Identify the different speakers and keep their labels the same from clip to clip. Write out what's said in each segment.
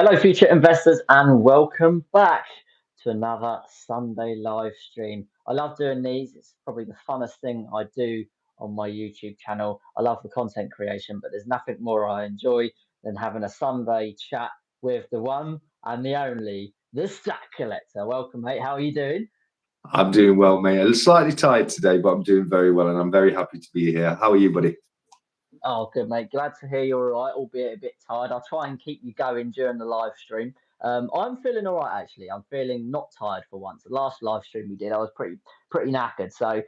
Speaker 1: Hello, future investors, and welcome back to another Sunday live stream. I love doing these. It's probably the funnest thing I do on my YouTube channel. I love the content creation, but there's nothing more I enjoy than having a Sunday chat with the one and the only, the Stack Collector. Welcome, mate. How are you doing?
Speaker 2: I'm doing well, mate. I'm slightly tired today, but I'm doing very well, and I'm very happy to be here. How are you, buddy?
Speaker 1: Oh, good, mate. Glad to hear you're all right, albeit a bit tired. I'll try and keep you going during the live stream. I'm feeling all right, actually. I'm feeling not tired for once. The last live stream we did, I was pretty knackered. So,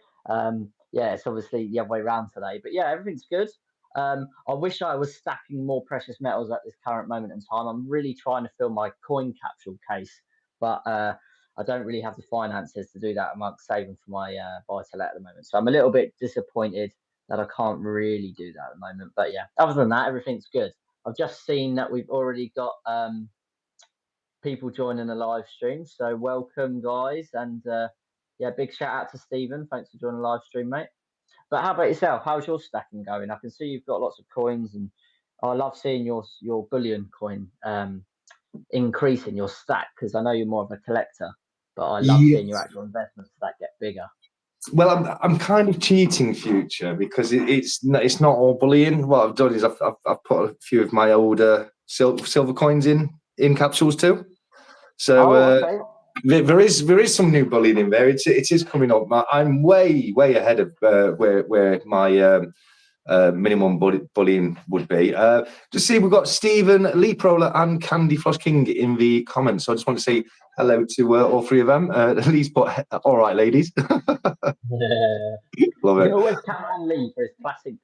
Speaker 1: yeah, it's obviously the other way around today. But yeah, everything's good. I wish I was stacking more precious metals at this current moment in time. I'm really trying to fill my coin capsule case, but I don't really have the finances to do that amongst saving for my buy-to-let at the moment. So I'm a little bit disappointed that I can't really do that at the moment. But yeah, other than that, everything's good. I've just seen that we've already got people joining the live stream. So welcome, guys. And yeah, big shout out to Stephen. Thanks for joining the live stream, mate. But how about yourself? How's your stacking going? I can see you've got lots of coins, and I love seeing your bullion coin increase in your stack, because I know you're more of a collector, but I love seeing your actual investment stack get bigger.
Speaker 2: Well, I'm kind of cheating, Future, because it's not all bullion. What I've done is I've put a few of my older silver coins in capsules too. So
Speaker 1: okay.
Speaker 2: there is some new bullion in there. It is coming up. I'm way ahead of where my minimum bullion would be. Just see, we've got Stephen, Lee Proler, and Candy Floss King in the comments. So I just want to say hello to all three of them. At least put all right, ladies.
Speaker 1: Yeah.
Speaker 2: Love it.
Speaker 1: You always count on Lee for his classic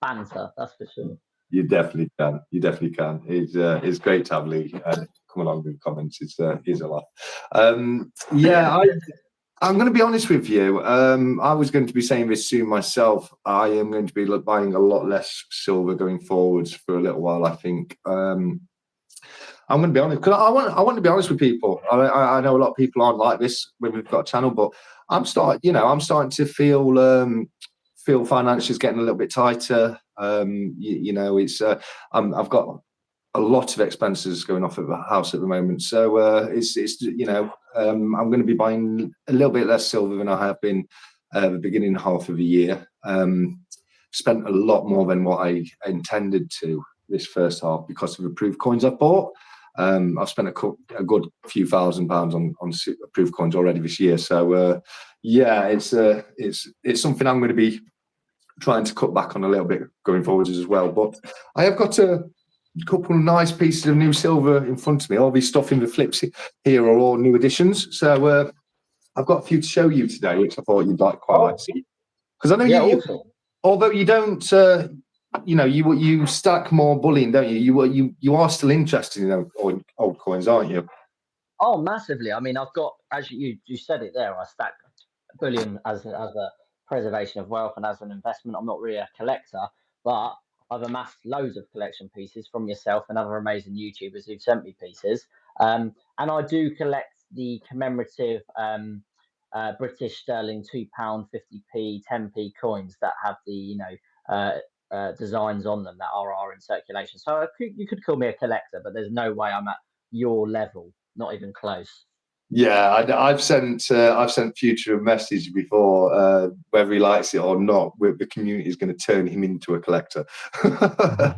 Speaker 1: banter, that's for sure.
Speaker 2: You definitely can. You definitely can. It's great to have Lee come along with the comments. It's a lot. Yeah, I'm going to be honest with you. I was going to be saying this soon myself. I am going to be buying a lot less silver going forwards for a little while, I think. I'm going to be honest, because I want to be honest with people. I know a lot of people aren't like this when we've got a channel, but I'm starting to feel financials getting a little bit tighter. It's I've got a lot of expenses going off at the house at the moment, so I'm going to be buying a little bit less silver than I have been the beginning half of the year. Spent a lot more than what I intended to this first half because of approved coins I've bought. I've spent a good few £1,000s on approved coins already this year. So yeah, it's something I'm going to be trying to cut back on a little bit going forwards as well. But I have got a couple of nice pieces of new silver in front of me. All these stuff in the flips here are all new additions. So I've got a few to show you today, which I thought you'd like to see. Because I know you, although you don't, you stack more bullion, don't you? You are still interested in old coins, aren't you?
Speaker 1: Oh, massively. I mean, I've got, as you said it there, I stack bullion as a preservation of wealth and as an investment. I'm not really a collector, but I've amassed loads of collection pieces from yourself and other amazing YouTubers who've sent me pieces. And I do collect the commemorative British sterling £2, 50p, 10p coins that have the designs on them that are in circulation. So you could call me a collector, but there's no way I'm at your level, not even close.
Speaker 2: Yeah, I've sent Future a message before, whether he likes it or not. The community is going to turn him into a collector.
Speaker 1: Yeah,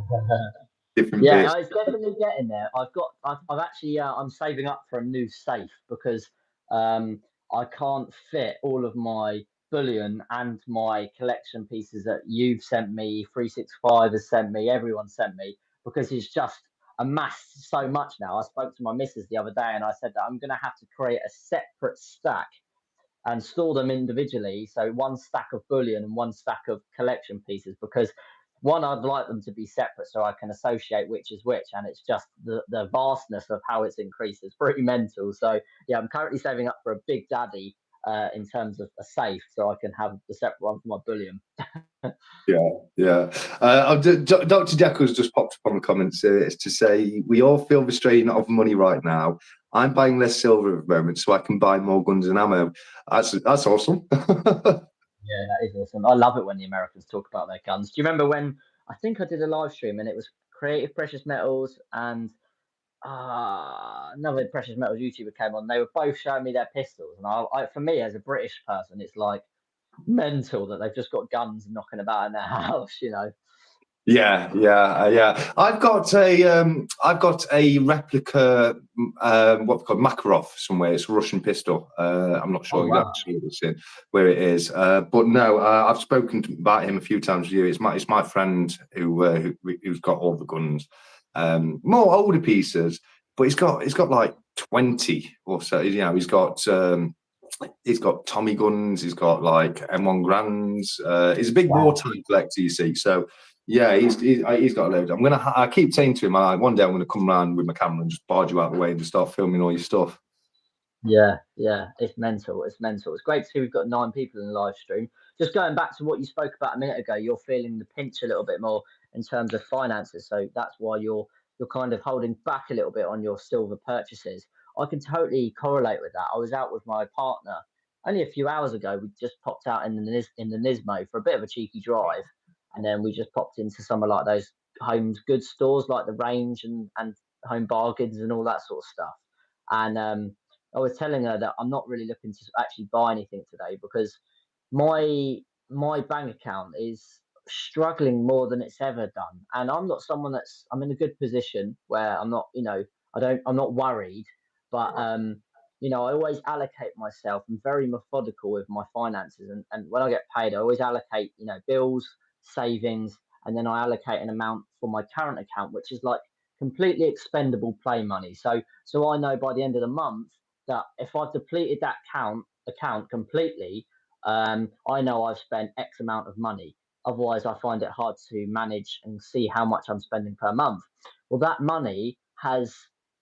Speaker 1: it's definitely getting there. I've actually I'm saving up for a new safe because I can't fit all of my bullion and my collection pieces that you've sent me, 365 has sent me, everyone sent me, because it's just amassed so much now. I spoke to my missus the other day and I said that I'm going to have to create a separate stack and store them individually. So one stack of bullion and one stack of collection pieces, because one, I'd like them to be separate so I can associate which is which, and it's just the vastness of how it's increased is pretty mental. So yeah, I'm currently saving up for a big daddy in terms of a safe, so I can have the separate one for my bullion.
Speaker 2: Yeah. Dr. Jekyll's just popped up on the comments to say we all feel the strain of money right now. I'm buying less silver at the moment so I can buy more guns and ammo. That's awesome.
Speaker 1: Yeah, that is awesome. I love it when the Americans talk about their guns. Do you remember when I think I did a live stream and it was creative precious metals and another precious metals YouTuber came on. They were both showing me their pistols, and for me as a British person, it's like mental that they've just got guns knocking about in their house, you know.
Speaker 2: Yeah. I've got a replica, what's called Makarov somewhere. It's a Russian pistol. I'm not sure exactly where it is, but no, I've spoken about him a few times with you. It's my friend who's got all the guns, more older pieces, but he's got like 20 or so. You know, he's got Tommy guns. He's got like M1 Grands. He's a big wartime collector, you see. So yeah, he's got a load. I keep saying to him, one day I'm gonna come around with my camera and just barge you out of the way and just start filming all your stuff.
Speaker 1: Yeah, it's mental. It's great to see we've got 9 people in the live stream. Just going back to what you spoke about a minute ago, you're feeling the pinch a little bit more in terms of finances, so that's why you're kind of holding back a little bit on your silver purchases. I can totally correlate with that. I was out with my partner only a few hours ago. We just popped out in the Nismo for a bit of a cheeky drive, and then we just popped into some of like those home goods stores like the Range and Home Bargains and all that sort of stuff. And I was telling her that I'm not really looking to actually buy anything today because my bank account is struggling more than it's ever done, and I'm not someone I'm in a good position where I'm not, I'm not worried, but I always allocate myself. I'm very methodical with my finances, and when I get paid, I always allocate, bills, savings, and then I allocate an amount for my current account, which is like completely expendable play money. So I know by the end of the month that if I've depleted that account completely, I know I've spent X amount of money. Otherwise, I find it hard to manage and see how much I'm spending per month. Well, that money has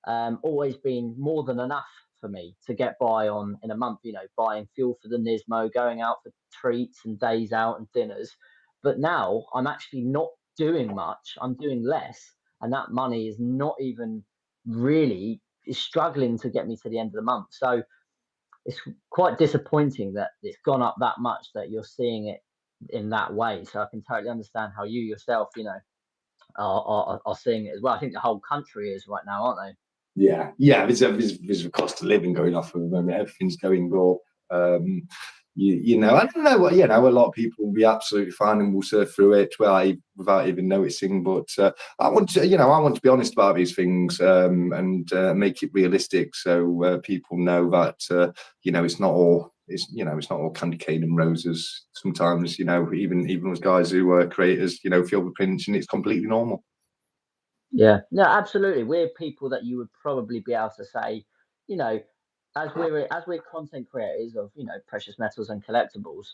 Speaker 1: always been more than enough for me to get by on in a month. Buying fuel for the Nismo, going out for treats and days out and dinners. But now I'm actually not doing much. I'm doing less, and that money is not even really is struggling to get me to the end of the month. So it's quite disappointing that it's gone up that much that you're seeing it in that way. So I can totally understand how you yourself, are seeing it as well. I think the whole country is right now, aren't they?
Speaker 2: Yeah. There's a cost of living going off at the moment. Everything's going up. I don't know what, a lot of people will be absolutely fine and will surf through it without even noticing. But I want to be honest about these things and make it realistic, so people know that it's not all candy cane and roses. Sometimes even as guys who are creators, feel the pinch, and it's completely normal.
Speaker 1: Yeah, no, absolutely. We're people that you would probably be able to say, as we're content creators of precious metals and collectibles,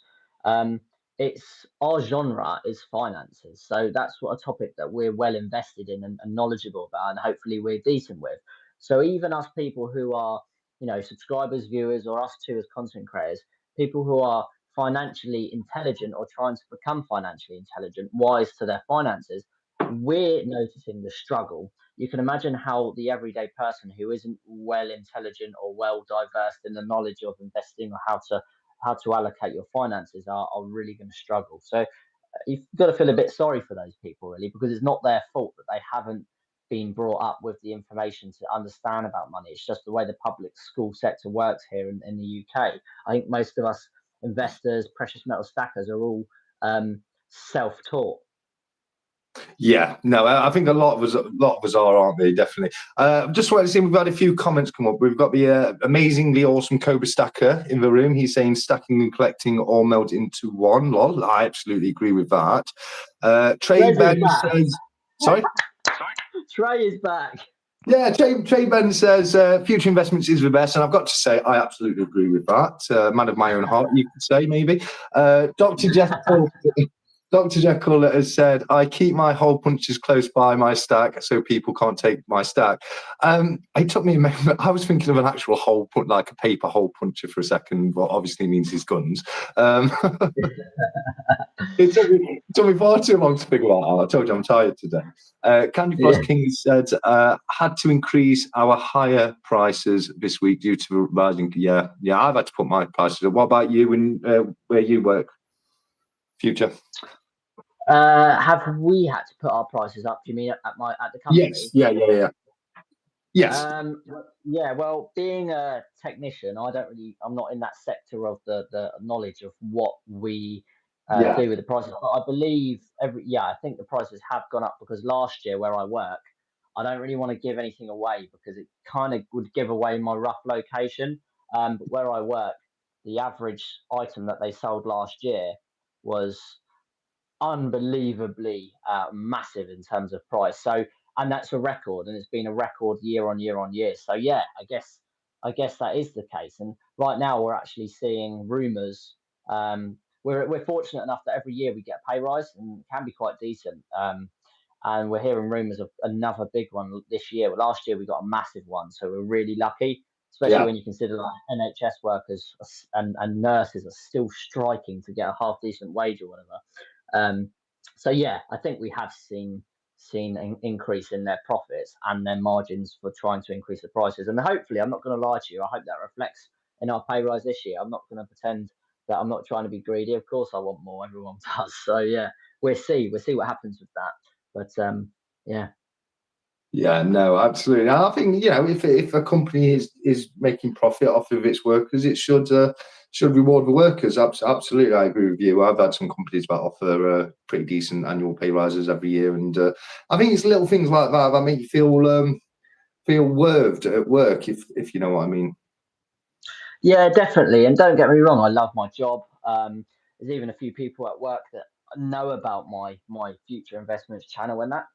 Speaker 1: it's our genre is finances, so that's what a topic that we're well invested in and knowledgeable about, and hopefully we're decent with. So even us people who are subscribers, viewers, or us too as content creators, people who are financially intelligent or trying to become financially intelligent, wise to their finances, we're noticing the struggle. You can imagine how the everyday person who isn't well intelligent or well diverse in the knowledge of investing or how to allocate your finances are really going to struggle. So you've got to feel a bit sorry for those people, really, because it's not their fault that they haven't been brought up with the information to understand about money. It's just the way the public school sector works here in the UK. I think most of us investors, precious metal stackers, are all self-taught.
Speaker 2: Yeah, no, I think a lot of us are, aren't they? Definitely. Just wanted to see, we've had a few comments come up. We've got the amazingly awesome Cobra Stacker in the room. He's saying stacking and collecting all meld into one. Lol, I absolutely agree with that. Trey Ben says, sorry?
Speaker 1: Trey is back.
Speaker 2: Yeah, Trey Ben says Future Investments is the best, and I've got to say I absolutely agree with that. Man of my own heart, you could say, maybe. Dr. Jekyll has said, I keep my hole punches close by my stack so people can't take my stack. It took me a moment. I was thinking of an actual hole punch, like a paper hole puncher for a second, but obviously means his guns. It took me far too long to figure that out. I told you I'm tired today. Candy Floss King said, had to increase our higher prices this week due to rising. Yeah, I've had to put my prices up. What about you and where you work, Future?
Speaker 1: Have we had to put our prices up? Do you mean at the company?
Speaker 2: Yes. Yeah. Yes.
Speaker 1: Yeah, well, being a technician, I'm not in that sector of the knowledge of what we
Speaker 2: Yeah.
Speaker 1: do with the prices. But I believe I think the prices have gone up because last year where I work, I don't really want to give anything away because it kind of would give away my rough location. But where I work, the average item that they sold last year was unbelievably massive in terms of price. So, and that's a record, and it's been a record year on year on year. So, yeah, I guess that is the case. And right now, we're actually seeing rumours. We're fortunate enough that every year we get a pay rise, and it can be quite decent. And we're hearing rumours of another big one this year. Last year we got a massive one, so we're really lucky. Especially
Speaker 2: Yeah.
Speaker 1: when you consider like NHS workers and nurses are still striking to get a half decent wage or whatever. So yeah, I think we have seen an increase in their profits and their margins for trying to increase the prices. And hopefully, I'm not going to lie to you, I hope that reflects in our pay rise this year. I'm not going to pretend that I'm not trying to be greedy. Of course, I want more. Everyone does. So yeah, we'll see what happens with that. But yeah.
Speaker 2: Yeah, no, absolutely. I think, if a company is making profit off of its workers, it should reward the workers. Absolutely, I agree with you. I've had some companies that offer pretty decent annual pay rises every year, and I think it's little things like that that make you feel worthed at work, if you know what I mean.
Speaker 1: Yeah, definitely. And don't get me wrong, I love my job. There's even a few people at work that know about my future investments channel, and that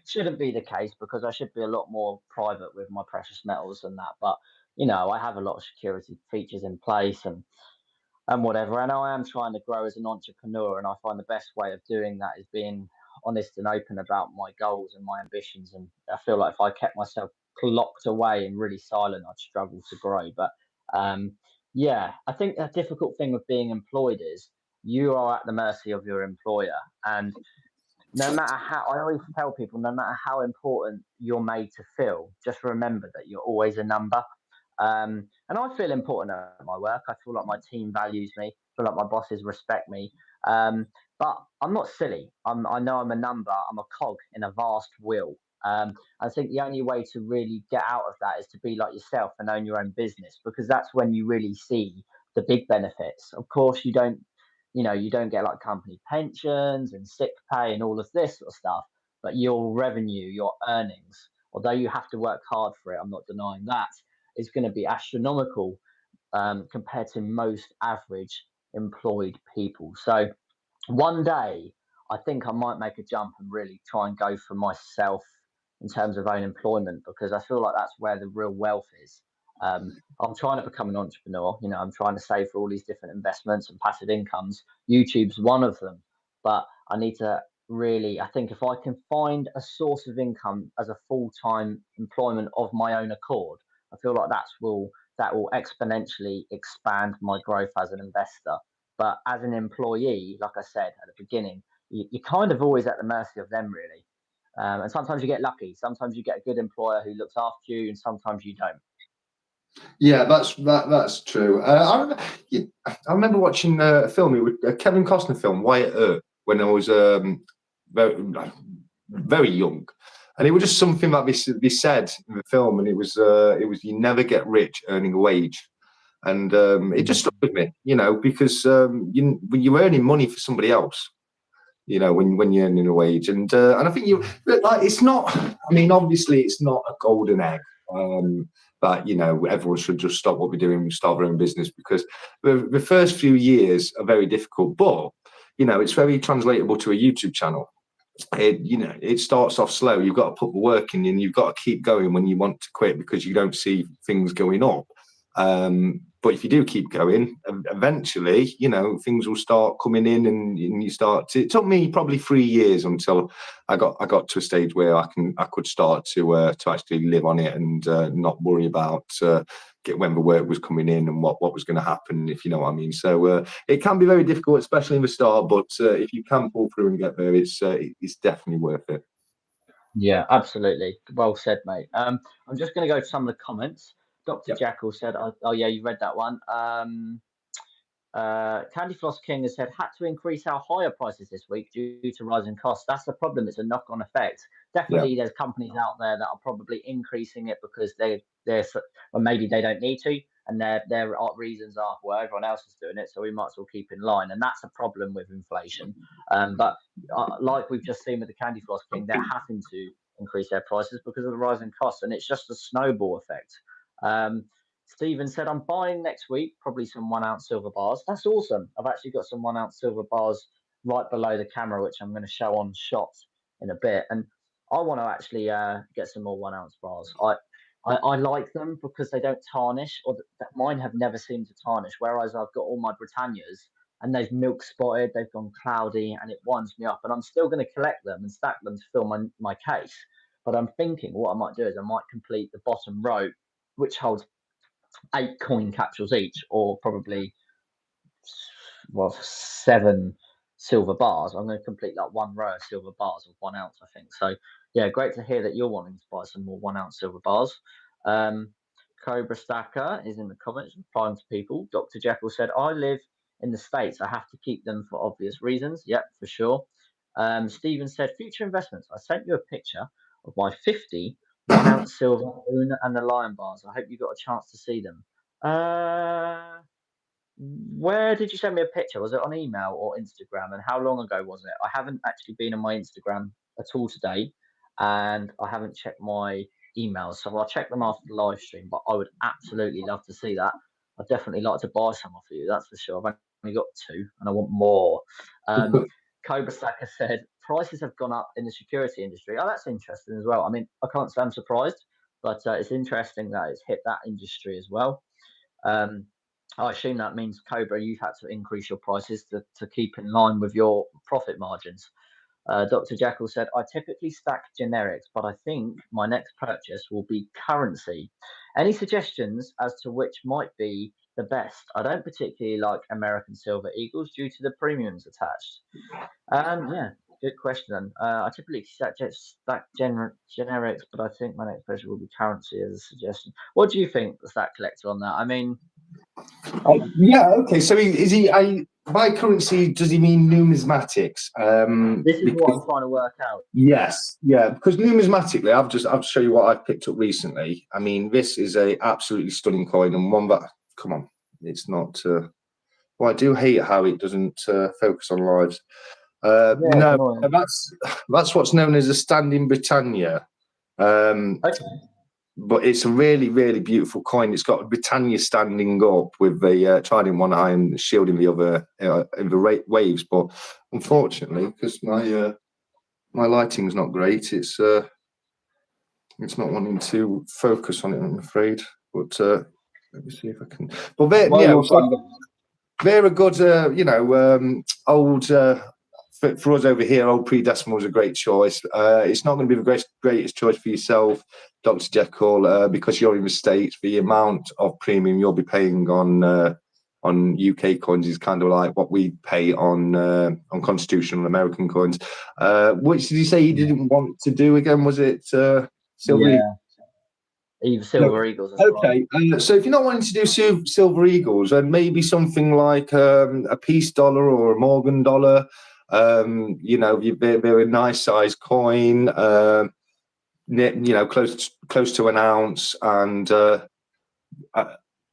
Speaker 1: shouldn't be the case because I should be a lot more private with my precious metals and that. But I have a lot of security features in place and whatever. And I am trying to grow as an entrepreneur, and I find the best way of doing that is being honest and open about my goals and my ambitions. And I feel like if I kept myself locked away and really silent, I'd struggle to grow. But yeah, I think a difficult thing with being employed is you are at the mercy of your employer, and no matter how, I always tell people, no matter how important you're made to feel, just remember that you're always a number. And I feel important at my work. I feel like my team values me. I feel like my bosses respect me. But I'm not silly. I know I'm a number. I'm a cog in a vast wheel. I think the only way to really get out of that is to be like yourself and own your own business, because that's when you really see the big benefits. Of course, you don't get like company pensions and sick pay and all of this sort of stuff, but your revenue, your earnings, although you have to work hard for it, I'm not denying that, is going to be astronomical compared to most average employed people. So one day, I think I might make a jump and really try and go for myself in terms of own employment, because I feel like that's where the real wealth is. I'm trying to become an entrepreneur. I'm trying to save for all these different investments and passive incomes. YouTube's one of them, but I need to really, I think if I can find a source of income as a full-time employment of my own accord, I feel like that will exponentially expand my growth as an investor. But as an employee, like I said at the beginning, you're kind of always at the mercy of them, really. And sometimes you get lucky. Sometimes you get a good employer who looks after you, and sometimes you don't.
Speaker 2: Yeah, that's true. I remember watching a film, a Kevin Costner film, Wyatt Earp, when I was very young, and it was just something that they said in the film, and it was you never get rich earning a wage, and it just stuck with me, because you're earning money for somebody else, when you're earning a wage, and I think it's not. I mean, obviously, it's not a golden egg. But everyone should just stop what we're doing and start their own business, because the first few years are very difficult. But it's very translatable to a YouTube channel. It starts off slow. You've got to put the work in, and you've got to keep going when you want to quit, because you don't see things going up. But if you do keep going, eventually, things will start coming in, and you start to. It took me probably 3 years until I got to a stage where I could start to actually live on it and not worry about when the work was coming in and what was going to happen, if you know what I mean. So it can be very difficult, especially in the start. But if you can pull through and get there, it's definitely worth it.
Speaker 1: Yeah, absolutely. Well said, mate. I'm just going to go to some of the comments. Dr.
Speaker 2: Yep.
Speaker 1: Jackal said, "Oh yeah, you read that one." Candy Floss King has said, had to increase our higher prices this week due to rising costs. That's the problem. It's a knock-on effect. Definitely, there's companies out there that are probably increasing it because they're or maybe they don't need to, and their reasons are, well, everyone else is doing it, so we might as well keep in line. And that's a problem with inflation. But like we've just seen with the Candy Floss King, they're having to increase their prices because of the rising costs, and it's just a snowball effect. Stephen said, I'm buying next week, probably some 1 ounce silver bars. That's awesome. I've actually got some 1 ounce silver bars right below the camera, which I'm going to show on shot in a bit. And I want to actually get some more 1 ounce bars. I like them because they don't tarnish, or mine have never seemed to tarnish. Whereas I've got all my Britannias and they've milk spotted, they've gone cloudy, and it winds me up. And I'm still going to collect them and stack them to fill my case. But I'm thinking what I might do is I might complete the bottom row, which holds 8 coin capsules each, or probably 7 silver bars. I'm going to complete like 1 row of silver bars of 1 ounce, I think. So yeah, great to hear that you're wanting to buy some more 1 ounce silver bars. Cobra Stacker is in the comments replying to people. Dr. Jekyll said, I live in the States. I have to keep them for obvious reasons. Yep, for sure. Stephen said, Future Investments. I sent you a picture of my 50 1 ounce silver moon and the lion bars. I hope you got a chance to see them. Where did you send me a picture? Was it on email or Instagram? And how long ago was it? I haven't actually been on my Instagram at all today, and I haven't checked my emails, so I'll check them after the live stream. But I would absolutely love to see that. I'd definitely like to buy some off you, that's for sure. I've only got 2, and I want more. Cobra Stacker said prices have gone up in the security industry. Oh, that's interesting as well. I mean, I can't say I'm surprised, but it's interesting that it's hit that industry as well. I assume that means, Cobra, you've had to increase your prices to keep in line with your profit margins. Dr. Jekyll said, I typically stack generics, but I think my next purchase will be currency. Any suggestions as to which might be the best? I don't particularly like American Silver Eagles due to the premiums attached. Yeah, good question. I typically stack generics, but I think my next purchase will be currency as a suggestion. What do you think, the Stack Collector, on that? I mean,
Speaker 2: yeah, okay. So is he? By currency, does he mean numismatics?
Speaker 1: This is what I'm trying to work out.
Speaker 2: Yes, yeah. Because numismatically, I'll show you what I've picked up recently. I mean, this is a absolutely stunning coin, and one that, come on, it's not. Well, I do hate how it doesn't focus on lives. No, that's what's known as a standing Britannia.
Speaker 1: Okay.
Speaker 2: But it's a really, really beautiful coin. It's got Britannia standing up with the trident in one eye and shield in the other in the waves. But unfortunately, because my lighting's not great, it's not wanting to focus on it, I'm afraid. But let me see if I can. But they're a good, old. For us over here, old pre-decimal is a great choice. It's not going to be the greatest choice for yourself, Dr. Jekyll, because you're in the States. The amount of premium you'll be paying on UK coins is kind of like what we pay on constitutional American coins. Which did you say you didn't want to do again? Was it Silver?
Speaker 1: Yeah. Silver Eagles.
Speaker 2: Okay, so if you're not wanting to do Silver Eagles, then maybe something like a peace dollar or a Morgan dollar. They're a nice size coin, close to 1 ounce. And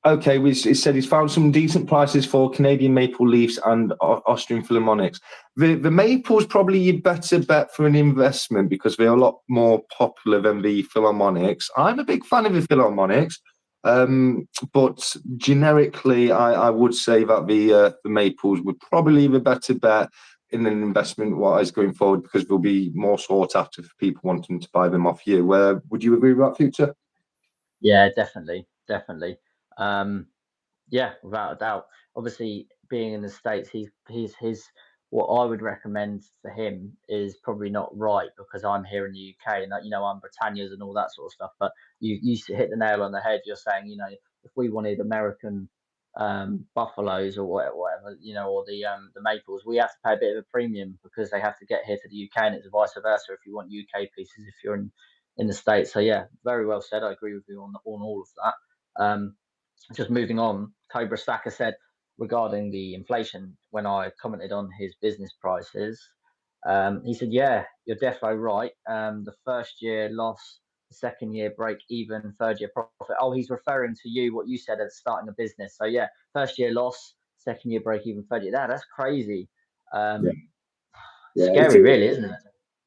Speaker 2: okay, he said he's found some decent prices for Canadian maple leafs and Austrian Philharmonics. The maple's probably your better bet for an investment because they're a lot more popular than the Philharmonics. I'm a big fan of the Philharmonics, but generically, I would say that the maples would probably be the better bet in an investment wise going forward because they'll be more sought after for people wanting to buy them off you. Would you agree with that, Future?
Speaker 1: Yeah, definitely. Yeah, without a doubt. Obviously, being in the States, his what I would recommend for him is probably not right because I'm here in the UK and I'm Britannias and all that sort of stuff. But you hit the nail on the head. You're saying, if we wanted American buffaloes or whatever, or the maples, we have to pay a bit of a premium because they have to get here to the UK, and it's vice versa if you want UK pieces if you're in the States. So yeah, very well said. I agree with you on all of that. Just moving on, Cobra Stacker said, regarding the inflation when I commented on his business prices. He said, "Yeah, you're definitely right. The first year loss, the second year break even, third year profit." Oh, he's referring to what you said at starting a business. So yeah, first year loss, second year break even, third year. That's crazy.
Speaker 2: Yeah,
Speaker 1: Um,
Speaker 2: yeah. It
Speaker 1: Scary,
Speaker 2: is.
Speaker 1: really, isn't it?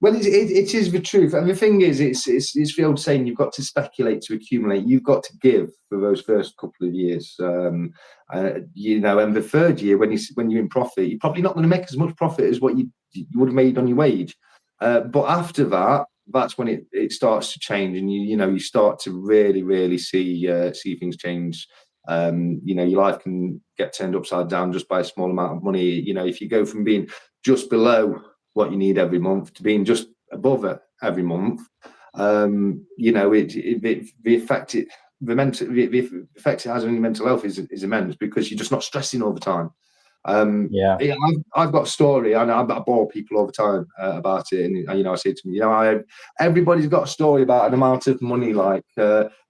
Speaker 2: Well, it is the truth, and the thing is, it's the old saying: you've got to speculate to accumulate. You've got to give for those first couple of years, and the third year when you're in profit, you're probably not going to make as much profit as what you would have made on your wage. But after that, that's when it starts to change, and you start to really see things change. Your life can get turned upside down just by a small amount of money. If you go from being just below what you need every month to being just above it every month, the effect it has on your mental health is immense, because you're just not stressing all the time.
Speaker 1: Yeah.
Speaker 2: I've got a story, and I bore people all the time about it, and I say to them, everybody's got a story about an amount of money, like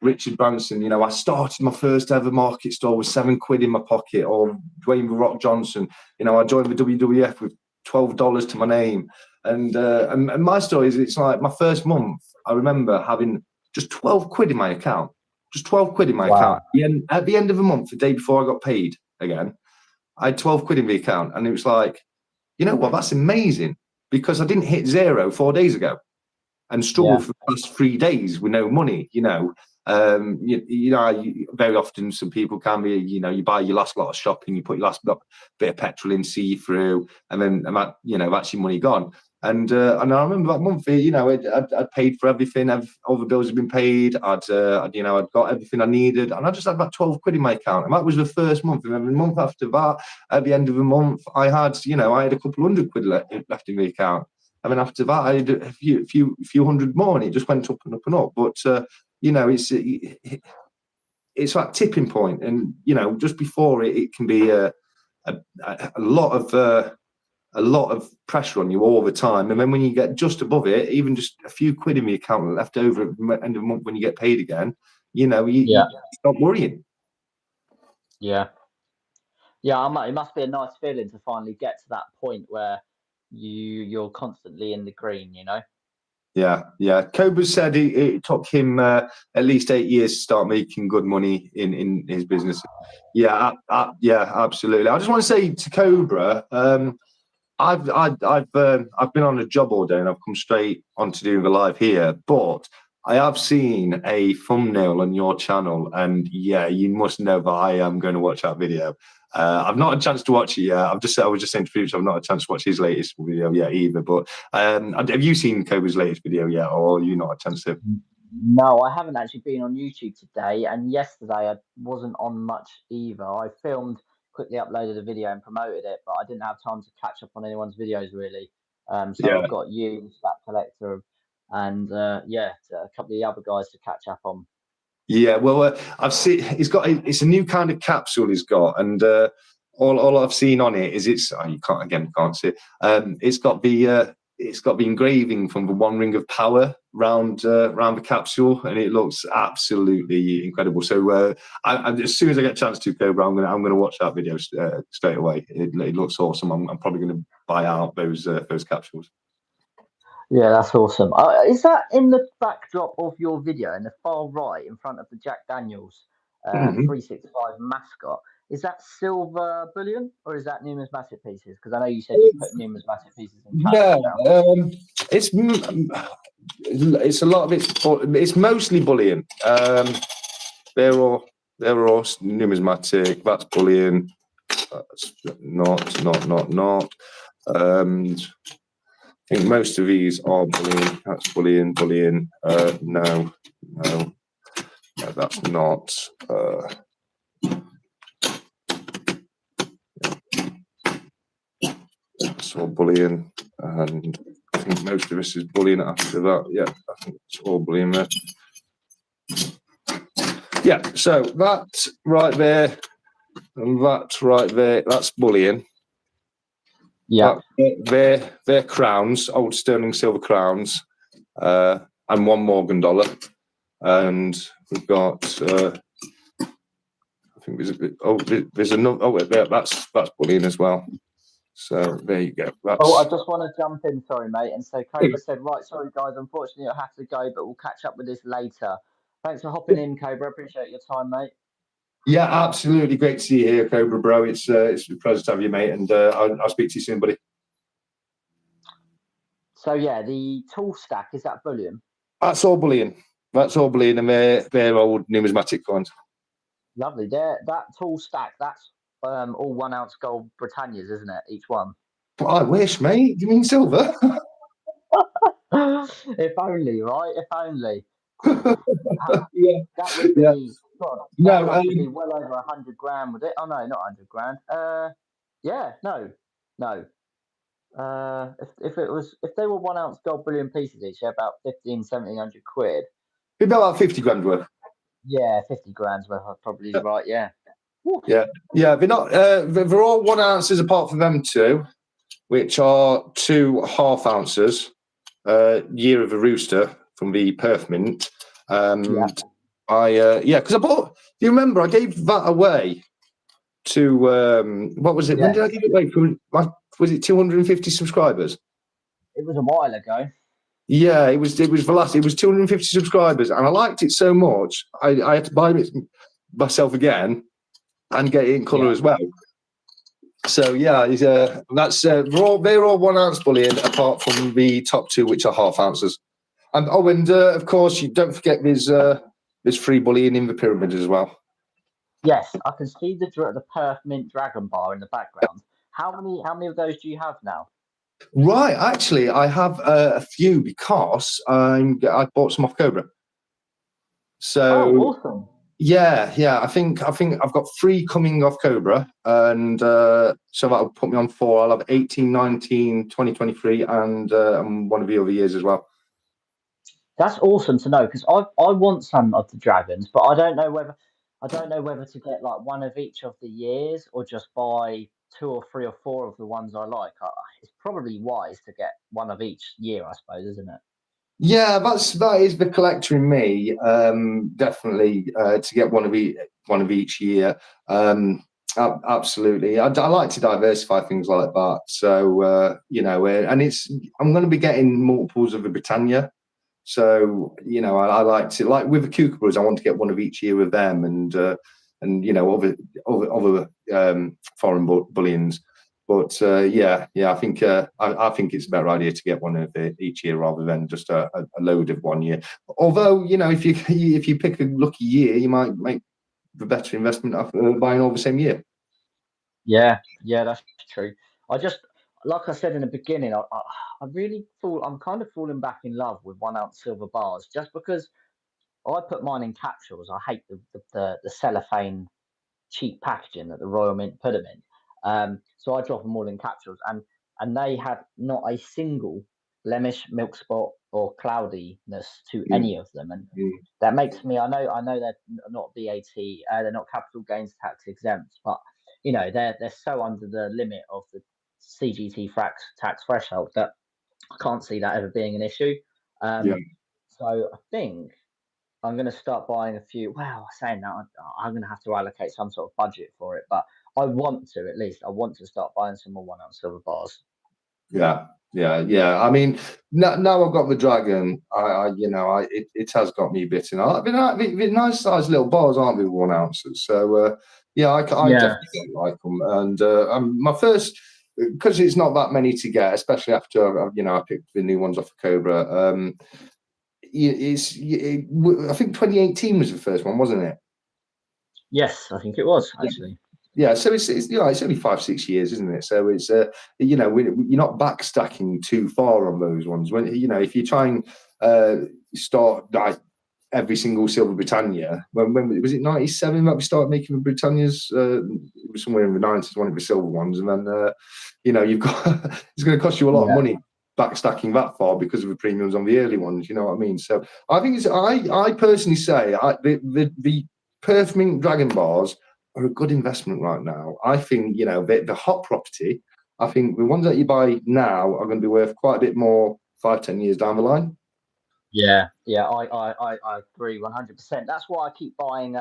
Speaker 2: Richard Branson. I started my first ever market store with £7 in my pocket, or Dwayne "The Rock" Johnson. I joined the WWF with $12 to my name, and my story is, it's like my first month, I remember having just £12 in my account,
Speaker 1: Wow.
Speaker 2: At the end of the month, the day before I got paid again, I had £12 in the account, and it was like, you know what, that's amazing, because I didn't hit zero 4 days ago and struggle
Speaker 1: Yeah.
Speaker 2: for the past 3 days with no money. Very often some people can be, you buy your last lot of shopping, you put your last bit of petrol in, see through, and then that's your money gone. And I remember that month, I'd paid for everything. All the bills had been paid. I'd got everything I needed, and I just had about £12 in my account. And that was the first month. And then the month after that, at the end of the month, I had a couple £100 left in the account. And then after that, I had a few hundred more, and it just went up and up and up. But it's that tipping point, and just before it can be a lot of pressure on you all the time, and then when you get just above it, even just a few quid in the account left over at the end of the month when you get paid again, you stop worrying.
Speaker 1: Yeah. It must be a nice feeling to finally get to that point where you're constantly in the green.
Speaker 2: Yeah. Cobra said it took him at least 8 years to start making good money in his business. Yeah, absolutely. I just want to say to Cobra, I've been on a job all day, and I've come straight on to doing the live here, but I have seen a thumbnail on your channel, and yeah, you must know that I am going to watch that video. I've not had a chance to watch it yet. I was just saying to Future, I've not had a chance to watch his latest video yet either. But have you seen Cobra's latest video yet, or you not had a chance to?
Speaker 1: No, I haven't actually been on YouTube today, and yesterday I wasn't on much either. I filmed, quickly uploaded a video and promoted it, but I didn't have time to catch up on anyone's videos really. So I've got you, the Stack Collector, and a couple of the other guys to catch up on.
Speaker 2: Yeah, well, I've seen it's a new kind of capsule he's got, and all I've seen on it is you can't see it. It's got the engraving from the One Ring of Power round the capsule, and it looks absolutely incredible. So as soon as I get a chance to, Cobra, I'm gonna watch that video straight away. It looks awesome. I'm probably gonna buy out those capsules.
Speaker 1: Yeah, that's awesome. Is that in the backdrop of your video, in the far right, in front of the Jack Daniels 365 mascot? Is that silver bullion, or is that numismatic pieces? Because I know you said you put numismatic pieces in cash.
Speaker 2: Yeah, it's a lot of it's mostly bullion. They're all numismatic. That's bullion. That's not. I think most of these are bullion. That's bullion. No, that's not. That's all bullion, and I think most of this is bullion after that. Yeah, I think it's all bullion there. Yeah, so that right there, and that right there, that's bullion.
Speaker 1: Yeah.
Speaker 2: They're crowns, old sterling silver crowns, and one Morgan dollar. And we've got, I think there's another. Oh, that's Bullion as well. So there you go.
Speaker 1: I just want to jump in, sorry, mate. And so Cobra said, right, sorry, guys, unfortunately, I have to go, but we'll catch up with this later. Thanks for hopping in, Cobra. Appreciate your time, mate.
Speaker 2: Yeah, absolutely. Great to see you here, Cobra, bro. It's a pleasure to have you, mate. And I'll speak to you soon, buddy.
Speaker 1: So, yeah, the tool stack, is that Bullion?
Speaker 2: That's all Bullion. That's all Bullion, and they're old numismatic coins.
Speaker 1: Lovely. That tool stack, that's all 1 ounce gold Britannias, isn't it? Each one.
Speaker 2: I wish, mate. Do you mean silver?
Speaker 1: If only, right? If only.
Speaker 2: Yeah.
Speaker 1: That would be.
Speaker 2: Yeah.
Speaker 1: God,
Speaker 2: No,
Speaker 1: that would be well over 100 grand, would it? Oh no, not 100 grand. Yeah, no. If they were 1 ounce gold Bullion pieces each, about 1,500-1,700 quid.
Speaker 2: It'd be about 50 grand worth.
Speaker 1: Yeah, 50 grand's worth. Probably right. Yeah.
Speaker 2: Yeah. They're not. They're all 1 ounces apart from them two, which are 2 half ounces. Year of a Rooster from the Perth Mint. Because I bought. Do you remember? I gave that away to what was it? Yeah. When did I give it away? Was it 250 subscribers?
Speaker 1: It was a while ago.
Speaker 2: Yeah, it was the last. It was 250 subscribers, and I liked it so much. I had to buy it myself again and get it in colour as well. So yeah, they're all 1 ounce Bullion apart from the top two, which are half ounces. And of course, you don't forget there's free Bullion in the pyramid as well.
Speaker 1: Yes, I can see the Perth Mint Dragon Bar in the background. How many of those do you have now?
Speaker 2: Right, actually, I have a few because I bought some off Cobra. So
Speaker 1: awesome.
Speaker 2: Yeah. I think I've got 3 coming off Cobra, and so that'll put me on 4. I'll have 18, 19, 20, 23, and one of the other years as well.
Speaker 1: That's awesome to know, because I want some of the dragons, but I don't know whether to get like one of each of the years or just buy 2 or 3 or 4 of the ones I like. It's probably wise to get one of each year, I suppose, isn't it?
Speaker 2: Yeah, that is the collector in me. Definitely to get one of each year. Absolutely, I like to diversify things like that. So and I'm going to be getting multiples of the Britannia. So I like to, like with the Kookaburras, I want to get one of each year of them, and other foreign bullions. But I think it's a better idea to get one of each year rather than just a load of 1 year. Although if you pick a lucky year, you might make the better investment after buying all the same year.
Speaker 1: Yeah, that's true. I just, like I said in the beginning, I really I'm kind of falling back in love with 1 ounce silver bars, just because I put mine in capsules. I hate the cellophane cheap packaging that the Royal Mint put them in. So I drop them all in capsules, and they had not a single blemish, milk spot, or cloudiness to any of them, and that makes me. I know they're not VAT, they're not capital gains tax exempt, but they're so under the limit of the CGT tax threshold that I can't see that ever being an issue. So I think I'm going to start buying a few. Well, saying that, I'm going to have to allocate some sort of budget for it, but I want to, at least. I want to start buying some more 1 ounce silver bars.
Speaker 2: Yeah. I mean, now I've got the dragon. It has got me bitten. They're nice sized little bars, aren't they? 1 ounces. So I definitely like them. And my first, because it's not that many to get, especially after I picked the new ones off of Cobra. I think 2018 was the first one, wasn't it?
Speaker 1: Yes, I think it was actually.
Speaker 2: Yeah, so it's only 5-6 years, isn't it? So it's you're not backstacking too far on those ones. When if you try and start like every single silver Britannia, when was it 97 that we started making the Britannias? It was somewhere in the 90s, one of the silver ones, and then you've got it's going to cost you a lot of money backstacking that far because of the premiums on the early ones. You know what I mean? So I think I personally say the Perth Mint Dragon Bars are a good investment right now. I think the hot property. I think the ones that you buy now are going to be worth quite a bit more 5-10 years down the line.
Speaker 1: Yeah, I agree 100%. That's why I keep buying.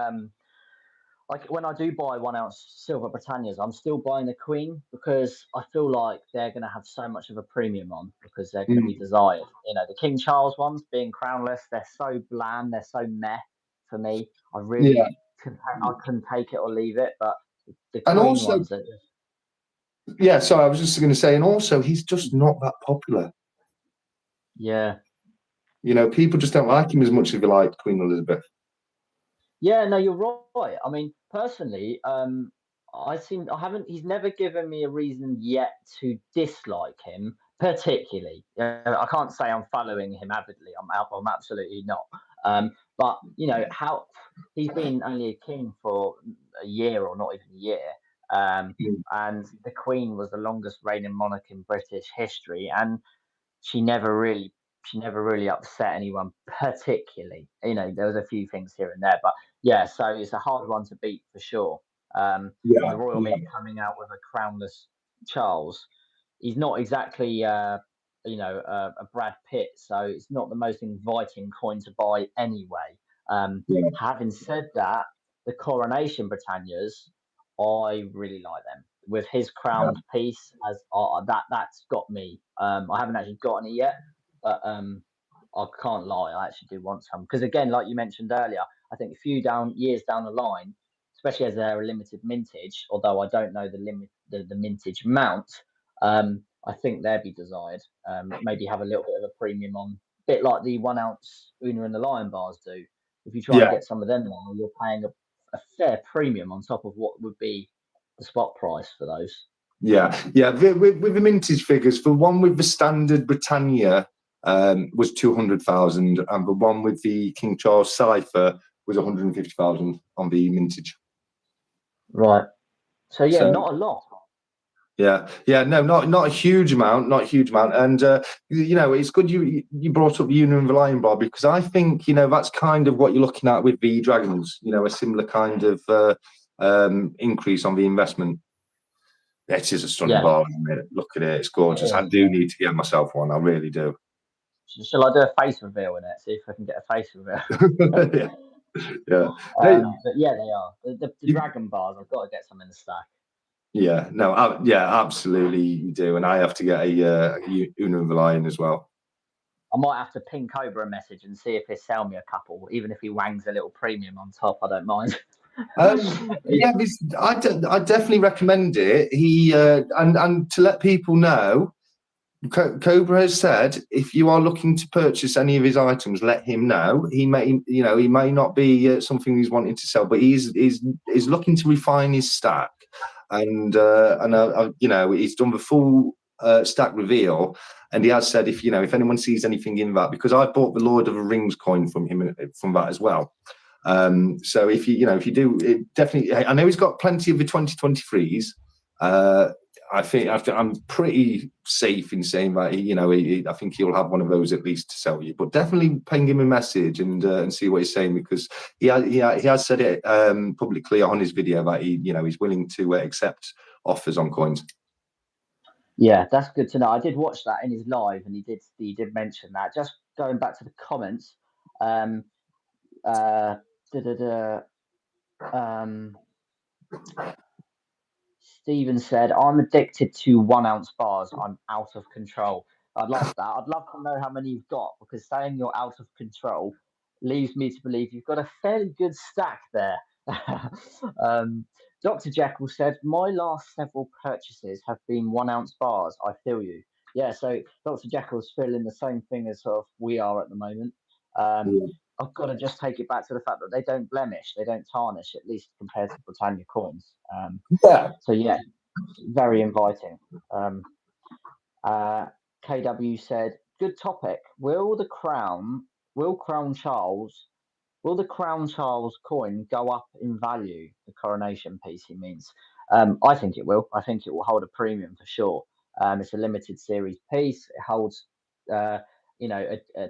Speaker 1: like when I do buy 1 ounce silver Britannias, I'm still buying the Queen because I feel like they're going to have so much of a premium on because they're going to be desired. You know, the King Charles ones being crownless, they're so bland, they're so meh for me. I
Speaker 2: Yeah.
Speaker 1: couldn't take it or leave it, but the
Speaker 2: And
Speaker 1: Queen
Speaker 2: also,
Speaker 1: ones are just,
Speaker 2: yeah, sorry, I was just going to say, and also he's just not that popular.
Speaker 1: yeah.
Speaker 2: You know, people just don't like him as much as they like Queen Elizabeth.
Speaker 1: Yeah, no, you're right. I mean, personally, he's never given me a reason yet to dislike him particularly. I can't say I'm following him avidly. I'm absolutely not. But you know how he's been only a king for a year or not even a year. And the Queen was the longest reigning monarch in British history, and she never really she never really upset anyone particularly. You know, there was a few things here and there, but yeah, so it's a hard one to beat for sure. And
Speaker 2: Yeah,
Speaker 1: the Royal Mint coming out with a crownless Charles, he's not exactly a Brad Pitt, so it's not the most inviting coin to buy anyway.
Speaker 2: yeah,
Speaker 1: Having said that, the Coronation Britannias, I really like them. With his crowned piece, as that's got me. I haven't actually gotten it yet, but I can't lie, I actually do want some because again, like you mentioned earlier, I think a few years down the line, especially as they're a limited mintage, although I don't know the mintage amount, I think they'd be desired. Maybe have a little bit of a premium on, a bit like the 1 ounce Una and the Lion bars do. If you try and
Speaker 2: yeah.
Speaker 1: get some of them now, you're paying a fair premium on top of what would be the spot price for those.
Speaker 2: Yeah, yeah. With the mintage figures, the one with the standard Britannia was 200,000, and the one with the King Charles cipher was 150,000 on the mintage.
Speaker 1: Right. So yeah,
Speaker 2: So
Speaker 1: not a lot.
Speaker 2: yeah, yeah. No, not a huge amount, not a huge amount. And you know, it's good you brought up the Una and the Lion Bar because I think that's kind of what you're looking at with the Dragons. You know, a similar kind of increase on the investment. It is a stunning bar, isn't it? Look at it, it's gorgeous. I do need to get myself one. I really do.
Speaker 1: Shall I do a face reveal in it? See if I can get a face reveal.
Speaker 2: Yeah, yeah.
Speaker 1: But yeah, they are the dragon bars. I've got to get some in the stack.
Speaker 2: Yeah, no, yeah, absolutely, you do. And I have to get a Una and the Lion as well.
Speaker 1: I might have to ping Cobra a message and see if he'll sell me a couple, even if he wangs a little premium on top. I don't mind.
Speaker 2: Yeah, I definitely recommend it. He and to let people know, Cobra has said if you are looking to purchase any of his items, let him know. He may not be something he's wanting to sell, but he's looking to refine his stack, and he's done the full stack reveal, and he has said if anyone sees anything in that, because I bought the Lord of the Rings coin from him from that as well. So if you do, it definitely. I know he's got plenty of the 2023s. I think I'm pretty safe in saying that I think he'll have one of those at least to sell you. But definitely ping him a message and see what he's saying, because he has said it publicly on his video that he's willing to accept offers on coins.
Speaker 1: Yeah, that's good to know. I did watch that in his live, and he did mention that. Just going back to the comments, Stephen said, "I'm addicted to 1 ounce bars. I'm out of control." I'd love that. I'd love to know how many you've got, because saying you're out of control leaves me to believe you've got a fairly good stack there. Dr. Jekyll said, "My last several purchases have been 1 ounce bars. I feel you." Yeah, so Dr. Jekyll's feeling the same thing as sort of we are at the moment. I've got to just take it back to the fact that they don't blemish, they don't tarnish, at least compared to Britannia coins.
Speaker 2: Yeah.
Speaker 1: So yeah, very inviting. KW said, "Good topic. Will the Crown Charles coin go up in value?" The coronation piece, he means. I think it will. I think it will hold a premium for sure. It's a limited series piece. It holds, a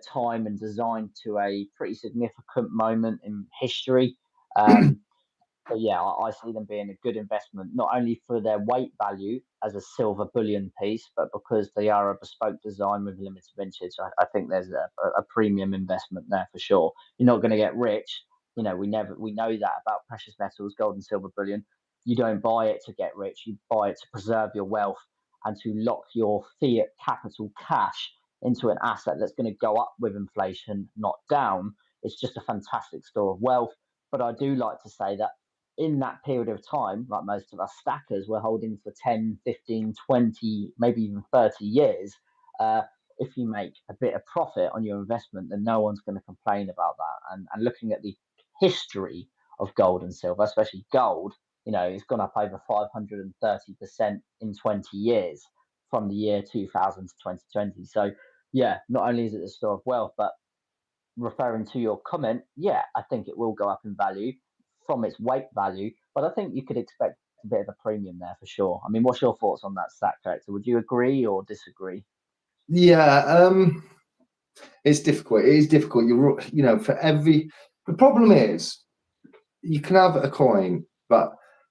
Speaker 1: time and design to a pretty significant moment in history. So yeah, I see them being a good investment, not only for their weight value as a silver bullion piece, but because they are a bespoke design with limited vintage. I think there's a premium investment there for sure. You're not going to get rich, we know that about precious metals, gold and silver bullion. You don't buy it to get rich. You buy it to preserve your wealth and to lock your fiat capital cash into an asset that's going to go up with inflation, not down. It's just a fantastic store of wealth. But I do like to say that in that period of time, like most of us stackers, we're holding for 10, 15, 20, maybe even 30 years. If you make a bit of profit on your investment, then no one's going to complain about that. And looking at the history of gold and silver, especially gold, it's gone up over 530% in 20 years from the year 2000 to 2020. So, yeah, not only is it a store of wealth, but referring to your comment, yeah, I think it will go up in value from its weight value, but I think you could expect a bit of a premium there for sure. I mean, what's your thoughts on that Stack Collector? Would you agree or disagree?
Speaker 2: Yeah, it's difficult. It is difficult. The problem is you can have a coin that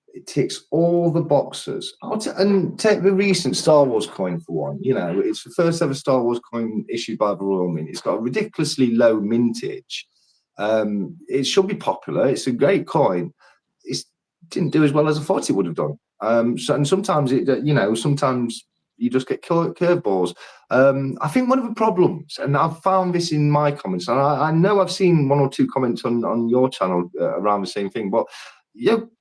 Speaker 2: it ticks all the boxes. And take the recent Star Wars coin for one. It's the first ever Star Wars coin issued by the Royal Mint. It's got a ridiculously low mintage. It should be popular. It's a great coin. It didn't do as well as I thought it would have done. And sometimes sometimes you just get curveballs. I think one of the problems, and I've found this in my comments, and I know I've seen one or two comments on your channel around the same thing, but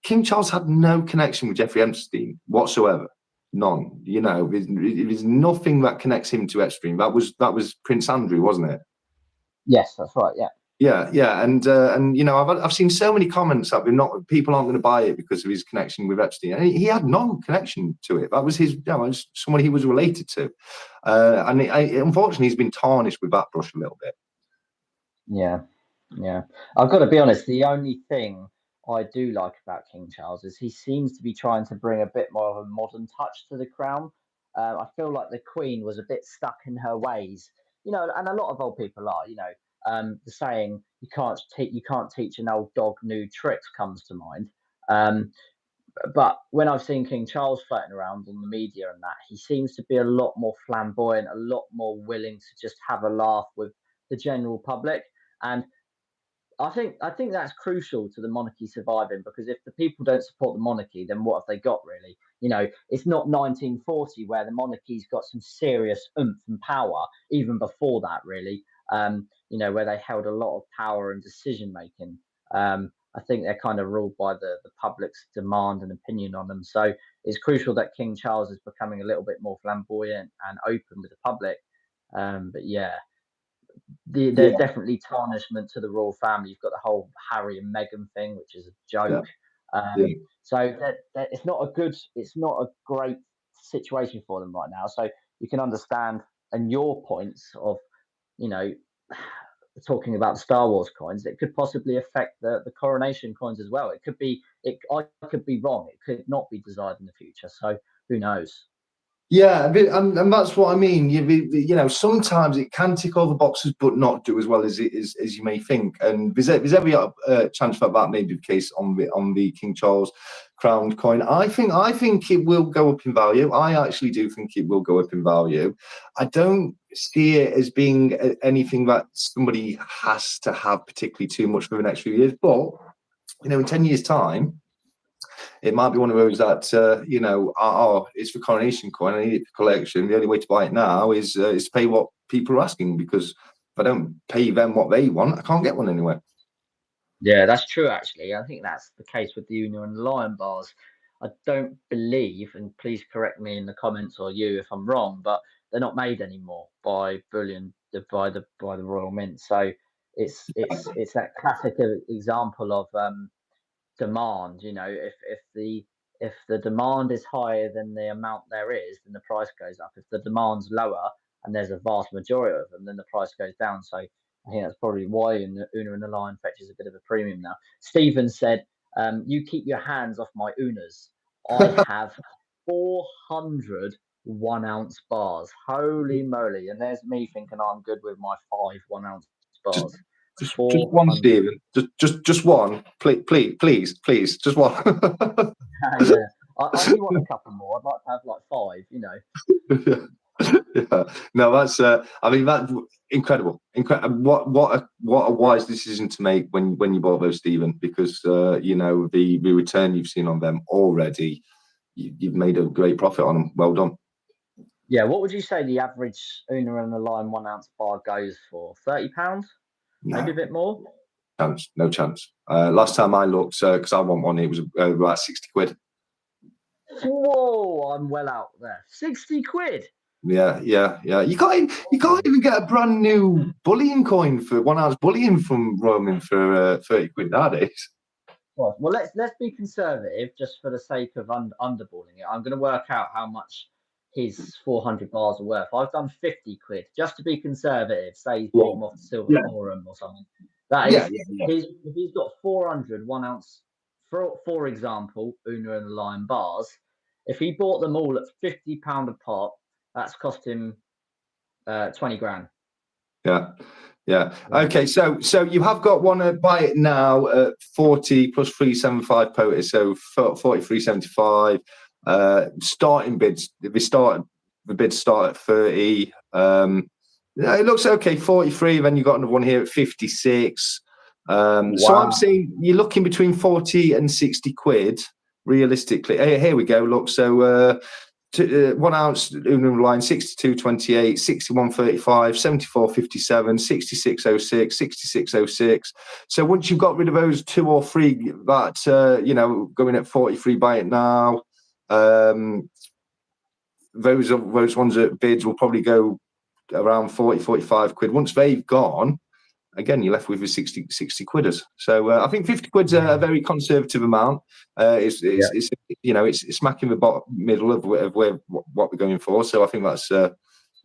Speaker 2: King Charles had no connection with Jeffrey Epstein whatsoever. None. There's nothing that connects him to Epstein. That was Prince Andrew, wasn't it?
Speaker 1: Yes, that's right.
Speaker 2: Yeah, and I've seen so many comments that people aren't going to buy it because of his connection with Epstein, and he had no connection to it. That was someone he was related to, and unfortunately he's been tarnished with that brush a little bit.
Speaker 1: Yeah. I've got to be honest. The only thing I do like about King Charles is he seems to be trying to bring a bit more of a modern touch to the crown. I feel like the Queen was a bit stuck in her ways, and a lot of old people are, the saying you can't teach an old dog new tricks comes to mind. But when I've seen King Charles floating around on the media and that, he seems to be a lot more flamboyant, a lot more willing to just have a laugh with the general public. And I think that's crucial to the monarchy surviving, because if the people don't support the monarchy, then what have they got really? It's not 1940 where the monarchy's got some serious oomph and power, even before that really, where they held a lot of power and decision making. I think they're kind of ruled by the public's demand and opinion on them. So it's crucial that King Charles is becoming a little bit more flamboyant and open with the public. But yeah. There's definitely tarnishment to the royal family. You've got the whole Harry and Meghan thing, which is a joke. So it's not a great situation for them right now. So you can understand, and your points of, talking about the Star Wars coins, it could possibly affect the coronation coins as well. I could be wrong. It could not be desired in the future. So who knows?
Speaker 2: Yeah, and that's what I mean. Sometimes it can tick all the boxes, but not do as well as you may think. And there's every chance that may be the case on the King Charles crowned coin. I think it will go up in value. I actually do think it will go up in value. I don't see it as being anything that somebody has to have particularly too much for the next few years. But in 10 years' time, it might be one of those that it's for coronation coin. I need it for collection. The only way to buy it now is to pay what people are asking, because if I don't pay them what they want, I can't get one anywhere.
Speaker 1: Yeah, that's true. Actually, I think that's the case with the Una and the Lion bars. I don't believe, and please correct me in the comments or you if I'm wrong, but they're not made anymore by Bullion, by the Royal Mint. So it's that classic example of demand. If the demand is higher than the amount there is, then the price goes up. If the demand's lower and there's a vast majority of them, then the price goes down. So I think that's probably why Una and the Lion fetches a bit of a premium now. Stephen said, you keep your hands off my Unas. I have 400 1-ounce bars. Holy moly. And there's me thinking I'm good with my 5 1-ounce bars.
Speaker 2: Just one, Stephen. Just one. Please, just one.
Speaker 1: Yeah. I only want a couple more. I'd like to have like 5,
Speaker 2: Yeah. No, that's I mean, that's incredible. What a wise decision to make when you bought those, Stephen, because you know, the return you've seen on them already, you've made a great profit on them. Well done.
Speaker 1: Yeah, what would you say the average Una and the Lime 1 ounce bar goes for? £30? Maybe a bit more?
Speaker 2: No chance. Last time I looked, because I want one, it was about 60 quid.
Speaker 1: Whoa, I'm well out there. 60 quid.
Speaker 2: Yeah. You can't even get a brand new bullion coin for 1 ounce bullion from Roman for 30 quid nowadays.
Speaker 1: Well, let's be conservative just for the sake of underballing it. I'm going to work out how much his 400 bars are worth. I've done 50 quid just to be conservative. Say he's bought them off the Silver Forum or something. That is, if he's got 400 1 ounce, for example, Una and the Lion bars. If he bought them all at £50 a pop, that's cost him 20 grand.
Speaker 2: Yeah. Okay, so you have got one to buy it now at 40 plus 375 POTUS, so 43.75. Starting bids, the bids start at 30. It looks okay, 43. Then you got another one here at 56. Wow. So I'm saying you're looking between 40 and 60 quid realistically. Here we go. Look, so 1 ounce Una line 62.28, 61.35, 74.57, 66.06, 66.06. So once you've got rid of those 2 or 3 that you know, going at 43, buy it now. Those ones at bids will probably go around 40, 45 quid. Once they've gone, again, you're left with a 60 quidders. So I think 50 quid's a very conservative amount. It's you know, it's smack in the bottom middle of what we're going for. So I think that's you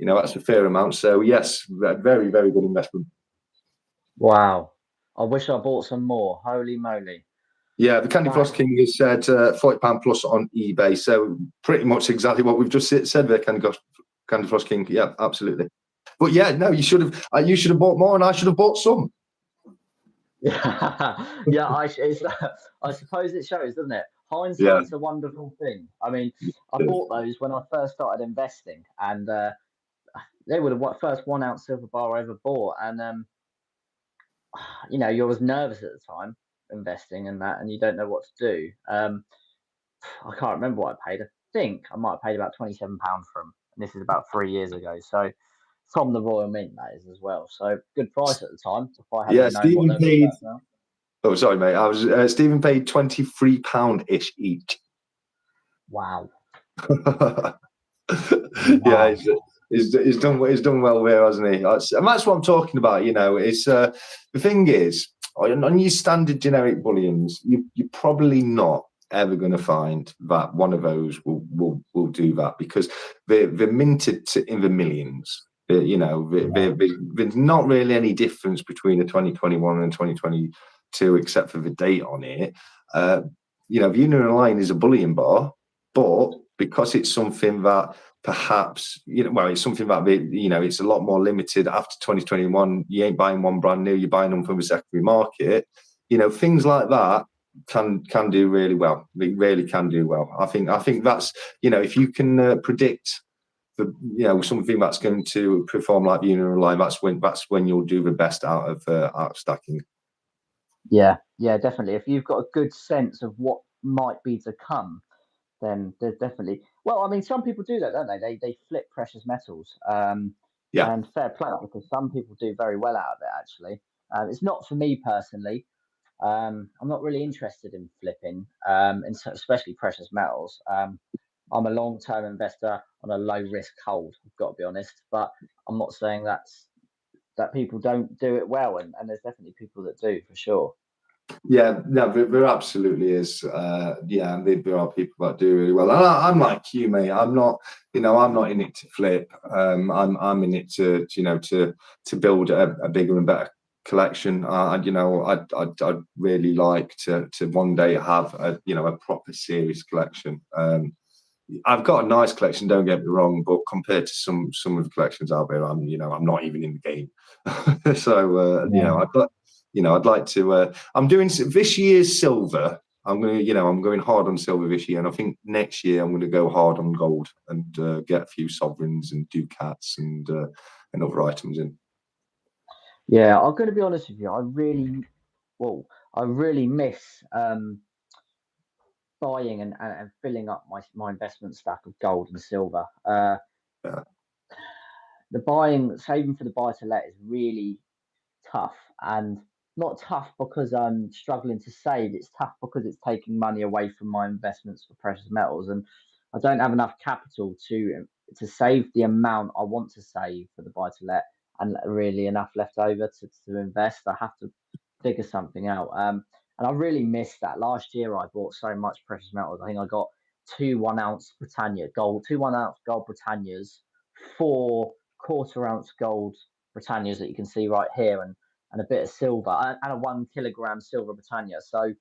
Speaker 2: know, that's a fair amount. So yes, very, very good investment.
Speaker 1: Wow, I wish I bought some more. Holy moly!
Speaker 2: Yeah, the Candy Floss King has said £40 plus on eBay. So pretty much exactly what we've just said there, Candy Floss King. Yeah, absolutely. But yeah, no, you should have bought more, and I should have bought some.
Speaker 1: Yeah, I suppose it shows, doesn't it? Hindsight's a wonderful thing. I mean, I bought those when I first started investing, and they were the first 1 ounce silver bar I ever bought. And you know, you was nervous at the time investing in that, and you don't know what to do. I can't remember what I paid. I think I might have paid about £27 for them. And this is about 3 years ago. So from the Royal Mint, that is, as well. So good price at the time. If I hadn't known what they were worth now.
Speaker 2: Oh, sorry, mate. I was Stephen paid £23-ish each.
Speaker 1: Wow.
Speaker 2: Yeah, he's done well there, hasn't he? And that's what I'm talking about. You know, it's the thing is, on your standard generic bullions, you're probably not ever going to find that one of those will do that, because they're minted in the millions. You know, there's not really any difference between a 2021 and 2022 except for the date on it. You know, the Union Line is a bullion bar, but because it's something that perhaps, you know, well, it's something that, you know, it's a lot more limited after 2021. You ain't buying one brand new, you're buying them from the secondary market. You know, things like that can do really well. They really can do well. I think that's, you know, if you can predict the, you know, something that's going to perform like the Union Line, that's when you'll do the best out of stacking.
Speaker 1: Yeah, definitely. If you've got a good sense of what might be to come, then there's definitely. Well, I mean, some people do that, don't they? They flip precious metals. And fair play, because some people do very well out of it. Actually, it's not for me personally. I'm not really interested in flipping, especially precious metals. I'm a long-term investor on a low-risk hold. I've got to be honest, but I'm not saying that people don't do it well, and there's definitely people that do, for sure.
Speaker 2: Yeah, no, there absolutely is. Yeah, there are people that do really well. And I'm like you, mate. I'm not, you know, I'm not in it to flip. I'm in it to you know, to build a bigger and better collection. You know, I'd really like to one day have a, you know, a proper serious collection. I've got a nice collection, don't get me wrong, but compared to some of the collections out there, I'm not even in the game. So you know, I'd like to. I'm doing this year's silver. I'm going hard on silver this year, and I think next year I'm going to go hard on gold and get a few sovereigns and ducats and other items in.
Speaker 1: Yeah, I'm going to be honest with you. I really miss buying and filling up my investment stack of gold and silver.
Speaker 2: Yeah.
Speaker 1: The saving for the buy to let is really tough, and not tough because I'm struggling to save. It's tough because it's taking money away from my investments for precious metals, and I don't have enough capital to save the amount I want to save for the buy to let, and really enough left over to invest. I have to figure something out. And I really missed that. Last year I bought so much precious metals. I think I got 2 1 ounce Britannia gold, 2 1 ounce gold Britannias, 4 1/4 ounce gold Britannias that you can see right here, and a bit of silver, and a 1 kilogram silver Britannia. So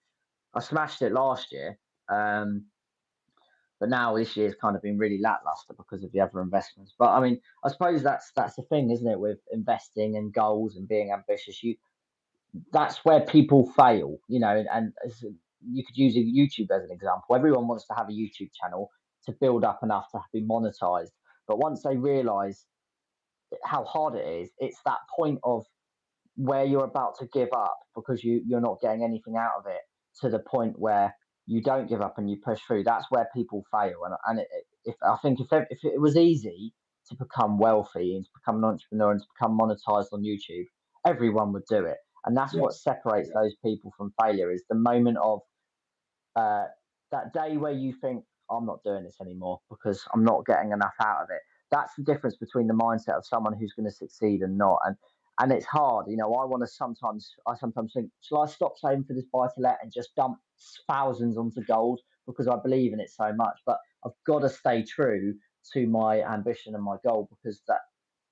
Speaker 1: I smashed it last year. But now this year's kind of been really lackluster because of the other investments. But I mean, I suppose that's the thing, isn't it, with investing and goals and being ambitious? That's where people fail, and you could use YouTube as an example. Everyone wants to have a YouTube channel to build up enough to be monetized. But once they realize how hard it is, it's that point of where you're about to give up because you're not getting anything out of it, to the point where you don't give up and you push through. That's where people fail. And if I think if it was easy to become wealthy and to become an entrepreneur and to become monetized on YouTube, everyone would do it. And that's what separates those people from failure, is the moment of that day where you think, I'm not doing this anymore because I'm not getting enough out of it. That's the difference between the mindset of someone who's going to succeed and not. And it's hard, I sometimes think, shall I stop saving for this buy to let and just dump thousands onto gold because I believe in it so much? But I've got to stay true to my ambition and my goal, because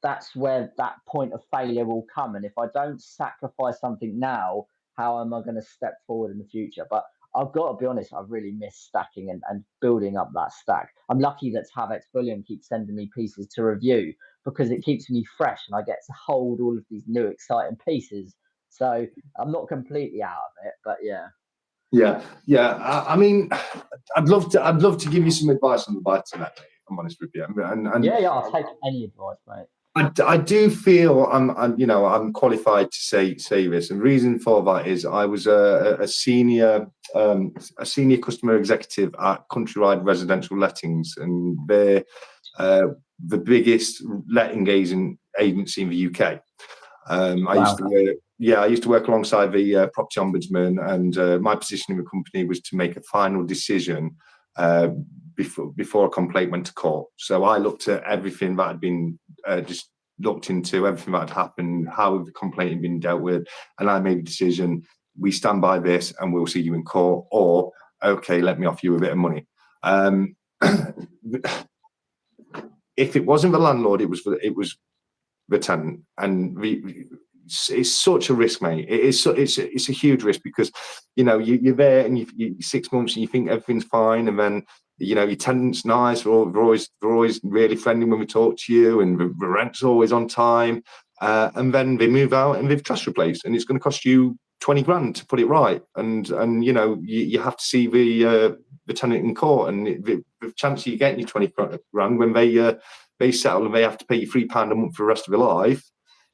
Speaker 1: that's where that point of failure will come. And if I don't sacrifice something now, how am I going to step forward in the future? But I've got to be honest, I really miss stacking and building up that stack. I'm lucky that Tavex Bullion keeps sending me pieces to review, because it keeps me fresh and I get to hold all of these new exciting pieces. So I'm not completely out of it, but yeah.
Speaker 2: Yeah. I mean, I'd love to give you some advice on the buy to let, if I'm honest with you. And
Speaker 1: yeah, I'll take any advice, mate.
Speaker 2: I do feel I'm qualified to say this, and the reason for that is I was a senior customer executive at Countrywide Residential Lettings, and they're the biggest letting agency in the UK.
Speaker 1: Wow.
Speaker 2: I used to work alongside the property ombudsman, and my position in the company was to make a final decision before a complaint went to court. So I looked at everything that had been just looked into, everything that had happened, how the complaint had been dealt with, and I made a decision: we stand by this, and we'll see you in court, or okay, let me offer you a bit of money. If it wasn't the landlord, it was the tenant, and it's such a risk, mate. It's a huge risk, because you're there and you 6 months and you think everything's fine, and then your tenant's nice, they're always really friendly when we talk to you, and the rent's always on time, and then they move out and they've trust replaced, and it's going to cost you 20 grand to put it right, and you have to see the tenant in court, and the chance of you getting your 20 grand when they settle and they have to pay you £3 a month for the rest of their life,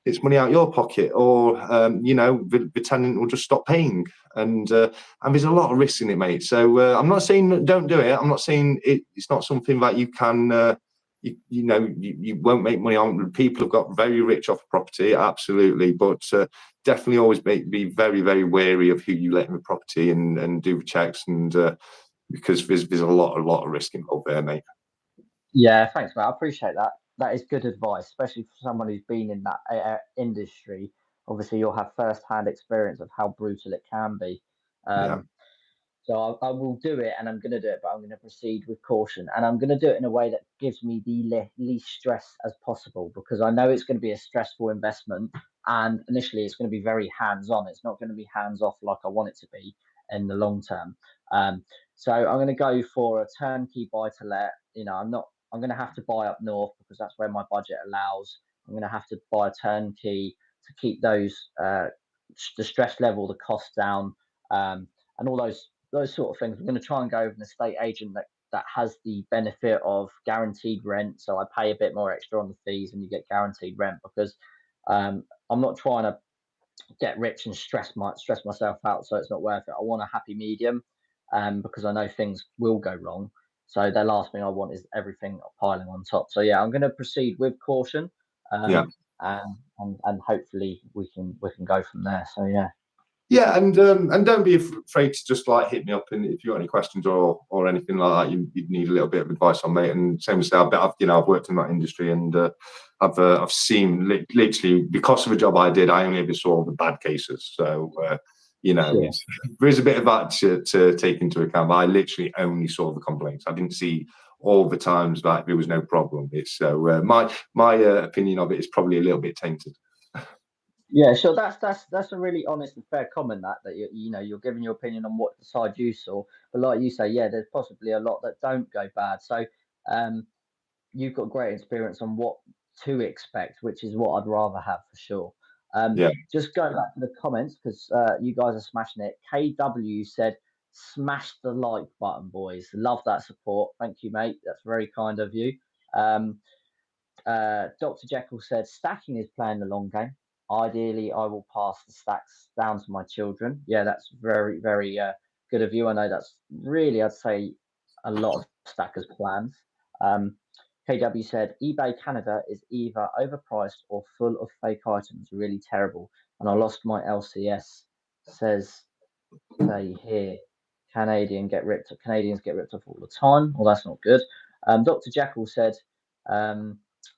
Speaker 2: it's money out your pocket, or the tenant will just stop paying, and there's a lot of risk in it, mate. So I'm not saying don't do it. I'm not saying it's not something that you can. You won't make money on. People have got very rich off property, absolutely, but definitely always be very, very wary of who you let in the property, and do the checks, and because there's a lot of risk involved there, mate.
Speaker 1: Yeah, thanks, mate. I appreciate that. That is good advice, especially for someone who's been in that industry. Obviously, you'll have first-hand experience of how brutal it can be. So I will do it, and I'm going to do it, but I'm going to proceed with caution, and I'm going to do it in a way that gives me the least stress as possible, because I know it's going to be a stressful investment, and initially it's going to be very hands-on. It's not going to be hands-off like I want it to be in the long term. So I'm going to go for a turnkey buy-to-let. I'm going to have to buy up north because that's where my budget allows. I'm going to have to buy a turnkey to keep those the stress level, the cost down, and all those those sort of things. I'm going to try and go with an estate agent that has the benefit of guaranteed rent. So I pay a bit more extra on the fees and you get guaranteed rent, because I'm not trying to get rich and stress myself out, so it's not worth it. I want a happy medium, because I know things will go wrong. So the last thing I want is everything piling on top. So yeah, I'm going to proceed with caution,
Speaker 2: Yeah.
Speaker 1: and hopefully we can go from there. So yeah.
Speaker 2: Yeah, and don't be afraid to just like hit me up, and if you got any questions or anything like that, you need a little bit of advice on, mate. And same as I've worked in that industry, and I've seen literally, because of a job I did, I only ever saw the bad cases. So
Speaker 1: Sure.
Speaker 2: there is a bit of that to take into account. But I literally only saw the complaints. I didn't see all the times that there was no problem. It's so my opinion of it is probably a little bit tainted.
Speaker 1: Yeah, sure. That's a really honest and fair comment. That you're giving your opinion on what the side you saw, but like you say, yeah, there's possibly a lot that don't go bad. So, you've got great experience on what to expect, which is what I'd rather have for sure.
Speaker 2: Yeah.
Speaker 1: Just going back to the comments, because you guys are smashing it. KW said, "Smash the like button, boys. Love that support. Thank you, mate. That's very kind of you." Um, Dr. Jekyll said, "Stacking is playing the long game. Ideally, I will pass the stacks down to my children." Yeah, that's very, very good of you. I know that's really, I'd say, a lot of stackers' plans. Um, KW said, "eBay Canada is either overpriced or full of fake items. Really terrible. And I lost my LCS." Says they hear Canadians get ripped off all the time. Well, that's not good. Dr. Jekyll said,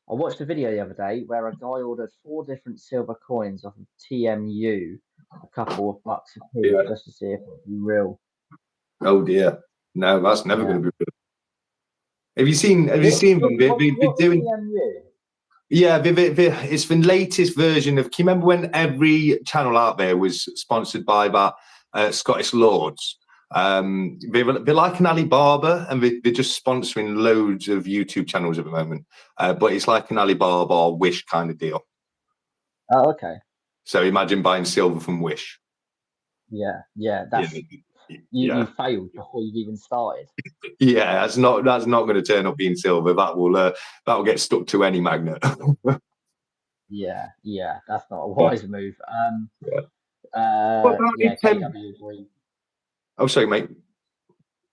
Speaker 1: "I watched a video the other day where a guy ordered 4 different silver coins off of TMU, a couple of bucks a piece,
Speaker 2: Yeah.
Speaker 1: just to see if it would be real."
Speaker 2: Oh dear, no, that's never going to be good. Have you seen them?
Speaker 1: What's
Speaker 2: They're doing.
Speaker 1: TMU?
Speaker 2: Yeah, it's the latest version of. Can you remember when every channel out there was sponsored by that Scottish Lords? They're like an Alibaba, and they're just sponsoring loads of YouTube channels at the moment. But it's like an Alibaba or Wish kind of deal.
Speaker 1: Oh, okay.
Speaker 2: So imagine buying silver from Wish.
Speaker 1: Yeah, that's you failed before you've even started.
Speaker 2: Yeah, that's not going to turn up being silver. That will get stuck to any magnet.
Speaker 1: Yeah, that's not a wise move. KW agrees.
Speaker 2: Oh, sorry, mate.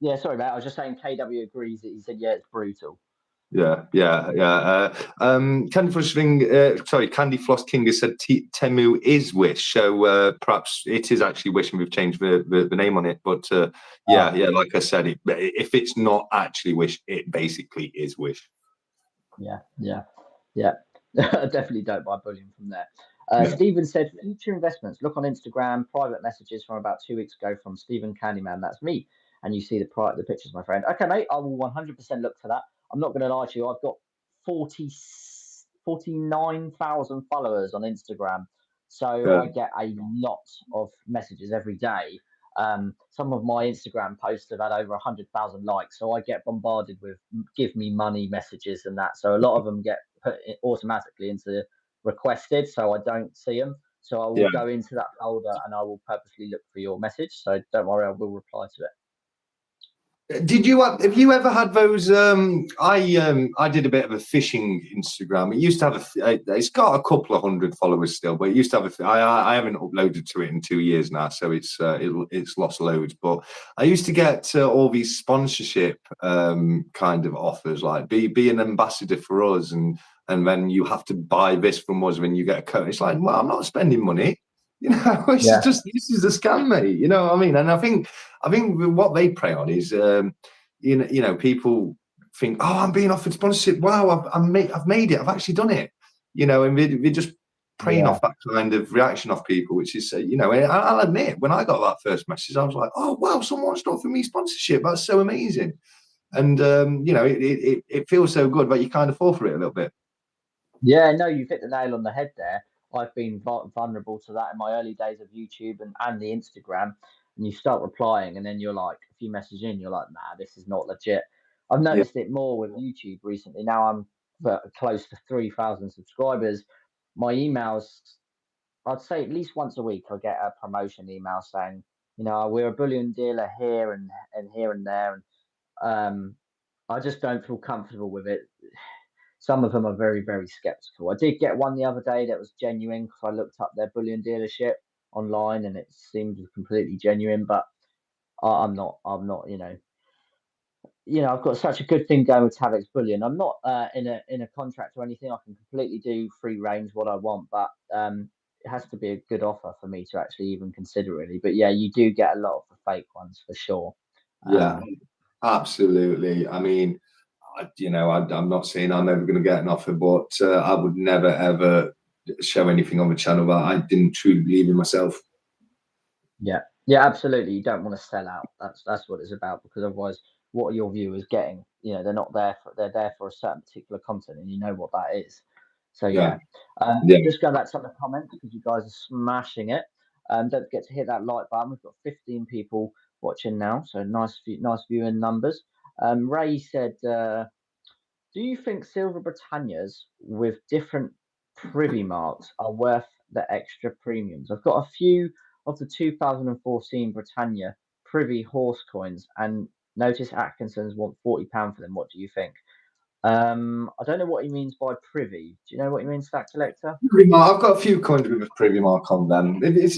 Speaker 1: Yeah, sorry, mate. I was just saying KW agrees. That he said, yeah, it's brutal.
Speaker 2: Yeah. Candy Floss King has said Temu is Wish, so perhaps it is actually Wish, and we've changed the name on it. But like I said, if it's not actually Wish, it basically is Wish.
Speaker 1: Yeah. I definitely don't buy bullion from there. Stephen said, "Future investments. Look on Instagram. Private messages from about 2 weeks ago from Stephen Candyman. That's me. And you see the pictures, my friend." Okay, mate. I will 100% look for that. I'm not going to lie to you. I've got 49,000 followers on Instagram, so I get a lot of messages every day. Some of my Instagram posts have had over 100,000 likes, so I get bombarded with "give me money" messages and that. So a lot of them get put automatically into requested, so I don't see them. So I will go into that folder and I will purposely look for your message. So don't worry, I will reply to it.
Speaker 2: Have you ever had those? I did a bit of a fishing Instagram. It used to have it's got a couple of hundred followers still, but it used to have I haven't uploaded to it in 2 years now, so it's lost loads. But I used to get all these sponsorship kind of offers, like be an ambassador for us, and then you have to buy this from us when you get a code. It's like, well, I'm not spending money. This is a scam, mate. You know what I mean? And I think what they prey on is, people think, oh, I'm being offered sponsorship. Wow, I've made it. I've actually done it. And we're just preying off that kind of reaction off people, which is, I'll admit, when I got that first message, I was like, oh, wow, someone's offered me sponsorship. That's so amazing. And, it feels so good, but you kind of fall for it a little bit.
Speaker 1: Yeah, no, you've hit the nail on the head there. I've been vulnerable to that in my early days of YouTube and the Instagram. And you start replying, and then you're like, a few messages in, you're like, nah, this is not legit. I've noticed it more with YouTube recently. Now I'm close to 3,000 subscribers. My emails, I'd say at least once a week, I get a promotion email saying, You know, we're a bullion dealer here and here and there, and I just don't feel comfortable with it. Some of them are very, very skeptical. I did get one the other day that was genuine because I looked up their bullion dealership online and it seemed completely genuine. But I'm not. I've got such a good thing going with Tavex Bullion. I'm not in a contract or anything. I can completely do free range what I want, but it has to be a good offer for me to actually even consider really. But yeah, you do get a lot of the fake ones for sure.
Speaker 2: Yeah, absolutely. I mean, I'm not saying I'm ever going to get an offer, but I would never ever show anything on the channel that I didn't truly believe in myself.
Speaker 1: Yeah, absolutely. You don't want to sell out. That's what it's about, because otherwise, what are your viewers getting? You know, they're there for a certain particular content, and you know what that is. So
Speaker 2: Yeah.
Speaker 1: just go back to some of the comments because you guys are smashing it. Don't forget to hit that like button. We've got 15 people watching now, so nice viewing numbers. Ray said, "Do you think silver Britannias with different privy marks are worth the extra premiums?" I've got a few of the 2014 Britannia privy horse coins, and notice Atkinson's want £40 for them. What do you think? I don't know what he means by privy. Do you know what he means, Stack Collector?
Speaker 2: I've got a few coins with a privy mark on them. Where's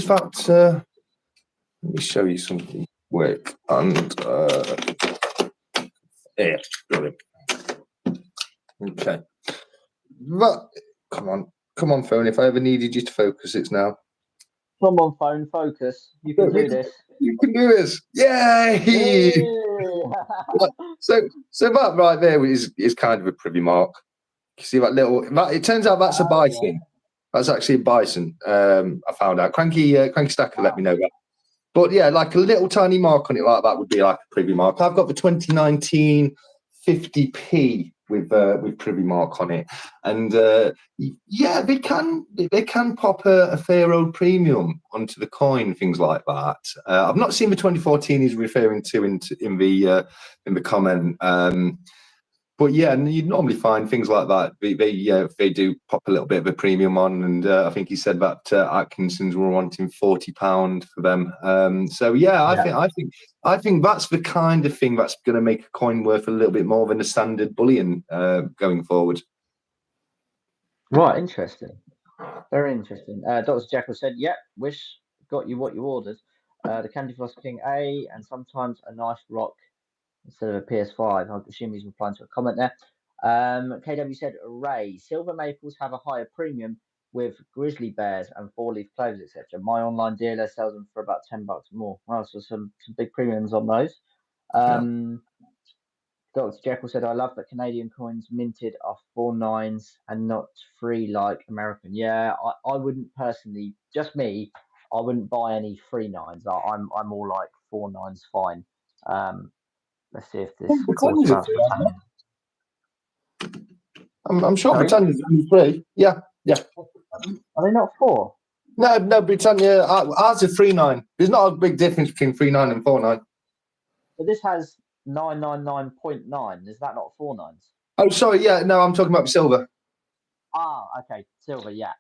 Speaker 2: that? Let me show you something quick. And here, got it. Okay. But come on, phone. If I ever needed you to focus, it's now.
Speaker 1: Come on, phone, focus. You can do this.
Speaker 2: You can do this. Yay! So that right there is kind of a privy mark. You see that little? It turns out that's a bison. Yeah. That's actually a bison. I found out. Cranky Stacker let me know that. But yeah, like a little tiny mark on it like that would be like a privy mark. I've got the 2019 50p with privy mark on it, and yeah, they can pop a fair old premium onto the coin, things like that. I've not seen the 2014 he's referring to in the comment. But yeah, and you'd normally find things like that. They do pop a little bit of a premium on, and I think he said that Atkinson's were wanting £40 for them. So yeah, I think that's the kind of thing that's going to make a coin worth a little bit more than a standard bullion going forward.
Speaker 1: Right, interesting, very interesting. Dr. Jekyll said, "Yep, wish got you what you ordered. The Candy Floss King A, and sometimes a nice rock instead of a PS5. I assume he's replying to a comment there. KW said, Ray, silver maples have a higher premium with grizzly bears and four-leaf clovers, etc. My online dealer sells them for about $10 more. Wow, so some big premiums on those. Dr. Jekyll said, I love that Canadian coins minted are 4 9s and not 3 like American. Yeah, I wouldn't personally, just me, I wouldn't buy any 3 9s. I'm more like 4 9s fine. Let's see if this.
Speaker 2: I'm sure Britannia's only 3. Yeah.
Speaker 1: Are they not 4?
Speaker 2: No, Britannia. Ours are 3 9. There's not a big difference between 3 9 and 4 9.
Speaker 1: So this has 999.9. Is that not 4 9s?
Speaker 2: Oh, sorry. Yeah, no, I'm talking about silver.
Speaker 1: Ah, okay, silver. Yeah.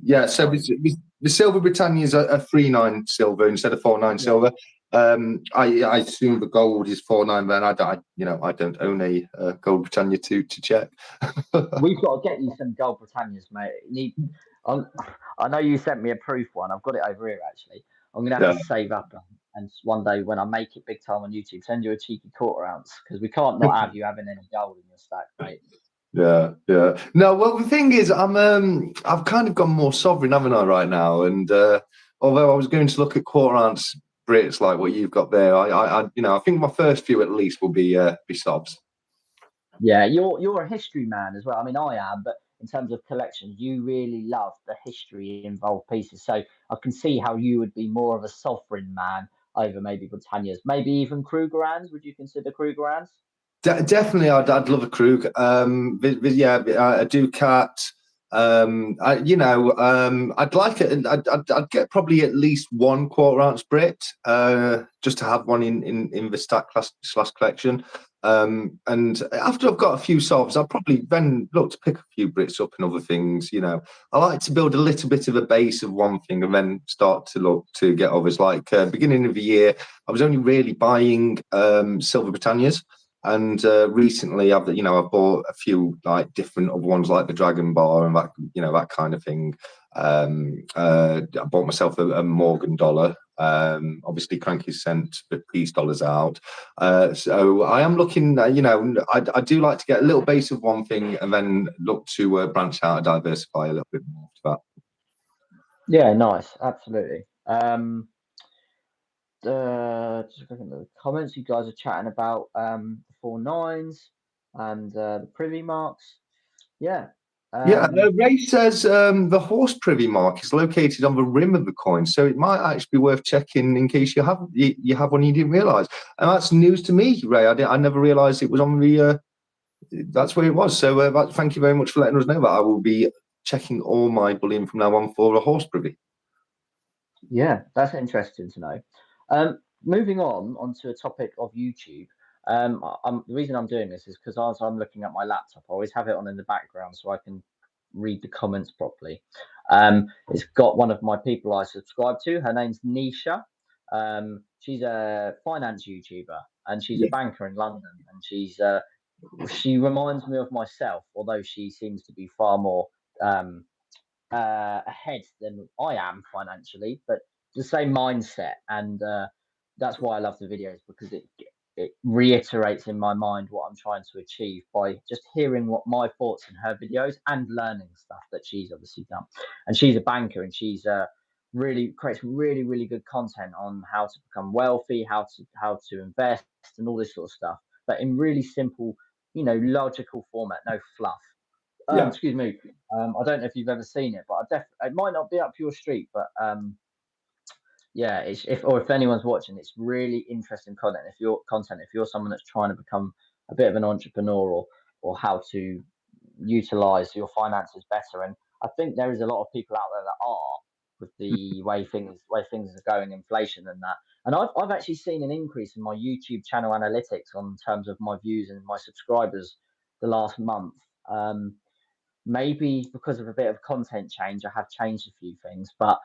Speaker 2: Yeah. So the silver Britannias are 3 9 silver instead of 4 9 silver. I assume the gold is 4 9. Then I don't own a gold Britannia to check.
Speaker 1: We've got to get you some gold Britannias, mate. I know you sent me a proof one. I've got it over here actually. I'm gonna have to save up, and one day when I make it big time on YouTube, send you a cheeky quarter ounce, because we can't not have you having any gold in your stack, mate.
Speaker 2: Yeah. No, well, the thing is, I've kind of gone more sovereign, haven't I, right now? And although I was going to look at quarter ounce Brits like what you've got there, I think my first few at least will be sobs.
Speaker 1: Yeah, you're a history man as well. I mean, I am, but in terms of collections, you really love the history involved pieces. So I can see how you would be more of a sovereign man over maybe Britannia's, maybe even Krugerrands. Would you consider Krugerrands?
Speaker 2: Definitely, I'd love a Krug. A Ducat. I'd like it. I'd get probably at least 1 quarter ounce Brit, just to have one in the stack / collection. And after I've got a few solves, I'll probably then look to pick a few Brits up and other things. You know, I like to build a little bit of a base of one thing and then start to look to get others. Like beginning of the year, I was only really buying Silver Britannias. And recently, I've bought a few like different other ones, like the Dragon Bar and that, that kind of thing. I bought myself a Morgan dollar. Obviously, Cranky sent the peace dollars out. So I am looking. I do like to get a little base of one thing and then look to branch out and diversify a little bit more after that.
Speaker 1: Yeah, nice, absolutely. Just looking at the comments, you guys are chatting about the 4 9s and the privy marks. Yeah.
Speaker 2: Ray says the horse privy mark is located on the rim of the coin, so it might actually be worth checking in case you have one you didn't realise. And that's news to me, Ray. I never realised it was on the. That's where it was. So thank you very much for letting us know that. I will be checking all my bullion from now on for a horse privy.
Speaker 1: Yeah, that's interesting to know. Moving on onto a topic of YouTube. The reason I'm doing this is because as I'm looking at my laptop, I always have it on in the background so I can read the comments properly. It's got one of my people I subscribe to. Her name's Nisha. She's a finance YouTuber and she's a banker in London. And she reminds me of myself, although she seems to be far more ahead than I am financially, but the same mindset. And that's why I love the videos, because it reiterates in my mind what I'm trying to achieve by just hearing what my thoughts in her videos and learning stuff that she's obviously done. And she's a banker, and she's really creates really good content on how to become wealthy, how to invest, and all this sort of stuff, but in really simple, logical format, no fluff. Excuse me. I don't know if you've ever seen it, but it might not be up your street, but yeah, if anyone's watching, it's really interesting content. If you're someone that's trying to become a bit of an entrepreneur or how to utilize your finances better, and I think there is a lot of people out there that are, with the way things are going, inflation and that. And I've actually seen an increase in my YouTube channel analytics on terms of my views and my subscribers the last month. Maybe because of a bit of content change, I have changed a few things, but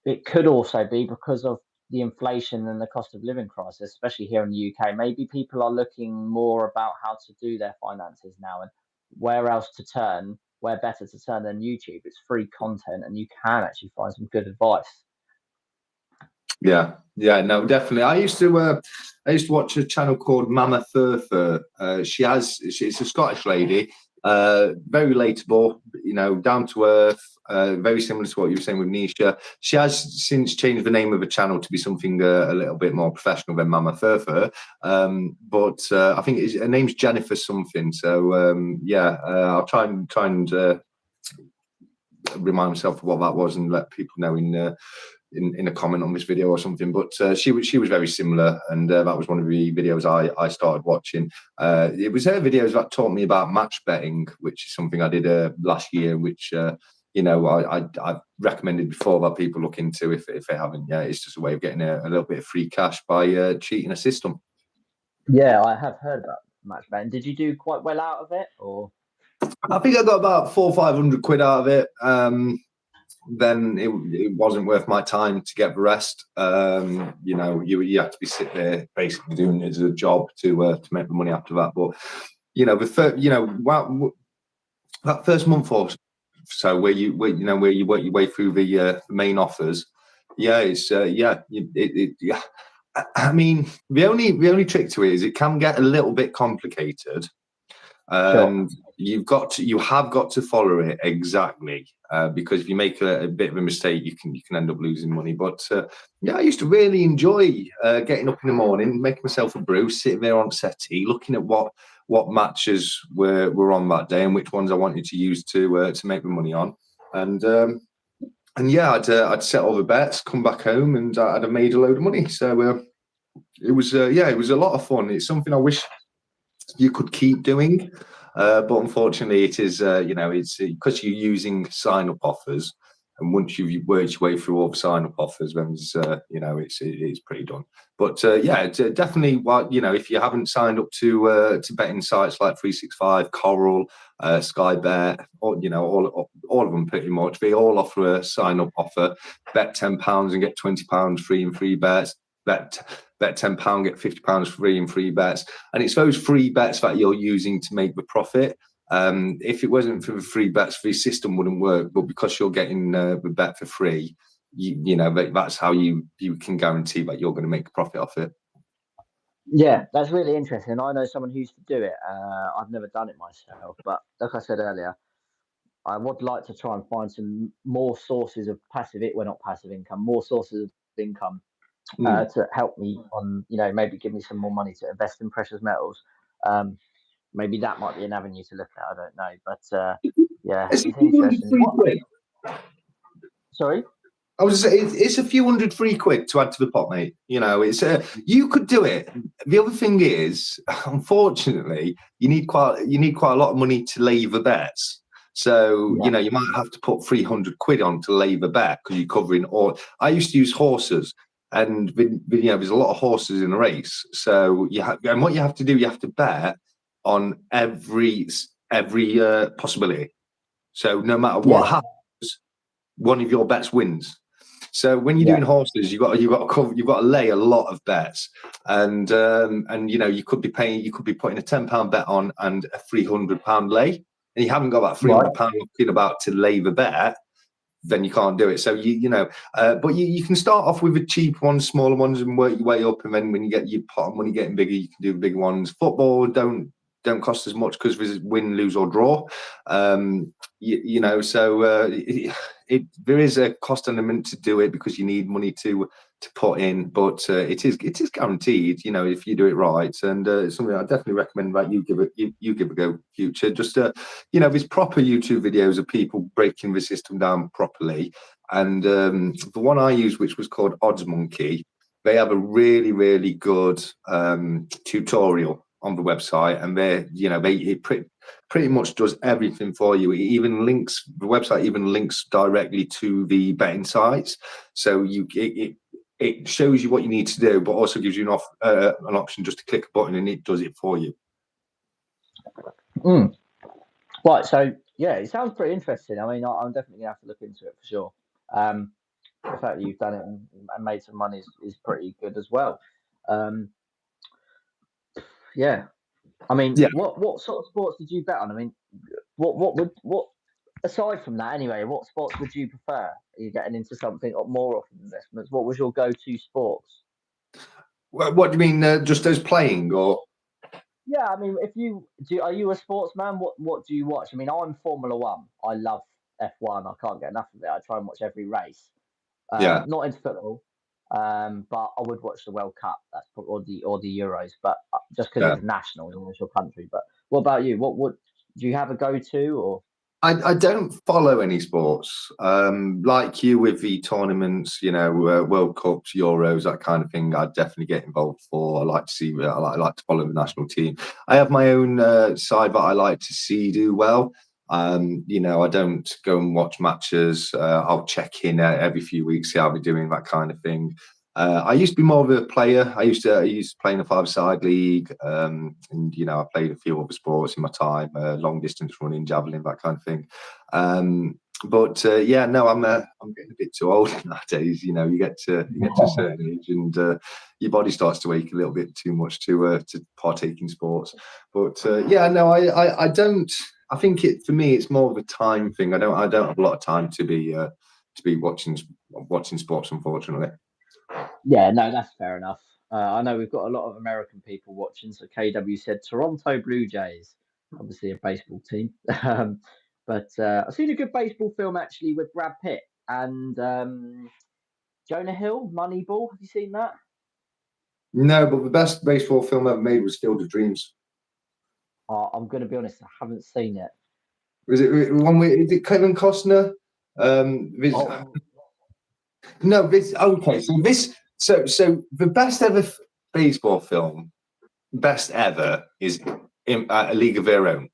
Speaker 1: it could also be because of the inflation and the cost of living crisis, especially here in the UK. Maybe people are looking more about how to do their finances now, and where else to turn, where better to turn than YouTube. It's free content and you can actually find some good advice.
Speaker 2: Yeah, no, definitely. I used to watch a channel called Mama Furfur. She's a Scottish lady, very relatable, down to earth, very similar to what you were saying with Nisha. She has since changed the name of the channel to be something a little bit more professional than Mama Furfur. But I think her name's Jennifer something. So I'll try and remind myself of what that was and let people know in a comment on this video or something. But she was very similar, and that was one of the videos I started watching. It was her videos that taught me about match betting, which is something I did last year, which I've recommended before that people look into if they haven't. Yeah, it's just a way of getting a little bit of free cash by cheating a system.
Speaker 1: Yeah, I have heard about match betting. Did you do quite well out of it, or?
Speaker 2: I think I got about 400 or 500 quid out of it. Then it wasn't worth my time to get the rest. You have to be sitting there basically doing it as a job to make the money after that. But that first month or so where you work your way through the main offers, I mean, the only trick to it is it can get a little bit complicated. And you have got to follow it exactly, because if you make a bit of a mistake, you can end up losing money. But I used to really enjoy getting up in the morning, making myself a brew, sitting there on settee, looking at what matches were on that day and which ones I wanted to use to make the money on. And I'd set all the bets, come back home, and I'd have made a load of money. So it was a lot of fun. It's something I wish you could keep doing, but unfortunately it is it's because you're using sign-up offers. And once you've worked your way through all the sign-up offers, then it's pretty done. But it's definitely if you haven't signed up to betting sites like 365, Coral, Sky Bet, or all of them pretty much, they all offer a sign-up offer. Bet £10 and get £20 free in free bets. Bet £10, get £50 free in free bets. And it's those free bets that you're using to make the profit. If it wasn't for the free bets, the system wouldn't work. But because you're getting the bet for free, that's how you can guarantee that you're going to make a profit off it.
Speaker 1: Yeah, that's really interesting. I know someone who used to do it. I've never done it myself, but like I said earlier, I would like to try and find some more sources of more sources of income to help me on, maybe give me some more money to invest in precious metals. Maybe that might be an avenue to look at. I don't know, but yeah, it's interesting. Sorry?
Speaker 2: I was saying it's a few hundred free quid to add to the pot, mate. It's you could do it. The other thing is, unfortunately, you need quite a lot of money to lay the bets. So you might have to put 300 quid on to lay the bet because you're covering all. I used to use horses, and there's a lot of horses in a race. So and what you have to do, you have to bet on every possibility. So no matter what happens, one of your bets wins. So when you're doing horses, you've got to lay a lot of bets, and you could be putting a £10 bet on and a £300 lay, and you haven't got that £300 looking about to lay the bet, then you can't do it. So but you can start off with the cheap ones, smaller ones, and work your way up, and then when you get your pot of money getting bigger, you can do the big ones. Football don't cost as much because there's win, lose or draw. There is a cost element to do it because you need money to put in, but it is guaranteed, if you do it right. And it's something I definitely recommend that you give a go, Future. Just there's proper YouTube videos of people breaking the system down properly. And the one I used, which was called Odds Monkey, they have a really, really good tutorial on the website, and it pretty much does everything for you. The website even links directly to the betting sites, so it shows you what you need to do, but also gives you an option just to click a button and it does it for you.
Speaker 1: Right, so yeah, it sounds pretty interesting. I mean, I'm definitely gonna have to look into it for sure. The fact that you've done it and made some money is pretty good as well. Yeah, I mean, what sort of sports did you bet on? I mean, what aside from that, anyway, what sports would you prefer? Are you getting into something more often investments? What was your go-to sports?
Speaker 2: What do you mean? Just as playing, or?
Speaker 1: Yeah, I mean, are you a sportsman? What do you watch? I mean, I'm Formula One. I love F1. I can't get enough of it. I try and watch every race. Not into football. But I would watch the World Cup, or the Euros, but just because it's national, it's your country. But what about you? What do you have a go-to, or?
Speaker 2: I don't follow any sports like you with the tournaments, World Cups, Euros, that kind of thing. I'd definitely get involved for. I like to follow the national team. I have my own side that I like to see do well. I don't go and watch matches. I'll check in every few weeks, see how they're doing, that kind of thing. I used to be more of a player. I used to play in a 5-side league, and I played a few other sports in my time, long distance running, javelin, that kind of thing. I'm getting a bit too old nowadays. You get to a certain age, and your body starts to ache a little bit too much to partake in sports. But I don't. I think for me, it's more of a time thing. I don't have a lot of time to be watching sports, unfortunately.
Speaker 1: Yeah, no, that's fair enough. I know we've got a lot of American people watching. So KW said Toronto Blue Jays, obviously a baseball team. But I've seen a good baseball film actually with Brad Pitt and Jonah Hill, Moneyball. Have you seen that?
Speaker 2: No, but the best baseball film ever made was Field of Dreams.
Speaker 1: I'm going to be honest, I haven't seen it.
Speaker 2: Was it one with? Is it Kevin Costner? No, this. Okay, so this. So the best ever baseball film, best ever, is A League of Their Own.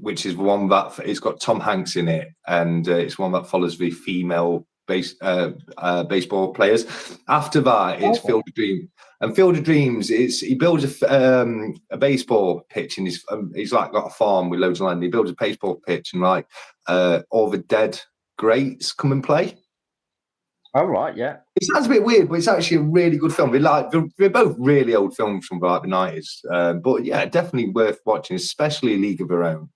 Speaker 2: which is one that it's got Tom Hanks in it, and it's one that follows the female baseball players. After that, it's Field of Dreams. And Field of Dreams, he builds a baseball pitch, and he's like got a farm with loads of land. He builds a baseball pitch, and like all the dead greats come and play.
Speaker 1: Oh right, yeah.
Speaker 2: It sounds a bit weird, but it's actually a really good film. They're both really old films from like the 90s, but yeah, definitely worth watching, especially League of Their Own.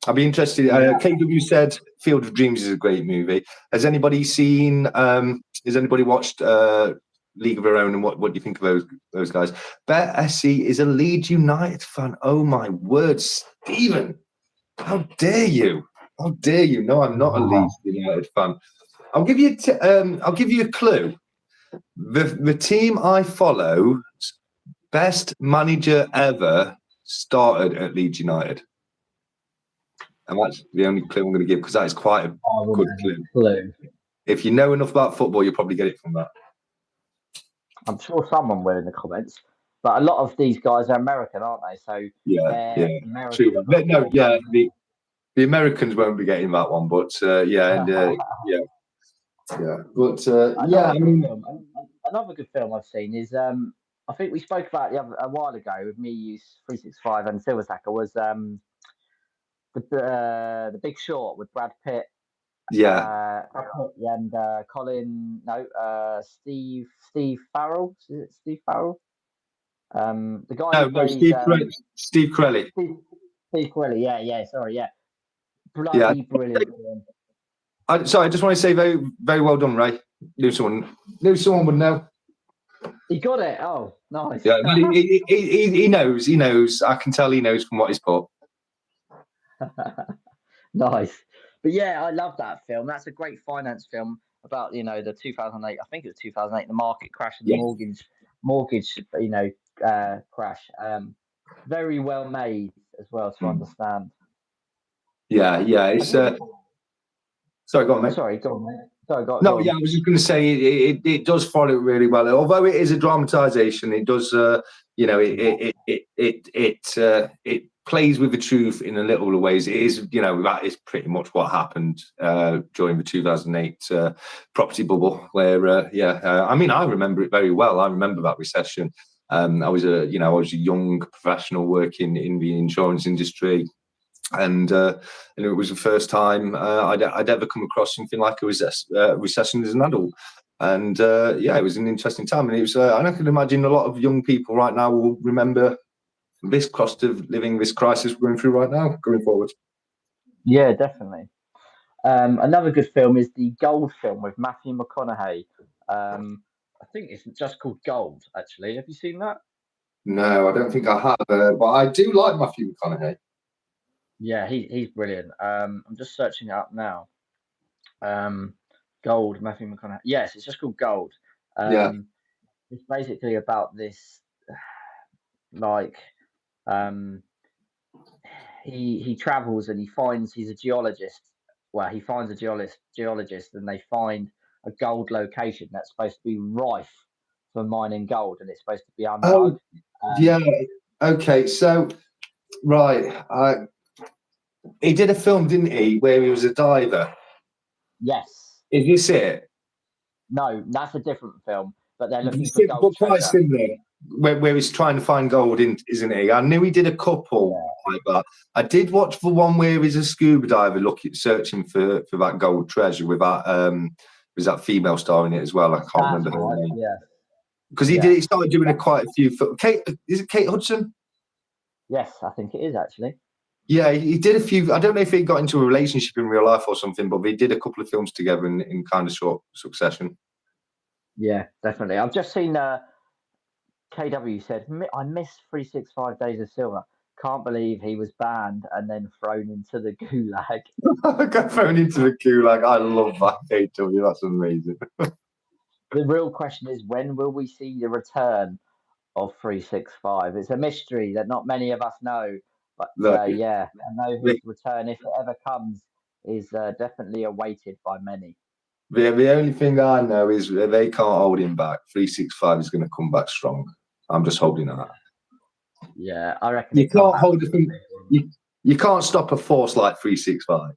Speaker 2: I'd be interested. KW said Field of Dreams is a great movie. Has anybody seen? Has anybody watched League of Their Own? And what do you think of those guys? Bet Essie is a Leeds United fan. Oh my word, Stephen! How dare you? How dare you? No, I'm not a Leeds United fan. I'll give you a clue. The team I follow, best manager ever, started at Leeds United. And that's the only clue I'm going to give, because that is quite a good clue. If you know enough about football, you'll probably get it from that.
Speaker 1: I'm sure someone will in the comments. But a lot of these guys are American, aren't they? So
Speaker 2: yeah. True. No, yeah. The Americans won't be getting that one, but yeah. But yeah.
Speaker 1: Another good film I've seen is I think we spoke about a while ago with me, you, 365 and Silver Stacker was the Big Short with Brad Pitt.
Speaker 2: Yeah.
Speaker 1: And Steve Farrell. Is it Steve Farrell? The guy.
Speaker 2: No, Steve Corelli.
Speaker 1: Steve Corelli. Yeah. Sorry, yeah. Bloody brilliant.
Speaker 2: I just want to say very, very well done, Ray. Knew someone would know.
Speaker 1: He got it. Oh, nice.
Speaker 2: Yeah, he knows. He knows. I can tell he knows from what he's put.
Speaker 1: Nice. But yeah, I love that film. That's a great finance film about, the 2008, I think it was 2008, the market crash and the mortgage, crash. Very well made as well to understand.
Speaker 2: Yeah. It's sorry, go on, mate.
Speaker 1: Sorry, go on, mate. Sorry, go
Speaker 2: no,
Speaker 1: on.
Speaker 2: Yeah, I was just going to say it does follow really well. Although it is a dramatization, it does, it plays with the truth in a little ways. It is, that is pretty much what happened during the 2008 property bubble, where, I remember it very well. I remember that recession. I was a young professional working in the insurance industry. And it was the first time I'd ever come across something like a recession as an adult. And it was an interesting time. And it was, and I can imagine a lot of young people right now will remember this cost of living, this crisis we're going through right now, going forward.
Speaker 1: Yeah, definitely. Another good film is the Gold film with Matthew McConaughey. I think it's just called Gold, actually. Have you seen that?
Speaker 2: No, I don't think I have. But I do like Matthew McConaughey.
Speaker 1: Yeah, he's brilliant. I'm just searching it up now. Gold, Matthew McConaughey. Yes, it's just called Gold. It's basically about this, he travels and he's a geologist. Well, he finds a geologist, and they find a gold location that's supposed to be rife for mining gold, and it's supposed to be undug.
Speaker 2: Okay. So, right. He did a film, didn't he, where he was a diver?
Speaker 1: Yes.
Speaker 2: Is this it?
Speaker 1: No, that's a different film. But they're looking for gold.
Speaker 2: Quite similar, where he's trying to find gold, isn't he? I knew he did a couple like that. I did watch the one where he's a scuba diver searching for that gold treasure with that female star in it as well. I can't remember her name.
Speaker 1: Yeah.
Speaker 2: Because he started doing quite a few. Is it Kate Hudson?
Speaker 1: Yes, I think it is actually.
Speaker 2: Yeah, he did a few. I don't know if he got into a relationship in real life or something, but they did a couple of films together in kind of short succession.
Speaker 1: Yeah, definitely. I've just seen KW said, I miss 365 Days of Silver. Can't believe he was banned and then thrown into the gulag.
Speaker 2: Got thrown into the gulag. I love that, KW. That's amazing.
Speaker 1: The real question is, when will we see the return of 365? It's a mystery that not many of us know. But I know his return, if it ever comes, is definitely awaited by many.
Speaker 2: The only thing I know is they can't hold him back. 365 is going to come back strong. I'm just holding that.
Speaker 1: Yeah, I reckon
Speaker 2: you can't hold a thing. You can't stop a force like 365.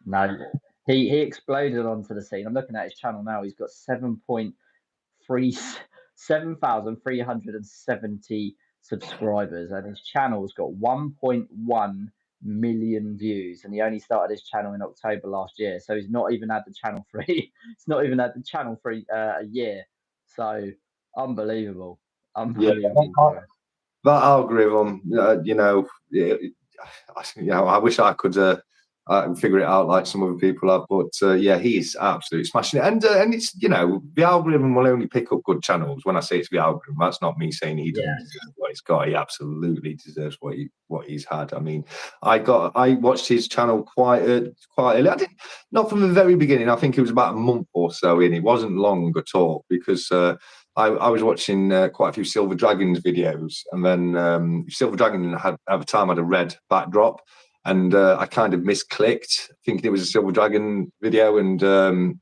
Speaker 1: No. He exploded onto the scene. I'm looking at his channel now. He's got 7,370 subscribers, and his channel's got 1.1 million views. And he only started his channel in October last year, so he's not even had the channel for it's not even had the channel for a year. So unbelievable.
Speaker 2: Yeah, that algorithm, I wish I could figure it out like some other people have, but yeah, he's absolutely smashing it. And it's, the algorithm will only pick up good channels. When I say it's the algorithm, that's not me saying he doesn't deserve what he's got. He absolutely deserves what he's had. I mean, I watched his channel quite early. Not from the very beginning. I think it was about a month or so in. It wasn't long at all, because I was watching quite a few Silver Dragons videos, and then Silver Dragon at the time had a red backdrop, and I kind of misclicked, thinking it was a Silver Dragon video, and then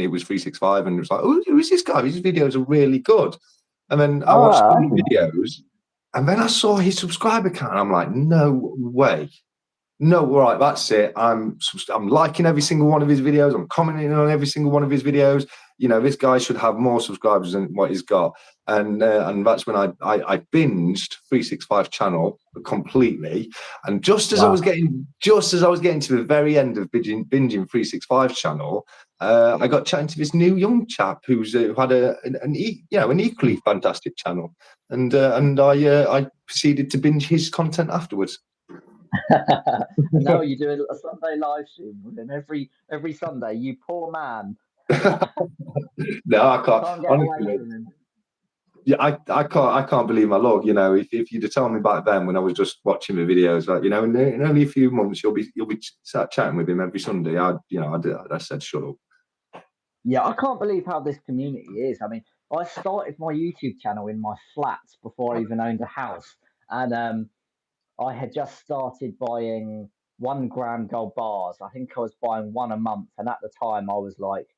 Speaker 2: it was 365, and it was like, oh, who is this guy? His videos are really good. And then I watched the videos, and then I saw his subscriber count. I'm like, no way. No, right, that's it. I'm liking every single one of his videos. I'm commenting on every single one of his videos. This guy should have more subscribers than what he's got. And that's when I binged 365 channel completely. And just as I was getting to the very end of binging 365 channel, I got chatting to this new young chap who had an equally fantastic channel, and I proceeded to binge his content afterwards.
Speaker 1: And now you're doing a Sunday live stream with him every Sunday. You poor man.
Speaker 2: No, I can't. Honestly, yeah, I can't believe my luck. If you'd have told me back then, when I was just watching the videos, like, in only a few months you'll be sat chatting with him every Sunday, I said shut up.
Speaker 1: Yeah, I can't believe how this community is. I mean, I started my YouTube channel in my flat before I even owned a house, and I had just started buying 1 gram gold bars. I think I was buying one a month, and at the time I was like,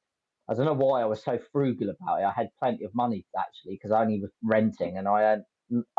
Speaker 1: I don't know why I was so frugal about it. I had plenty of money actually, because I only was renting, and I had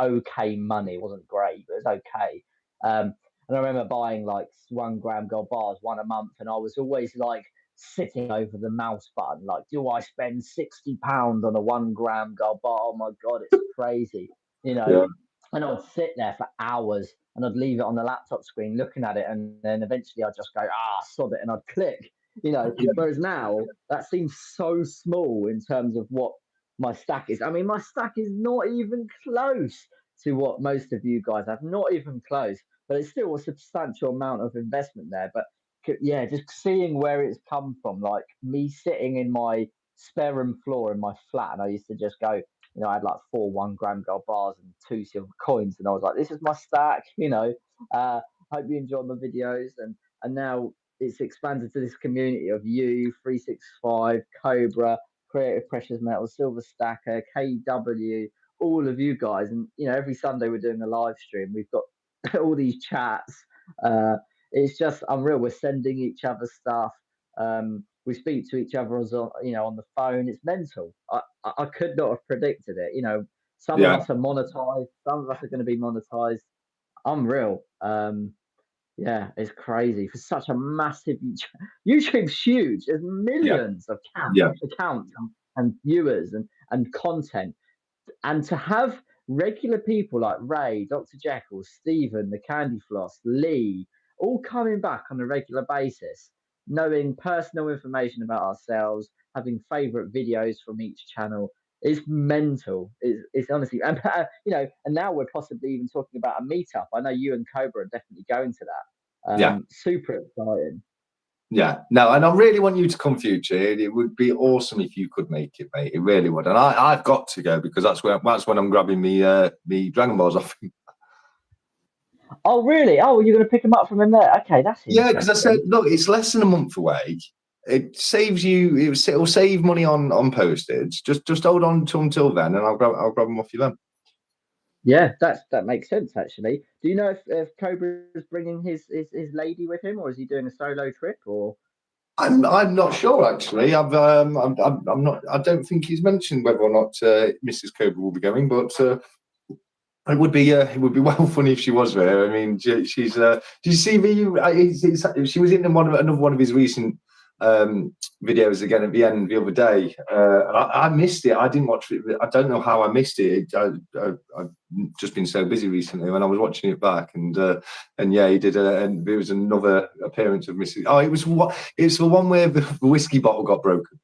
Speaker 1: okay money. It wasn't great, but it was okay. And I remember buying like 1 gram gold bars, one a month, and I was always like sitting over the mouse button, like, do I spend £60 on a 1 gram gold bar? Oh my god, it's crazy,
Speaker 2: Yeah.
Speaker 1: And I'd sit there for hours, and I'd leave it on the laptop screen looking at it, and then eventually I'd just go, sod it, and I'd click. Whereas now that seems so small in terms of what my stack is. I mean, my stack is not even close to what most of you guys have, not even close, but it's still a substantial amount of investment there. But yeah, just seeing where it's come from, like me sitting in my spare room floor in my flat, and I used to just go, I had like 4 1 gram gold bars and 2 silver coins, and I was like, this is my stack. Hope you enjoy my videos, and now it's expanded to this community of you, 365, Cobra, Creative Precious Metals, Silver Stacker, KW, all of you guys. And every Sunday we're doing a live stream. We've got all these chats. It's just unreal. We're sending each other stuff. We speak to each other on the phone. It's mental. I could not have predicted it. Some of us are monetized. Some of us are going to be monetized. Unreal. Yeah, it's crazy for such a massive YouTube's huge. There's millions of accounts and viewers and content. And to have regular people like Ray, Dr. Jekyll, Stephen, the Candy Floss, Lee, all coming back on a regular basis, knowing personal information about ourselves, having favorite videos from each channel, is mental. It's honestly, and and now we're possibly even talking about a meetup. I know you and Cobra are definitely going to that. Super exciting.
Speaker 2: Yeah, no, and I really want you to come, Future. It would be awesome if you could make it, mate. It really would. And I've got to go, because that's when I'm grabbing me Dragon Balls off him.
Speaker 1: Oh, really? Oh, you're going to pick them up from him there? Okay, that's
Speaker 2: because I said, look, it's less than a month away. It saves you. It'll save money on postage. Just hold on until then, and I'll grab them off you then.
Speaker 1: Yeah, that makes sense actually. Do you know if Cobra is bringing his lady with him, or is he doing a solo trip? Or
Speaker 2: I'm not sure actually. I'm not. I don't think he's mentioned whether or not Mrs. Cobra will be going, but It would be well funny if she was there. I mean, she's. Did you see she was in another one of his recent videos again at the end the other day. And I missed it. I didn't watch it. I don't know how I missed it. I've just been so busy recently when I was watching it back. And yeah, he did. And there was another appearance of Mrs. Oh, it's the one where the whiskey bottle got broken.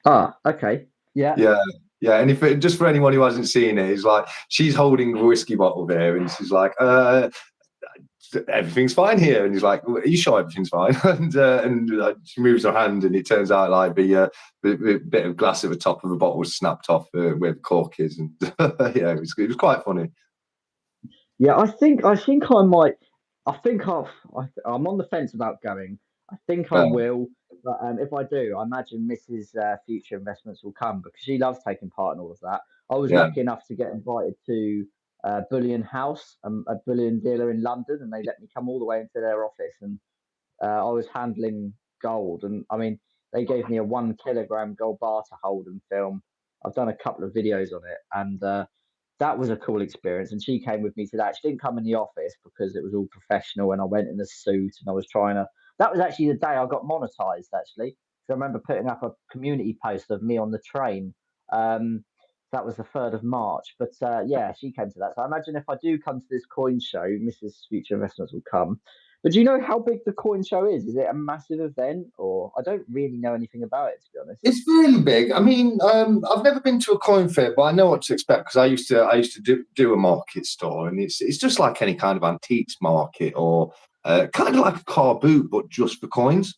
Speaker 3: Ah, okay. Yeah.
Speaker 2: Yeah. Yeah, and if just for anyone who hasn't seen it, it's like she's holding the whiskey bottle there, and she's like, "Everything's fine here," and he's like, "Are you sure everything's fine?" and she moves her hand, and it turns out like the bit of glass at the top of the bottle was snapped off where the cork is, and yeah, it was quite funny.
Speaker 3: Yeah, I think I might. I'm on the fence about going. I think I will. But if I do, I imagine Mrs. Future Investments will come because she loves taking part in all of that. I was lucky enough to get invited to Bullion House, a bullion dealer in London, and they let me come all the way into their office. And I was handling gold, and I mean, they gave me a 1 kilogram gold bar to hold and film. I've done a couple of videos on it, and that was a cool experience. And she came with me to that. She didn't come in the office because it was all professional, and I went in the suit, and I was trying to. That was actually the day I got monetized, actually. So I remember putting up a community post of me on the train. That was the 3rd of March. But yeah, she came to that. So I imagine if I do come to this coin show, Mrs. Future Investments will come. But do you know how big the coin show is? Is it a massive event, or I don't really know anything about it, to be honest.
Speaker 2: It's really big. I mean, I've never been to a coin fair, but I know what to expect because I used to do a market store, and it's just like any kind of antiques market or kind of like a car boot, but just for coins.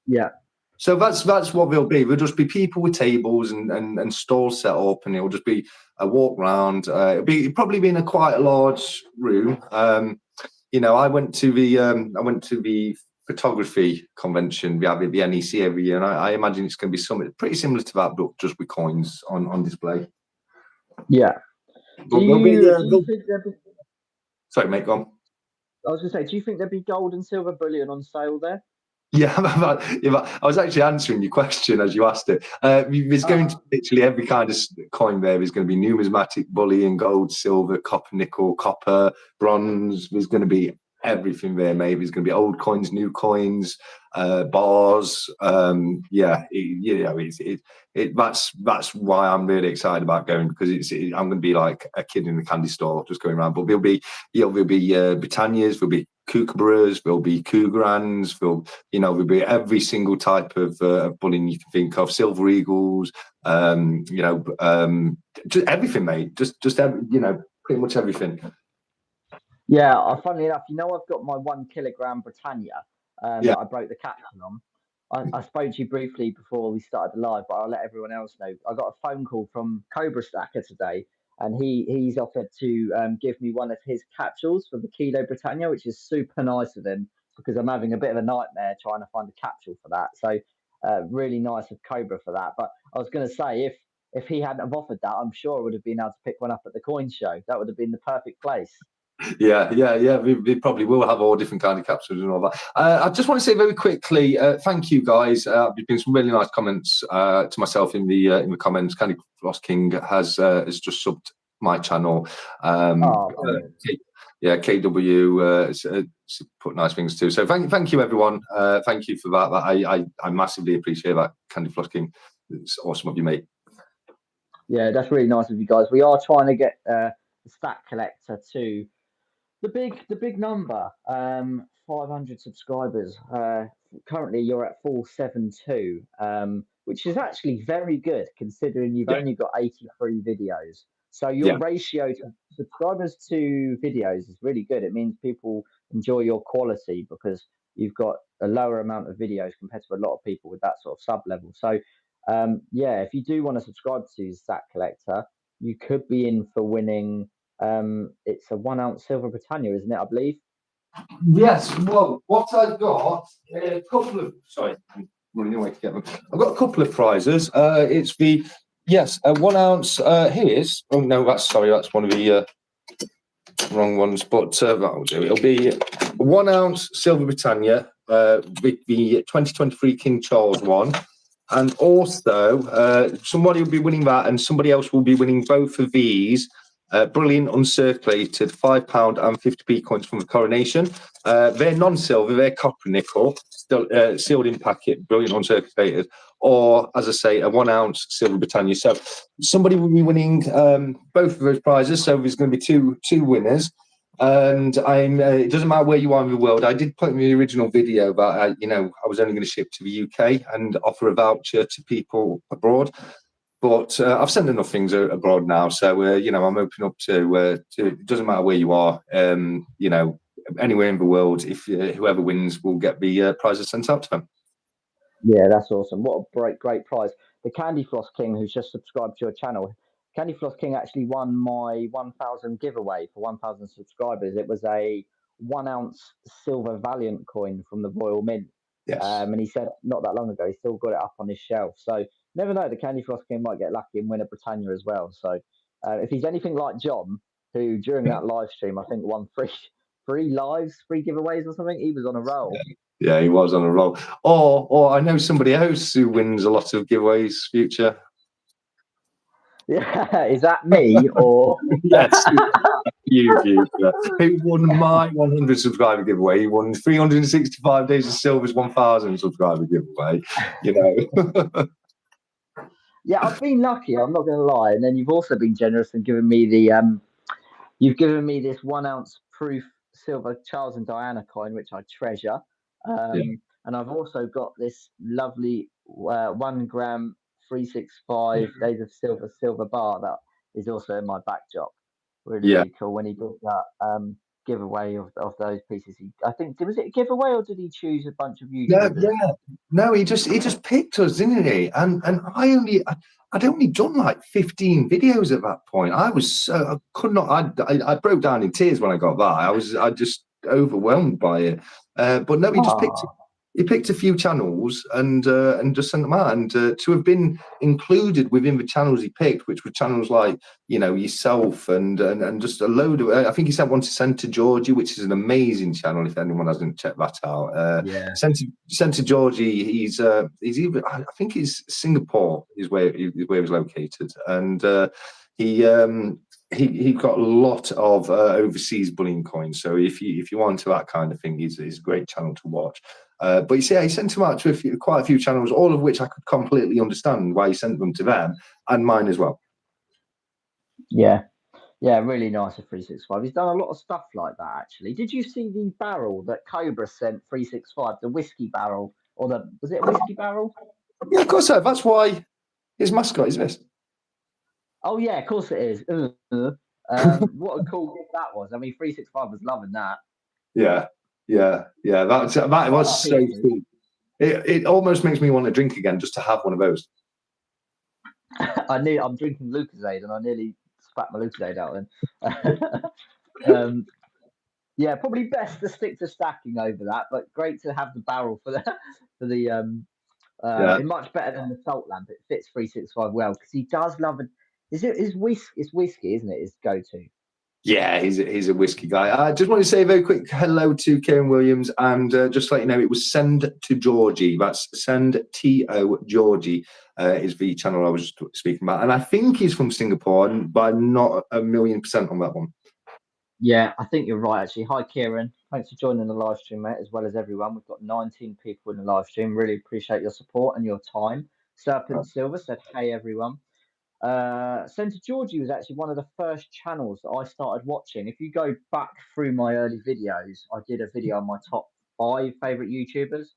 Speaker 3: Yeah.
Speaker 2: So that's what there'll be. There'll just be people with tables and stalls set up, and it'll just be a walk round. It'll probably be in quite a large room. I went to the photography convention we have at the NEC every year, and I imagine it's going to be something pretty similar to that, but just with coins on display.
Speaker 3: Yeah.
Speaker 2: Sorry, mate, go on.
Speaker 3: I was going to say, do you think there'd be gold and silver bullion on sale there?
Speaker 2: Yeah, I was actually answering your question as you asked it. There's going to be literally every kind of coin there. There's going to be numismatic bullion, gold, silver, copper, nickel, copper, bronze. There's going to be everything there, mate. There's going to be old coins, new coins, bars. That's why I'm really excited about going, because I'm going to be like a kid in a candy store just going around. But there'll be Britannias, there'll be Kookaburras, there'll be Cougarans, there'll be every single type of bullion you can think of, silver eagles, just everything, mate. Just pretty much everything.
Speaker 3: Yeah, funnily enough, I've got my 1 kilogram Britannia that I broke the caption on. I spoke to you briefly before we started the live, but I'll let everyone else know. I got a phone call from Cobra Stacker today, and he's offered to give me one of his capsules for the Kilo Britannia, which is super nice of him because I'm having a bit of a nightmare trying to find a capsule for that. So really nice of Cobra for that. But I was going to say, if he hadn't have offered that, I'm sure I would have been able to pick one up at the coin show. That would have been the perfect place.
Speaker 2: Yeah. We probably will have all different kind of capsules and all that. I just want to say very quickly, thank you guys. There's been some really nice comments to myself in the comments. Candy Floss King has just subbed my channel. KW put nice things too. So thank you everyone. Thank you for that. I massively appreciate that, Candy Floss King. It's awesome of you, mate.
Speaker 3: Yeah, that's really nice of you guys. We are trying to get the Stack Collector to the big number, 500 subscribers. Currently, you're at 472, which is actually very good considering you've only got 83 videos. So your ratio to subscribers to videos is really good. It means people enjoy your quality because you've got a lower amount of videos compared to a lot of people with that sort of sub level. So if you do want to subscribe to Stack Collector, you could be in for winning. It's a 1 ounce silver Britannia, isn't it? I believe.
Speaker 2: Yes. Well, what I've got a couple of. Sorry, I'm running away to get them. I've got a couple of prizes. It's the 1 ounce. Here's. Oh no, that's one of the wrong ones. But that'll do. It'll be a 1 ounce silver Britannia with the 2023 King Charles one. And also, somebody will be winning that, and somebody else will be winning both of these. brilliant uncirculated £5 and 50p coins from the coronation. They're non-silver, they're copper nickel, still sealed in packet, brilliant uncirculated. Or, as I say, a 1 ounce silver Britannia. So somebody will be winning both of those prizes. So there's going to be two winners. And it doesn't matter where you are in the world. I did put in the original video that I was only going to ship to the UK and offer a voucher to people abroad. But I've sent enough things abroad now, so I'm open up to. It doesn't matter where you are, anywhere in the world. If whoever wins will get the prizes sent out to them.
Speaker 3: Yeah, that's awesome. What a great prize. The Candy Floss King, who's just subscribed to your channel, Candy Floss King actually won my 1,000 giveaway for 1,000 subscribers. It was a 1 ounce silver Valiant coin from the Royal Mint.
Speaker 2: Yes.
Speaker 3: And he said not that long ago, he still got it up on his shelf. So never know, the Candy Floss King might get lucky and win a Britannia as well. So if he's anything like John, who during that live stream, I think won three giveaways or something, he was on a roll.
Speaker 2: Yeah, he was on a roll. Or I know somebody else who wins a lot of giveaways, Future.
Speaker 3: Yeah, is that me or?
Speaker 2: Yes, you, Future. He won my 100 subscriber giveaway. He won 365 days of Silver's 1,000 subscriber giveaway.
Speaker 3: Yeah, I've been lucky. I'm not going to lie. And then you've also been generous and given me you've given me this 1 ounce proof silver Charles and Diana coin, which I treasure. And I've also got this lovely 1 gram 365 days of silver bar that is also in my backdrop. Really cool. When he did that giveaway of those pieces, I think, was it a giveaway or did he choose a bunch of YouTubers?
Speaker 2: No, he just picked us, didn't he? And I'd only done like 15 videos at that point. I could not. I broke down in tears when I got that. I just overwhelmed by it. But no, he picked a few channels and just sent them out. And to have been included within the channels he picked, which were channels like yourself and just a load of. I think he sent one to Send to Georgie, which is an amazing channel. If anyone hasn't checked that out, Send to Georgie. He's either, I think he's Singapore is where he's located, and he got a lot of overseas bullion coins. So if you want to that kind of thing, he's a great channel to watch. But he sent them out to quite a few channels, all of which I could completely understand why he sent them to them and mine as well.
Speaker 3: Yeah, really nice of 365. He's done a lot of stuff like that, actually. Did you see the barrel that Cobra sent 365, the whiskey barrel, was it a whiskey barrel?
Speaker 2: Yeah, of course so. That's why his mascot is this.
Speaker 3: Oh yeah, of course it is. What a cool gift that was. I mean, 365 was loving that.
Speaker 2: Yeah. That was so cool. It almost makes me want to drink again just to have one of those.
Speaker 3: I'm drinking Lucozade and I nearly spat my Lucozade out then. Yeah, probably best to stick to stacking over that, but great to have the barrel for the it's much better than the salt lamp. It fits 365 well because he does love it. It's whiskey, isn't it? His go-to. Yeah,
Speaker 2: he's a whiskey guy. I just want to say a very quick hello to Kieran Williams and just to let you know, it was Send to Georgie. That's Send to Georgie is the channel I was speaking about, and I think he's from Singapore, but I'm not 1,000,000% on that one.
Speaker 3: Yeah, I think you're right. Actually, hi Kieran. Thanks for joining the live stream, mate, as well as everyone. We've got 19 people in the live stream. Really appreciate your support and your time. Serpent Silver said, "Hey everyone." Send to Georgie was actually one of the first channels that I started watching. If you go back through my early videos, I did a video on my top 5 favorite YouTubers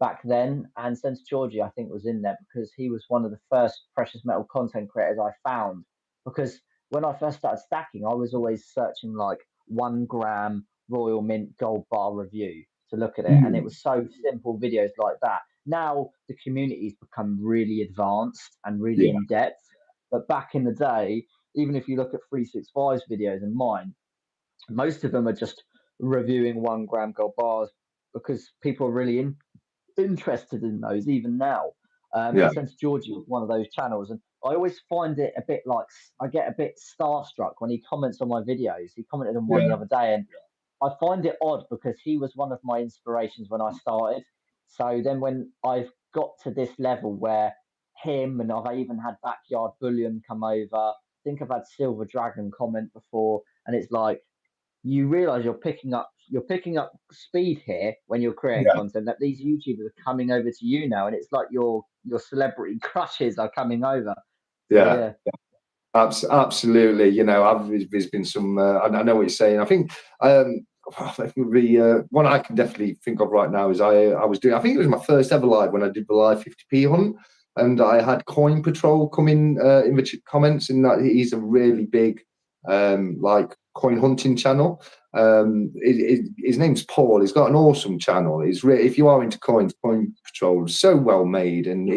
Speaker 3: back then, and Send to Georgie I think was in there because he was one of the first precious metal content creators I found. Because when I first started stacking, I was always searching like 1 gram Royal Mint Gold Bar review to look at it, and it was so simple videos like that. Now the community's become really advanced and really in depth. But back in the day, even if you look at 365's videos and mine, most of them are just reviewing 1 gram gold bars because people are really interested in those even now. Since Georgie was one of those channels, and I always find it a bit like I get a bit starstruck when he comments on my videos. He commented on one the other day, and I find it odd because he was one of my inspirations when I started. So then when I've got to this level where him and I've even had Backyard Bullion come over, think I've had Silver Dragon comment before, and it's like you realize you're picking up speed here when you're creating
Speaker 2: Yeah.
Speaker 3: content, that these YouTubers are coming over to you now, and it's like your celebrity crushes are coming over. So,
Speaker 2: Yeah. Absolutely. You know, there's been some. I know what you're saying. I think the one I can definitely think of right now is I was doing. I think it was my first ever live when I did the live 50p hunt, and I had Coin Patrol come in the comments, and that he's a really big like coin hunting channel. His name's Paul. He's got an awesome channel. If you are into coins, Coin Patrol is so well made, and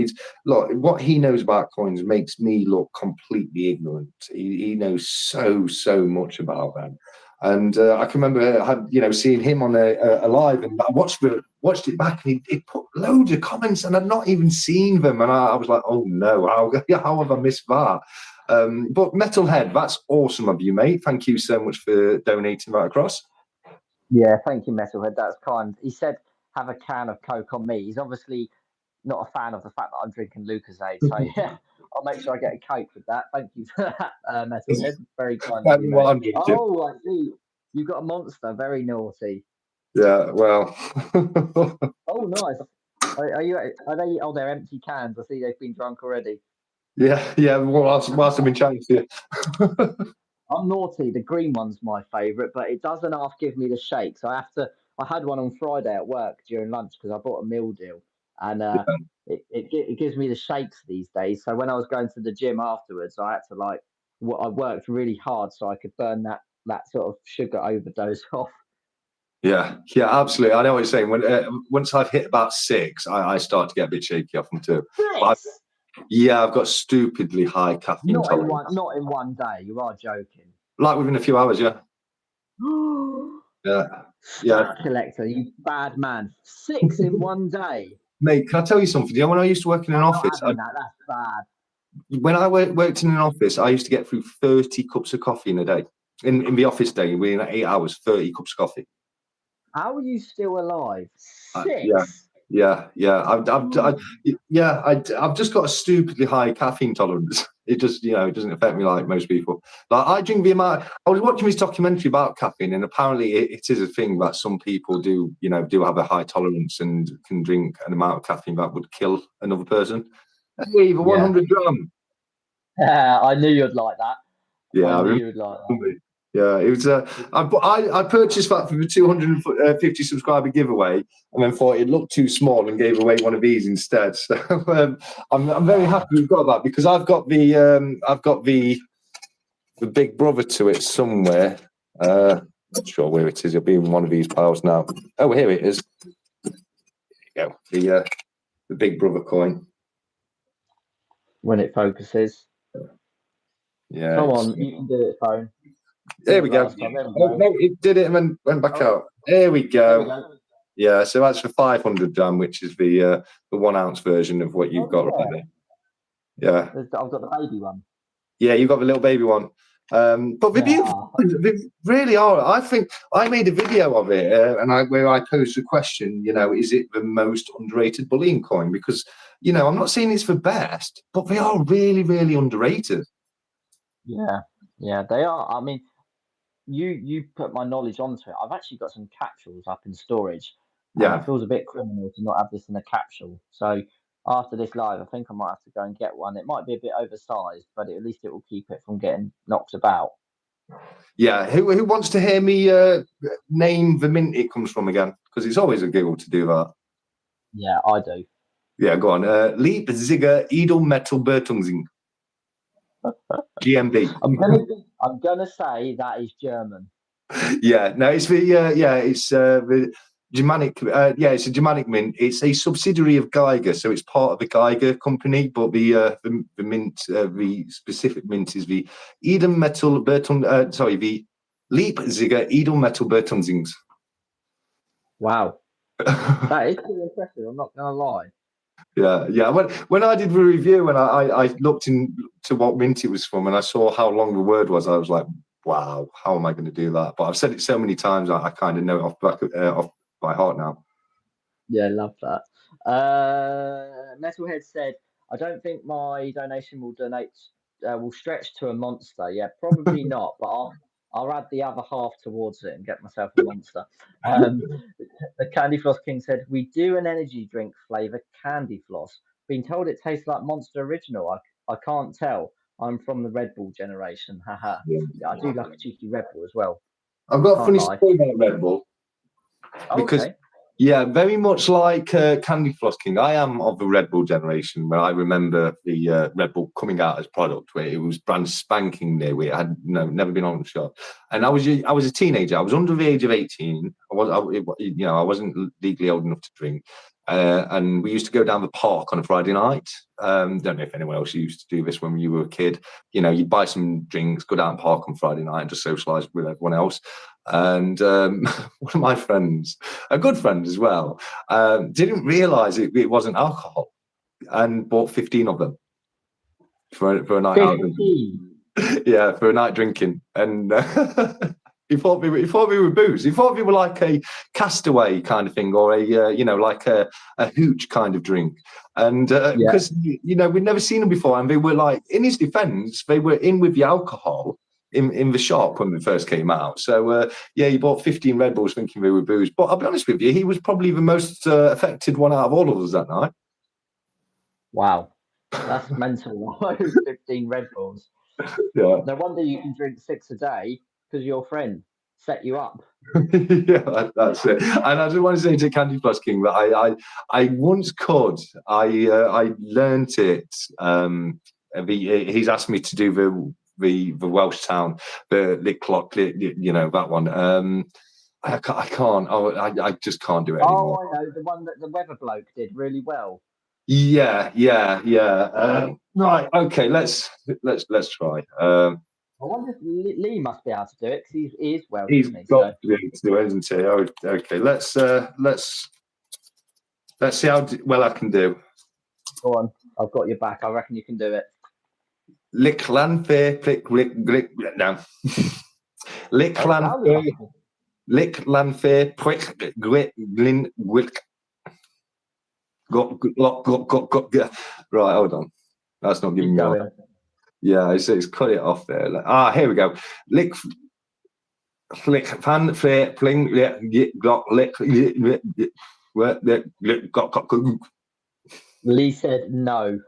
Speaker 2: look, what he knows about coins makes me look completely ignorant. He knows so much about them. And I can remember, seeing him on a live, and I watched it back, and he put loads of comments, and I'd not even seen them, and I was like, oh no, how have I missed that? But Metalhead, that's awesome of you, mate. Thank you so much for donating that across.
Speaker 3: Yeah, thank you, Metalhead. That's kind. He said, have a can of Coke on me. He's obviously not a fan of the fact that I'm drinking Lucozade. So, yeah, I'll make sure I get a Coke with that. Thank you for that, Metalhead. Very kind of you, mate. Oh, I see. You've got a monster. Very naughty.
Speaker 2: Yeah, well.
Speaker 3: Oh, nice. Are they? Oh, they're empty cans. I see they've been drunk already.
Speaker 2: Yeah. Whilst I've been chatting to you.
Speaker 3: I'm naughty. The green one's my favourite, but it doesn't half give me the shakes. I had one on Friday at work during lunch because I bought a meal deal, and it gives me the shakes these days. So when I was going to the gym afterwards, I had to I worked really hard so I could burn that sort of sugar overdose off.
Speaker 2: Yeah, absolutely. I know what you're saying. Once I've hit about 6, I start to get a bit shaky off them too. I've got stupidly high caffeine tolerance.
Speaker 3: Not in one day. You are joking.
Speaker 2: Like within a few hours, yeah.
Speaker 3: Stack collector, you bad man. 6 in one day.
Speaker 2: Mate, can I tell you something? You know, when I used to work in an office,
Speaker 3: that's bad.
Speaker 2: When I worked in an office, I used to get through 30 cups of coffee in a day. In the office day, within 8 hours, 30 cups of coffee.
Speaker 3: How are you still alive? 6?
Speaker 2: Yeah. I've just got a stupidly high caffeine tolerance. It just, it doesn't affect me like most people. Like I drink the amount. I was watching this documentary about caffeine, and apparently it is a thing that some people do have a high tolerance and can drink an amount of caffeine that would kill another person. Hey, the 100 gram.
Speaker 3: I knew you'd like that.
Speaker 2: Yeah,
Speaker 3: I knew you'd like that.
Speaker 2: Yeah, it was. I purchased that for the 250 subscriber giveaway, and then thought it looked too small and gave away one of these instead. So I'm very happy we've got that, because I've got the big brother to it somewhere. Not sure where it is. It'll be in one of these piles now. Oh, here it is. There you go. The big brother coin.
Speaker 3: When it focuses.
Speaker 2: Yeah.
Speaker 3: Come on, you can do it, phone.
Speaker 2: There we go. No, it did it and then went back out. There we go. Yeah, so that's for 500 gram, which is the 1 ounce version of what you've got right there. Yeah.
Speaker 3: I've got the baby one.
Speaker 2: Yeah, you've got the little baby one. But they're beautiful. They really are. I think I made a video of it, where I posed a question. Is it the most underrated bullion coin? Because I'm not saying it's the best, but they are really, really underrated.
Speaker 3: Yeah, they are. I mean, you put my knowledge onto it. I've actually got some capsules up in storage.
Speaker 2: Yeah,
Speaker 3: it feels a bit criminal to not have this in a capsule. So after this live, I think I might have to go and get one. It might be a bit oversized, but at least it will keep it from getting knocked about.
Speaker 2: Yeah, who wants to hear me name the mint it comes from again? Because it's always a giggle to do that.
Speaker 3: Yeah, I do.
Speaker 2: Yeah, go on. Leipziger Edelmetallbetonzing. GMB.
Speaker 3: I'm gonna say that is German.
Speaker 2: Yeah, no, it's the Germanic. It's a Germanic mint. It's a subsidiary of Geiger, so it's part of the Geiger company. But the mint, the specific mint is the the Leipziger Edelmetallbetonzings.
Speaker 3: Wow, that is pretty impressive. I'm not gonna lie.
Speaker 2: Yeah. When I did the review and I looked into what mint it was from, and I saw how long the word was, I was like, wow, how am I going to do that? But I've said it so many times, I kind of know it off by heart now.
Speaker 3: Yeah, love that. Metalhead said, I don't think my donation will donate will stretch to a monster. Yeah, probably not, but I'll add the other half towards it and get myself a monster. The Candy Floss King said, we do an energy drink flavour candy floss. Been told it tastes like Monster Original. I can't tell. I'm from the Red Bull generation. Haha. Yeah, I do like a cheeky Red Bull as well.
Speaker 2: I've got a funny story about Red Bull. Because,
Speaker 3: okay.
Speaker 2: Yeah, very much like Candy Floss King. I am of the Red Bull generation, where I remember the Red Bull coming out as product, where it was brand spanking new. It had never been on the shop, and I was a teenager. I was under the age of 18. I wasn't legally old enough to drink, and we used to go down the park on a Friday night. Don't know if anyone else used to do this when you were a kid. You'd buy some drinks, go down the park on Friday night, and just socialise with everyone else. And one of my friends, a good friend as well, didn't realise it wasn't alcohol, and bought 15 of them for a night out. Yeah, for a night drinking, and he thought we were booze. He thought we were like a Castaway kind of thing, or like a hooch kind of drink. And because we'd never seen them before, and they were like, in his defence, they were in with the alcohol in the shop when they first came out. So he bought 15 Red Bulls thinking they were booze. But I'll be honest with you, he was probably the most affected one out of all of us that night.
Speaker 3: Wow, that's mental. 15 Red Bulls.
Speaker 2: Yeah.
Speaker 3: No wonder you can drink 6 a day, because your friend set you up.
Speaker 2: Yeah, that's it. And I just want to say to Candy Floss King that I once could. I learnt it. He's asked me to do the Welsh town, the lick clock, that one. I can't. I just can't do it anymore.
Speaker 3: Oh, I know, the one that the weather bloke did really well.
Speaker 2: Yeah. Right. Okay. Let's try.
Speaker 3: I wonder if Lee must be able to do it, because he is Welsh.
Speaker 2: He's got to be able to do it, isn't he? Oh, okay. Let's see how well I can do.
Speaker 3: Go on. I've got your back. I reckon you can do it.
Speaker 2: Lick Lanfair, Lick no. Lick Lanfair, Lick Lanfair, Prick Grit Glyn Wick. Got. Right, hold on. That's not giving me out. Yeah, it's cut it off there. Here we go. Lick fan fair pling got lick got.
Speaker 3: Lee said no.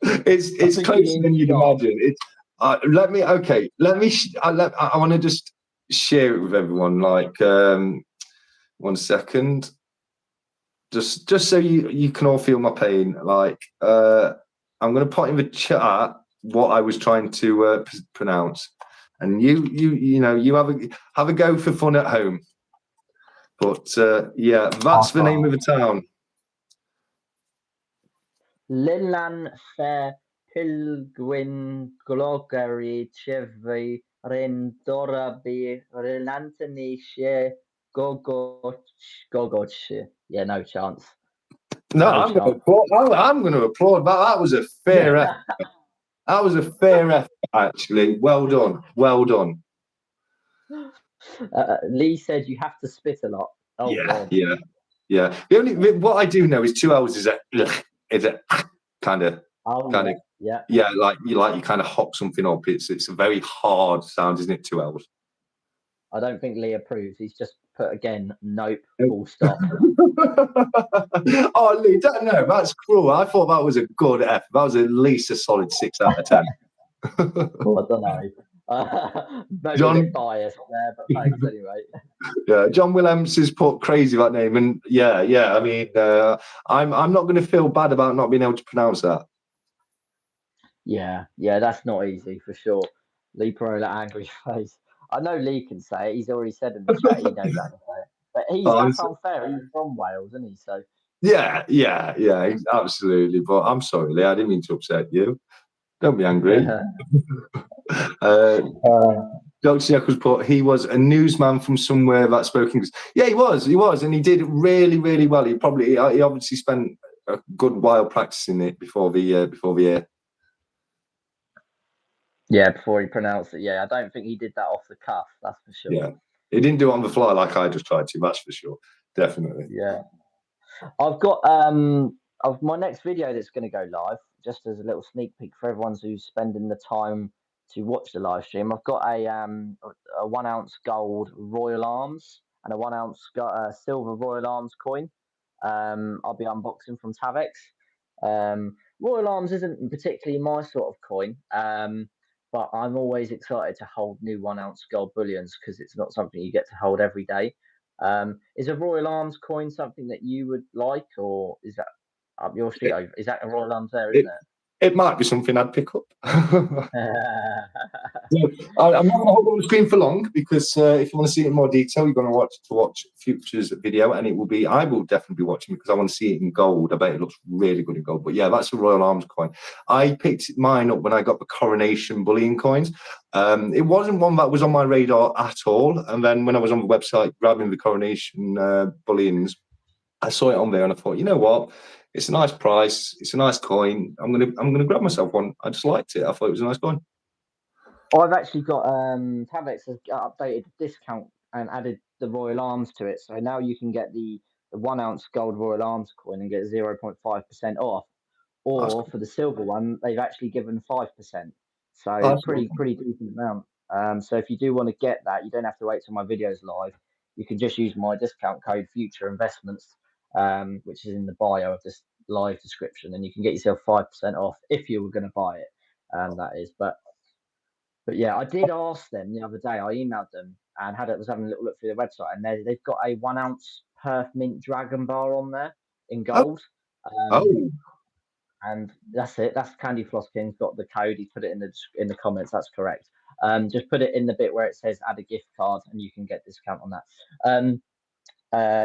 Speaker 2: It's closer than you'd imagine. It's let me. I want to just share it with everyone. Like 1 second. Just so you can all feel my pain. Like I'm going to put in the chat what I was trying to pronounce, and you have a go for fun at home. But that's the name of the town.
Speaker 3: Lillan Fair Pilgwyn Glogari Chevy Rendorabi Relantani She Gogoch. Yeah, no chance.
Speaker 2: No, I'm going to applaud that. That was a fair effort. That was a fair effort, actually. Well done.
Speaker 3: Lee said you have to spit a lot. Oh,
Speaker 2: yeah. What I do know is 2 hours is a kind of like you kind of hop something up. It's a very hard sound, isn't it? 2 hours.
Speaker 3: I don't think Lee approves. He's just put again, nope, full stop.
Speaker 2: Oh, Lee, no, that's cruel. I thought that was a good effort. That was at least a solid 6 out of 10.
Speaker 3: Well, I don't know. Maybe John, a bit biased there, but thanks anyway.
Speaker 2: Yeah, John Williams has put crazy that name, and I mean, I'm not going to feel bad about not being able to pronounce that.
Speaker 3: Yeah, that's not easy for sure. Lee Perola, angry face. I know Lee can say it. He's already said in the chat he knows how to say it. But that's unfair. He's from Wales, isn't he? So
Speaker 2: yeah, absolutely. But I'm sorry, Lee. I didn't mean to upset you. Don't be angry. Dr. Jekyll's put he was a newsman from somewhere that spoke English. Yeah, he was, and he did really, really well. He obviously spent a good while practicing it before the year.
Speaker 3: Yeah, before he pronounced it. Yeah, I don't think he did that off the cuff. That's for sure.
Speaker 2: Yeah, he didn't do it on the fly like I just tried to. That's for sure. Definitely.
Speaker 3: Yeah, I've got of my next video that's going to go live, just as a little sneak peek for everyone who's spending the time to watch the live stream, I've got a 1 ounce gold Royal Arms and a 1 ounce silver Royal Arms coin. I'll be unboxing from Tavex. Royal Arms isn't particularly my sort of coin, but I'm always excited to hold new 1 ounce gold bullions because it's not something you get to hold every day. Is a Royal Arms coin something that you would like, or is that up your street? Is that a Royal Arms there, isn't it?
Speaker 2: It might be something I'd pick up.
Speaker 3: Yeah.
Speaker 2: I'm not going to hold on the screen for long because if you want to see it in more detail, you're going to watch Future's video, and I will definitely be watching because I want to see it in gold. I bet it looks really good in gold. But yeah, that's a Royal Arms coin. I picked mine up when I got the Coronation Bullion coins. It wasn't one that was on my radar at all, and then when I was on the website grabbing the Coronation Bullions, I saw it on there and I thought, you know what? It's a nice price. It's a nice coin. I'm gonna grab myself one. I just liked it. I thought it was a nice coin.
Speaker 3: I've actually got Tavex has updated the discount and added the Royal Arms to it, so now you can get the 1 ounce gold Royal Arms coin and get 0.5% off. Or
Speaker 2: Cool.
Speaker 3: for the silver one, they've actually given 5%. So pretty decent amount. So if you do want to get that, you don't have to wait till my video's live. You can just use my discount code FutureInvestments, which is in the bio of this live description, and you can get yourself 5% off if you were going to buy it. That is, but yeah, I did ask them the other day. I emailed them and was having a little look through their website, and they've got a 1 ounce Perth Mint Dragon Bar on there in gold. And that's it. That's Candy Floss King's got the code. He put it in the comments. That's correct. Just put it in the bit where it says add a gift card, and you can get discount on that.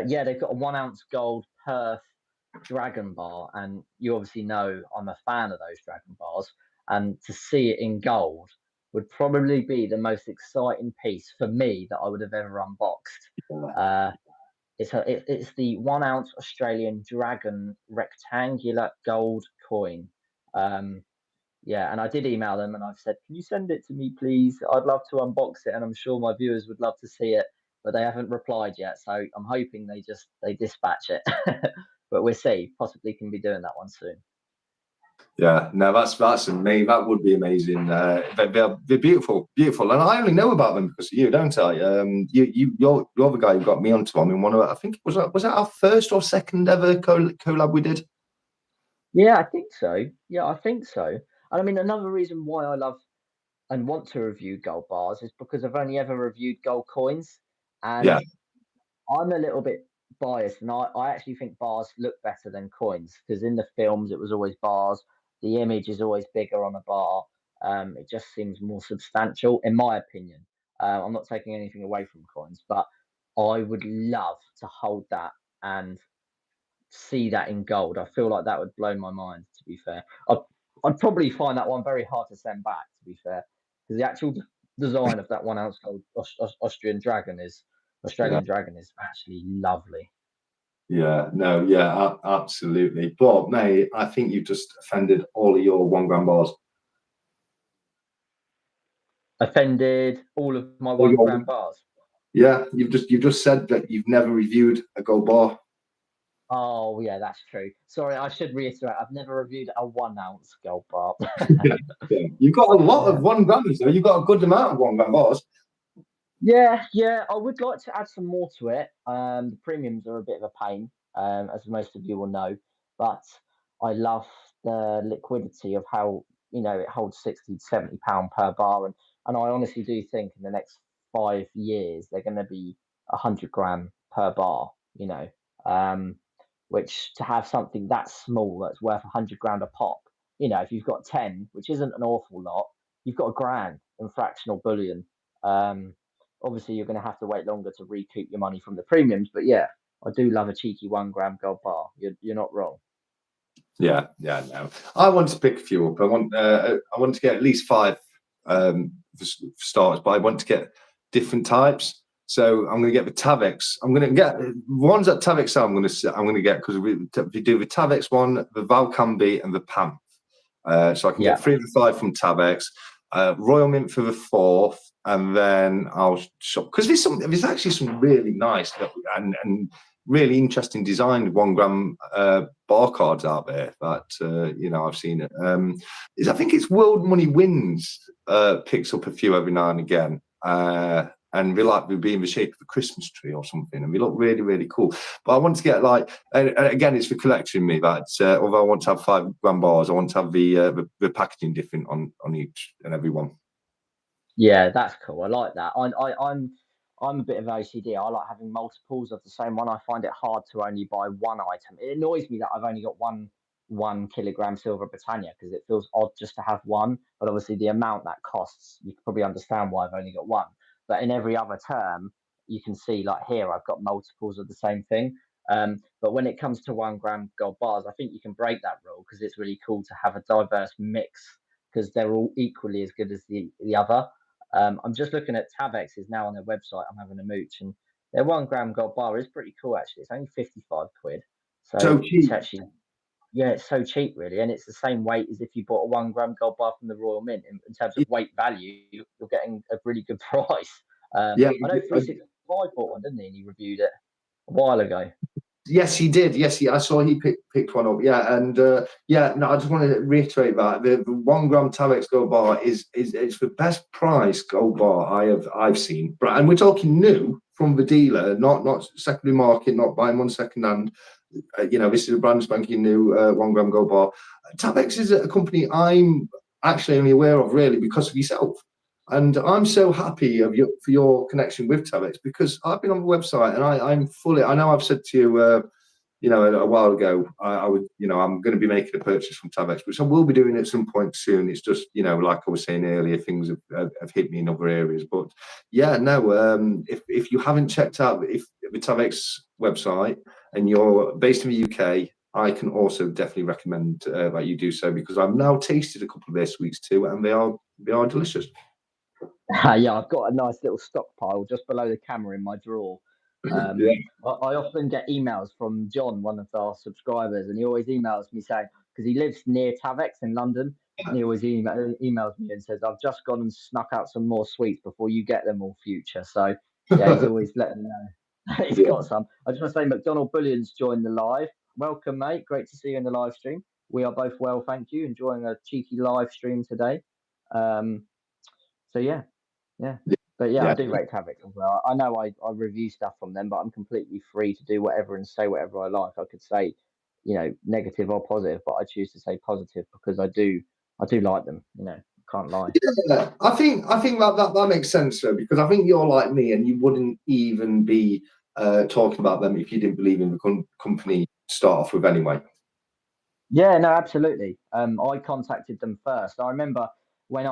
Speaker 3: Yeah, they've got a 1 ounce gold Perth Dragon Bar, and you obviously know I'm a fan of those Dragon Bars. And to see it in gold would probably be the most exciting piece for me that I would have ever unboxed. It's the 1 ounce Australian Dragon rectangular gold coin. Yeah, and I did email them and I've said, can you send it to me, please? I'd love to unbox it, and I'm sure my viewers would love to see it, but they haven't replied yet. So I'm hoping they dispatch it. But we'll see. Possibly can be doing that one soon.
Speaker 2: Yeah, no, that's amazing. That would be amazing. They're beautiful, and I only know about them because of you, don't I? You're the guy who got me onto them in one of, I think was that our first or second ever collab we did?
Speaker 3: Yeah, I think so. And I mean, another reason why I love and want to review gold bars is because I've only ever reviewed gold coins, and
Speaker 2: Yeah.
Speaker 3: I'm a little bit biased, and I actually think bars look better than coins because in the films it was always bars. The image is always bigger on a bar. It just seems more substantial, in my opinion. I'm not taking anything away from coins, but I would love to hold that and see that in gold. I feel like that would blow my mind, to be fair. I'd probably find that one very hard to send back, to be fair, because the actual design of that 1 ounce gold Australian Dragon is actually lovely.
Speaker 2: Yeah, no, yeah, absolutely. But mate, I think you've just offended all of your 1 gram bars.
Speaker 3: Offended all of my 1 gram bars?
Speaker 2: Yeah, you've just said that you've never reviewed a gold bar.
Speaker 3: Oh yeah, that's true. Sorry, I should reiterate. I've never reviewed a 1 ounce gold bar.
Speaker 2: Yeah. You've got a lot of 1 grams, though. You've got a good amount of 1 gram bars.
Speaker 3: Yeah. I would like to add some more to it. The premiums are a bit of a pain, as most of you will know, but I love the liquidity of how it holds 60 to 70 pound per bar, and I honestly do think in the next 5 years they're going to be 100 gram per bar. Which to have something that small that's worth 100 grand a pop, if you've got 10, which isn't an awful lot, you've got £1,000 in fractional bullion. Obviously, you're going to have to wait longer to recoup your money from the premiums, but yeah, I do love a cheeky 1 gram gold bar. You're not wrong.
Speaker 2: Yeah, no. I want to pick a few up. I want to get at least 5 for starters, but I want to get different types. So I'm going to get the Tavex. I'm going to get ones that Tavex. I'm going to get because we do the Tavex one, the Valcambi, and the PAMP. So I can get 3 of the 5 from Tavex. Royal Mint for the 4th, and then I'll shop because there's actually some really nice and really interesting design 1 gram bar cards out there that you know, I've seen it. I think it's World Money Wins picks up a few every now and again. And we'll be in the shape of a Christmas tree or something, and we look really, really cool. But I want to get like, and again, it's for collecting me. That although I want to have 5 gram bars, I want to have the packaging different on each and every one.
Speaker 3: Yeah, that's cool. I like that. I'm a bit of OCD. I like having multiples of the same one. I find it hard to only buy one item. It annoys me that I've only got one kilogram silver Britannia, because it feels odd just to have one. But obviously, the amount that costs, you can probably understand why I've only got one. But in every other term, you can see, like here, I've got multiples of the same thing. But when it comes to 1 gram gold bars, I think you can break that rule, because it's really cool to have a diverse mix, because they're all equally as good as the other. I'm just looking at Tavex is now on their website. I'm having a mooch, and their 1 gram gold bar is pretty cool, actually. It's only 55 quid. So
Speaker 2: cheap.
Speaker 3: it's actually, yeah, it's so cheap, really. And it's the same weight as if you bought a 1 gram gold bar from the Royal Mint. In terms of weight value, you're getting a really good price.
Speaker 2: Yeah,
Speaker 3: I know 365 bought one, didn't he? And he reviewed it a while ago.
Speaker 2: Yes, he did. Yes, I saw he picked one up. Yeah, and yeah, no, I just want to reiterate that the 1 gram Tavex Gold Bar is it's the best price gold bar I've seen, and we're talking new from the dealer, not secondary market, not buying one second hand. You know, this is a brand spanking new 1 gram gold bar. Tavex is a company I'm actually only aware of really because of yourself. And I'm so happy for your connection with Tavex, because I've been on the website and I'm fully. I know I've said to you, you know, a while ago, I would, you know, I'm going to be making a purchase from Tavex, which I will be doing at some point soon. It's just, you know, like I was saying earlier, things have hit me in other areas. But yeah, no, if you haven't checked out the Tavex website and you're based in the UK, I can also definitely recommend that you do so, because I've now tasted a couple of their sweets too, and they are delicious.
Speaker 3: Yeah, I've got a nice little stockpile just below the camera in my drawer.
Speaker 2: Yeah.
Speaker 3: I often get emails from John, one of our subscribers, and he always emails me saying, because he lives near Tavex in London, and he always emails me and says, "I've just gone and snuck out some more sweets before you get them all, future." So yeah, he's always letting me know he's got some. I just want to say, McDonald Bullion's joined the live. Welcome, mate. Great to see you in the live stream. We are both well, thank you. Enjoying a cheeky live stream today. So yeah. But yeah, I do rate Tavex as well. I know I review stuff from them, but I'm completely free to do whatever and say whatever I like. I could say, you know, negative or positive, but I choose to say positive because I do like them. You know, can't lie.
Speaker 2: Yeah, I think that makes sense though, because I think you're like me, and you wouldn't even be talking about them if you didn't believe in the company to start off with anyway.
Speaker 3: Yeah, no, absolutely. I contacted them first. I remember when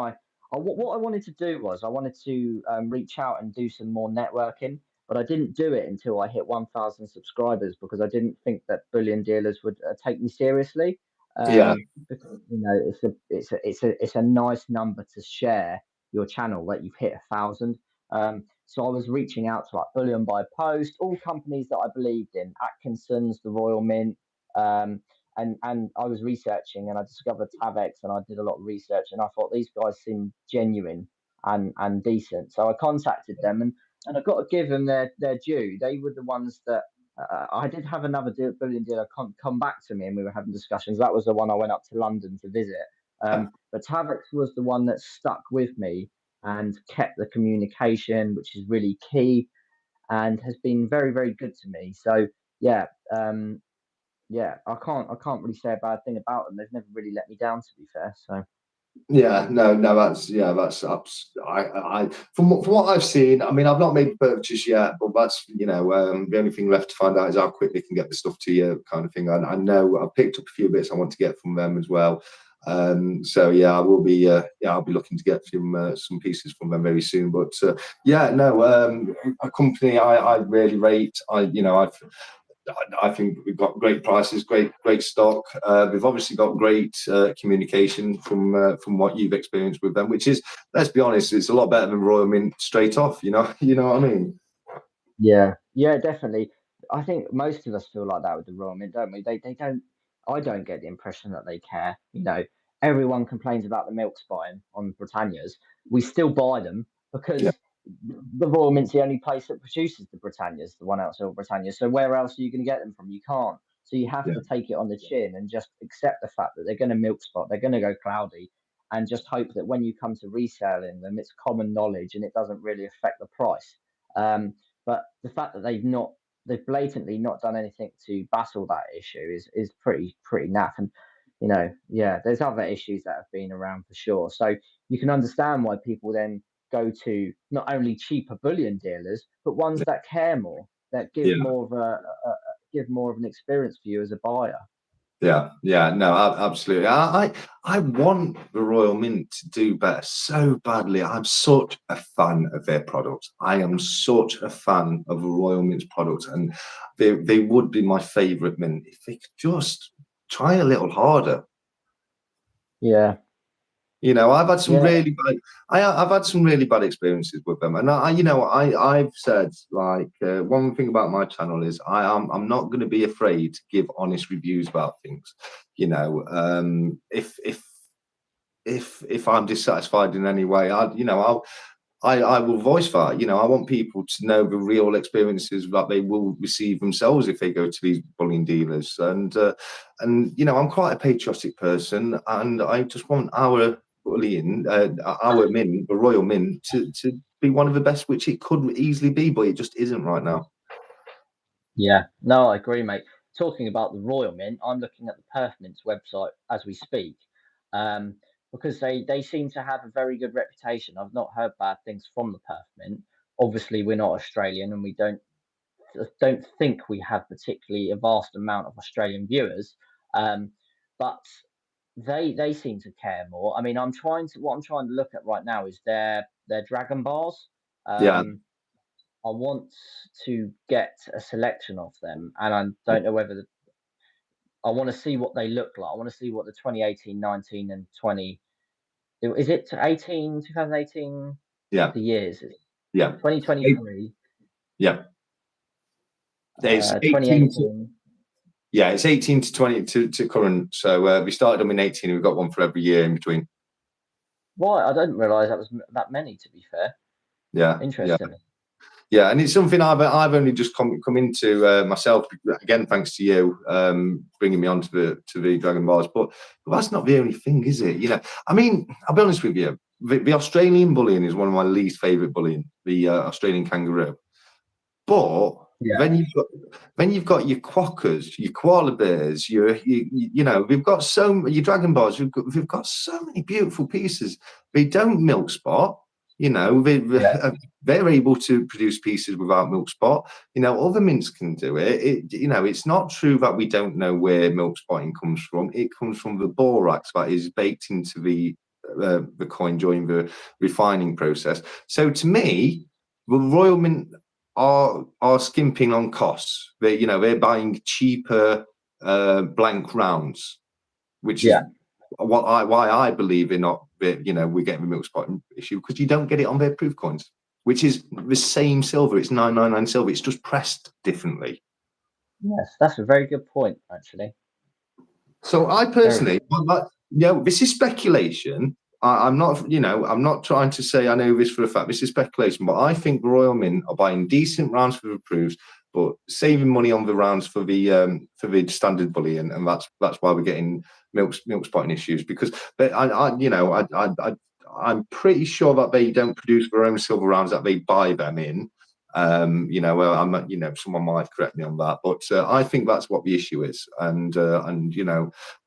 Speaker 3: what I wanted to do was I wanted to reach out and do some more networking, but I didn't do it until I hit 1,000 subscribers, because I didn't think that bullion dealers would take me seriously.
Speaker 2: Yeah.
Speaker 3: Because, you know, it's a nice number to share your channel that you've hit 1,000. So I was reaching out to like Bullion by Post, all companies that I believed in, Atkinson's, the Royal Mint. And I was researching, and I discovered Tavex, and I did a lot of research, and I thought these guys seemed genuine and decent. So I contacted them, and I got to give them their due. They were the ones that I did have another bullion dealer come back to me, and we were having discussions. That was the one I went up to London to visit. But Tavex was the one that stuck with me and kept the communication, which is really key, and has been very, very good to me. So yeah, yeah, I can't really say a bad thing about them. They've never really let me down, to be fair. So
Speaker 2: Yeah, no, that's I from what I've seen. I mean, I've not made the purchase yet, but that's, you know, the only thing left to find out is how quick they can get the stuff to you, kind of thing. I know I've picked up a few bits I want to get from them as well. So yeah, I will be I'll be looking to get some pieces from them very soon. But yeah, no, a company I really rate. I think we've got great prices, great stock. We've obviously got great communication from what you've experienced with them, which is, let's be honest, it's a lot better than Royal Mint straight off. You know what I mean?
Speaker 3: yeah, definitely. I think most of us feel like that with the Royal Mint, don't we? They don't. I don't get the impression that they care. You know, everyone complains about the milk spine on Britannias. We still buy them because
Speaker 2: Yeah.
Speaker 3: the Royal Mint's the only place that produces the Britannias, the 1 ounce silver Britannia. So where else are you going to get them from? You can't. So you have to take it on the chin and just accept the fact that they're going to milk spot, they're going to go cloudy, and just hope that when you come to reselling them, it's common knowledge and it doesn't really affect the price. But the fact that they've blatantly not done anything to battle that issue is pretty naff. And there's other issues that have been around for sure. So you can understand why people then go to not only cheaper bullion dealers, but ones that care more, that give more of an experience for you as a buyer.
Speaker 2: No, absolutely. I want the Royal Mint to do better so badly. I'm such a fan of their product. I am such a fan of the Royal Mint's product, and they would be my favourite mint if they could just try a little harder.
Speaker 3: Yeah.
Speaker 2: I've had some really bad. I've had some really bad experiences with them, and I've said, like, one thing about my channel is I'm not going to be afraid to give honest reviews about things. If I'm dissatisfied in any way, I will voice that. I want people to know the real experiences that they will receive themselves if they go to these bullion dealers. And I'm quite a patriotic person, and I just want our bullion, our mint, the Royal Mint, to be one of the best, which it could easily be, but it just isn't right now.
Speaker 3: Yeah, no, I agree, mate. Talking about the Royal Mint, I'm looking at the Perth Mint's website as we speak, because they seem to have a very good reputation. I've not heard bad things from the Perth Mint. Obviously, we're not Australian, and we don't think we have particularly a vast amount of Australian viewers, but they seem to care more. I mean, what I'm trying to look at right now is their dragon bars. I want to get a selection of them, and I don't know whether I want to see what they look like. I want to see what the 2018, 19, and 20. Is it 2018?
Speaker 2: Yeah.
Speaker 3: The years.
Speaker 2: 2023. Yeah. It's
Speaker 3: 2018.
Speaker 2: Yeah, it's 18 to 20 to current. So we started them in 18, and we've got one for every year in between.
Speaker 3: Right, I didn't realise that was that many. To be fair.
Speaker 2: Yeah.
Speaker 3: Interesting.
Speaker 2: Yeah, and it's something I've only just come into myself, again thanks to you, bringing me onto the dragon bars. But that's not the only thing, is it? I mean, I'll be honest with you. The Australian bullion is one of my least favourite bullion, the Australian kangaroo. But then you've got your quokkas, your koala bears, we've got your dragon bars. We've got so many beautiful pieces. They don't milk spot. They're able to produce pieces without milk spot. Other mints can do it. It's not true that we don't know where milk spotting comes from. It comes from the borax that is baked into the coin during the refining process. So to me, the Royal Mint are skimping on costs. They're buying cheaper blank rounds, which is why I believe we're getting the milk spotting issue, because you don't get it on their proof coins, which is the same silver. It's 999 silver. It's just pressed differently.
Speaker 3: Yes, that's a very good point, actually.
Speaker 2: So I personally, this is speculation. I'm not trying to say I know this for a fact. This is speculation, but I think the Royal Mint are buying decent rounds for the proofs, but saving money on the rounds for the standard bullion, and that's why we're getting milk spotting issues. Because I'm pretty sure that they don't produce their own silver rounds, that they buy them in. Someone might correct me on that, but I think that's what the issue is, and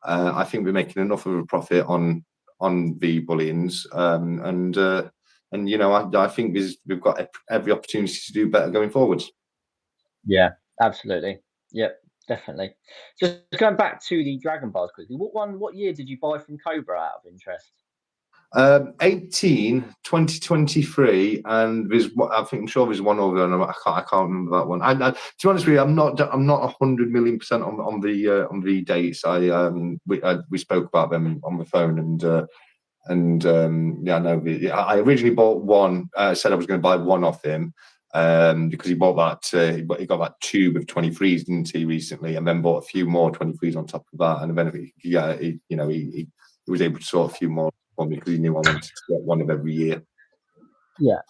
Speaker 2: I think we're making enough of a profit on the bullions, I think we've got every opportunity to do better going forwards.
Speaker 3: Yeah, absolutely. Yep, definitely. Just going back to the dragon bars quickly. What year did you buy from Cobra out of interest?
Speaker 2: 2023, and I'm sure there's one other, and I can't remember that one. To be honest with you, I'm not 100 million% on the dates. We spoke about them on the phone, I originally bought one. Said I was going to buy one off him, because he bought that. He got that tube of 23s, didn't he, recently, and then bought a few more 23s on top of that, and then he was able to sort a few more for me because he knew I wanted to get one of every year.
Speaker 3: Yeah.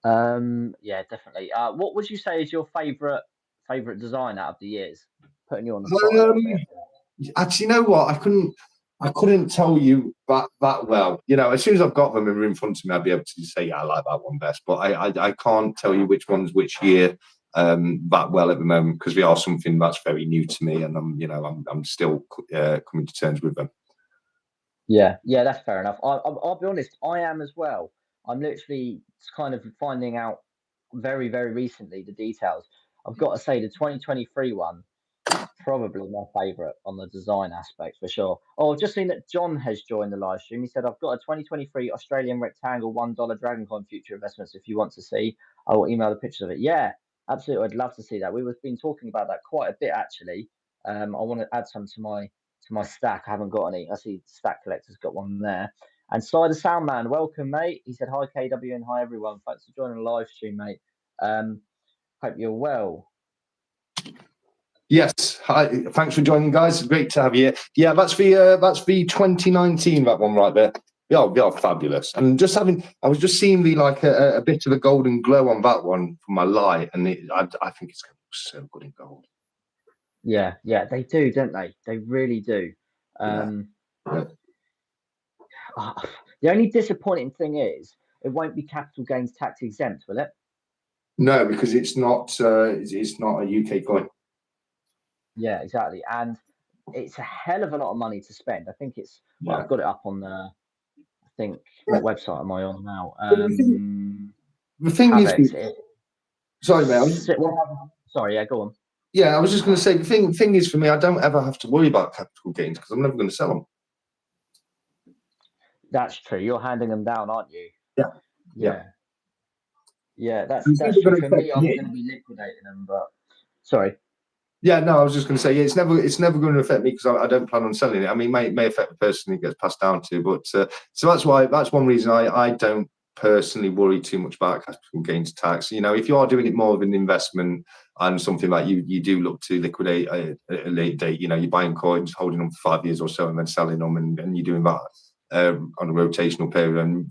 Speaker 1: Yeah, definitely. What would you say is your favorite design out of the years? Putting you on the spot a little bit.
Speaker 2: Actually, you know what? I couldn't tell you that well. You know, as soon as I've got them and they're in front of me, I'll be able to say, yeah, I like that one best. But I can't tell you which one's which year that well at the moment, because they are something that's very new to me, and I'm still coming to terms with them.
Speaker 1: Yeah, that's fair enough. I'll be honest, I am as well. I'm literally kind of finding out very, very recently the details. I've got to say the 2023 one is probably my favourite on the design aspect for sure. Oh, I've just seen that John has joined the live stream. He said, I've got a 2023 Australian rectangle $1 Dragoncoin future investments. If you want to see, I will email the pictures of it. Yeah, absolutely. I'd love to see that. We've been talking about that quite a bit actually. I want to add some to my stack. I haven't got any. I see Stack Collector's got one there. And Cider Soundman, welcome, mate. He said, hi, KW, and hi, everyone. Thanks for joining the live stream, mate. Hope you're well.
Speaker 2: Yes, hi. Thanks for joining, guys. Great to have you. Yeah, that's the 2019, that one right there. They are fabulous. And I was just seeing a bit of a golden glow on that one from my light, and I think it's going to look so good in gold.
Speaker 1: Yeah, they do, don't they? They really do.
Speaker 2: Yeah.
Speaker 1: The only disappointing thing is it won't be capital gains tax exempt, will it?
Speaker 2: No, because it's not a UK coin.
Speaker 1: Yeah, exactly. And it's a hell of a lot of money to spend. I think it's well, I've got it up on the what website am I on now?
Speaker 2: The thing is, sorry, mate.
Speaker 1: Sorry, yeah, go on.
Speaker 2: Yeah, I was just going to say the thing is for me, I don't ever have to worry about capital gains because I'm never going to sell them.
Speaker 1: That's true. You're handing them down, aren't you? Yeah. That's true. For me, I'm going to be liquidating them, but sorry.
Speaker 2: Yeah, no, I was just going to say, it's never going to affect me because I don't plan on selling it. I mean, it may affect the person it gets passed down to, but so that's one reason I don't personally worry too much about capital gains tax. You know, if you are doing it more of an investment and something like you do look to liquidate at a late date, you know, you're buying coins, holding them for 5 years or so, and then selling them, and you're doing that on a rotational period, and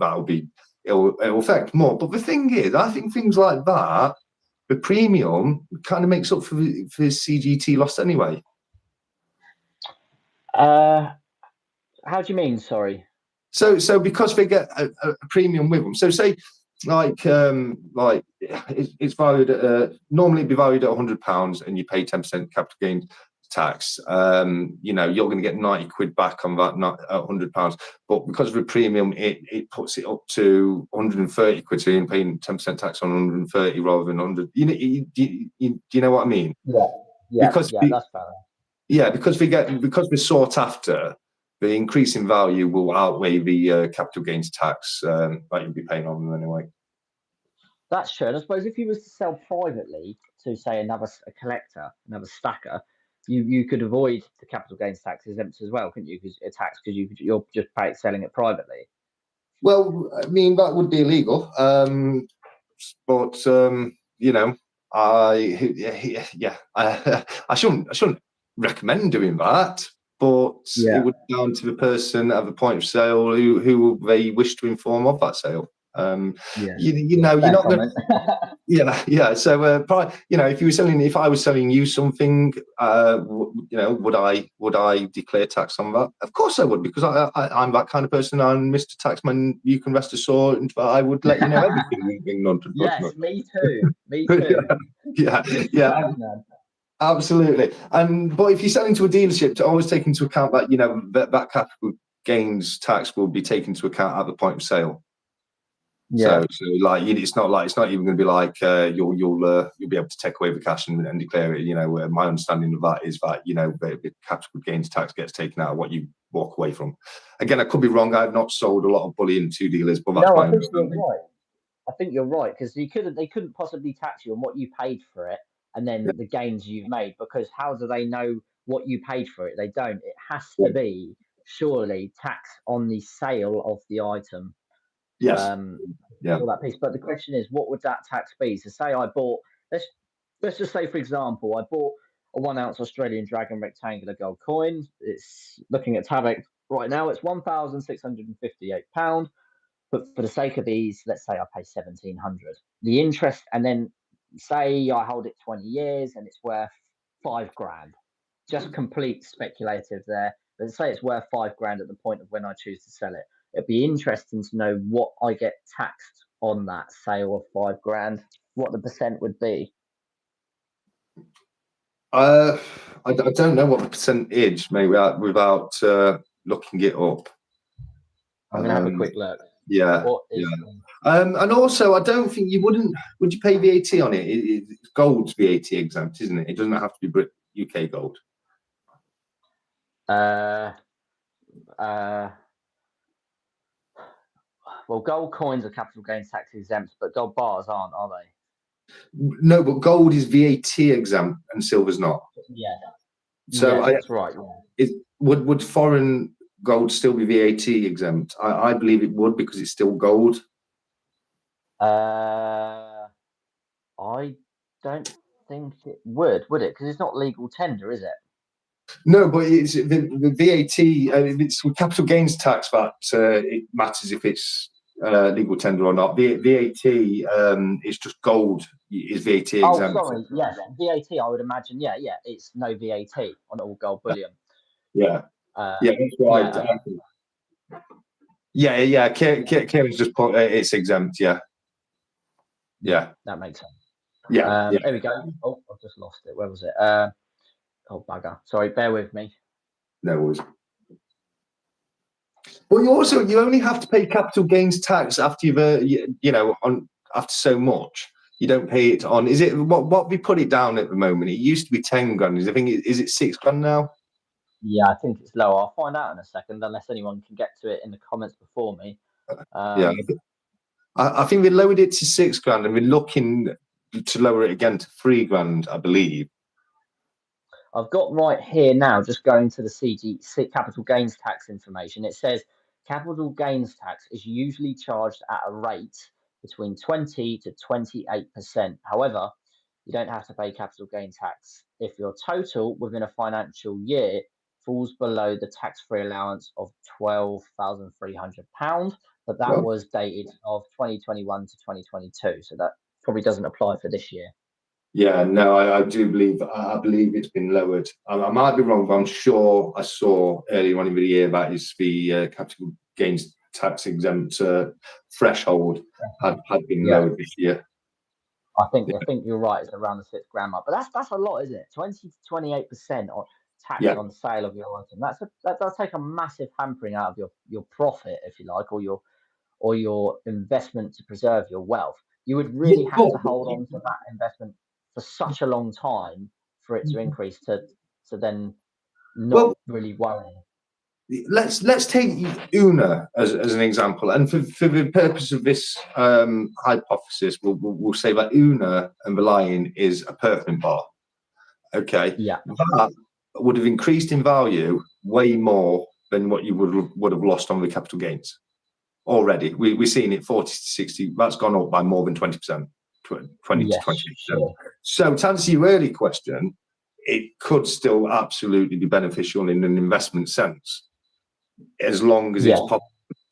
Speaker 2: it'll affect more. But the thing is, I think things like that, the premium kind of makes up for his CGT loss anyway.
Speaker 1: How do you mean? Sorry.
Speaker 2: So because they get a premium with them. So say it's valued at normally it'd be valued at £100 and you pay 10% capital gains tax. You know, you're going to get 90 quid back on that £100, but because of the premium, it puts it up to 130 quid. So you're paying 10% tax on 130 rather than 100. You know what I mean?
Speaker 1: Yeah, that's fair.
Speaker 2: Yeah, because we're sought after, the increase in value will outweigh the capital gains tax that you'll be paying on them anyway.
Speaker 1: That's true. And I suppose if you was to sell privately to, say, another collector, another stacker, you could avoid the capital gains tax exempt as well, couldn't you? Because you're just selling it privately.
Speaker 2: Well, I mean, that would be illegal, but you know, I shouldn't recommend doing that. But it would be down to the person at the point of sale who they wish to inform of that sale. You're not going to, so if I was selling you something, would I declare tax on that? Of course I would, because I'm that kind of person. I'm Mr. Taxman. You can rest assured I would let you know everything.
Speaker 1: Yes, me too.
Speaker 2: Yeah. Absolutely. But if you're selling to a dealership, to always take into account that that capital gains tax will be taken into account at the point of sale.
Speaker 1: Yeah.
Speaker 2: So it's not even going to be like you'll be able to take away the cash and declare it. You know, my understanding of that is that the capital gains tax gets taken out of what you walk away from. Again, I could be wrong. I've not sold a lot of bullion to dealers, but that's my understanding.
Speaker 1: I think you're right, because they couldn't possibly tax you on what you paid for it and then the gains you've made, because how do they know what you paid for it? They don't. It has to be surely tax on the sale of the item.
Speaker 2: Yes.
Speaker 1: All that piece. But the question is, what would that tax be? So say I bought, let's just say, for example, I bought a 1 ounce Australian Dragon rectangular gold coin. It's looking at Tabak right now. It's £1,658.
Speaker 3: But for the sake of ease, let's say I pay 1,700. The interest, and then say I hold it 20 years and it's worth 5 grand. Just complete speculative there. But say it's worth 5 grand at the point of when I choose to sell it. It'd be interesting to know what I get taxed on that sale of 5 grand, what the percent would be.
Speaker 2: I don't know what the percentage, maybe without looking it up.
Speaker 3: I'm going to have a quick look.
Speaker 2: Yeah. And also, I don't think would you pay VAT on it? Gold's VAT exempt, isn't it? It doesn't have to be UK gold.
Speaker 3: Well, gold coins are capital gains tax exempt, but gold bars aren't, are they?
Speaker 2: No, but gold is VAT exempt and silver's not.
Speaker 3: Yeah.
Speaker 2: So
Speaker 3: yeah, that's right. Yeah.
Speaker 2: Would foreign gold still be VAT exempt? I believe it would, because it's still gold.
Speaker 3: I don't think it would it? Because it's not legal tender, is it?
Speaker 2: No, but it's the VAT. It's capital gains tax that it matters if it's legal tender or not. VAT is just gold is VAT exempt.
Speaker 3: Oh, sorry. Yes, VAT. I would imagine. Yeah. It's no VAT on all gold bullion.
Speaker 2: Yeah. That's right. Kieran's just put it's exempt. Yeah.
Speaker 3: That makes sense.
Speaker 2: Yeah.
Speaker 3: There we go. Oh, I've just lost it. Where was it? Oh, bugger. Sorry, bear with me.
Speaker 2: No worries. Well, you only have to pay capital gains tax after you've after so much. You don't pay it on. Is it what we put it down at the moment? It used to be 10 grand. I think is it 6 grand now?
Speaker 3: Yeah, I think it's lower. I'll find out in a second, unless anyone can get to it in the comments before me.
Speaker 2: I think we lowered it to 6 grand, and we're looking to lower it again to 3 grand, I believe.
Speaker 3: I've got right here now, just going to the capital gains tax information. It says capital gains tax is usually charged at a rate between 20 to 28%. However, you don't have to pay capital gain tax if your total within a financial year falls below the tax-free allowance of £12,300. But that was dated of 2021 to 2022, so that probably doesn't apply for this year.
Speaker 2: Yeah, no, I do believe. I believe it's been lowered. I might be wrong, but I'm sure I saw earlier on in the year that is the capital gains tax exempt threshold had been lowered this year.
Speaker 3: I think you're right. It's around the 6 grand mark, but that's a lot, isn't it? 20 to 28% on tax on sale of your item. That does take a massive hampering out of your profit, if you like, or your investment to preserve your wealth. You would really have to hold on to that investment for such a long time for it to increase to then not really worry.
Speaker 2: Let's take Una as an example, and for the purpose of this hypothesis, we'll say that Una and the Lion is a permanent bar. Okay.
Speaker 3: Yeah.
Speaker 2: That would have increased in value way more than what you would have lost on the capital gains. Already, we're seeing it 40 to 60. That's gone up by more than 20%, 20 to 20%. Sure. So to answer your early question, it could still absolutely be beneficial in an investment sense, as long as it's popular.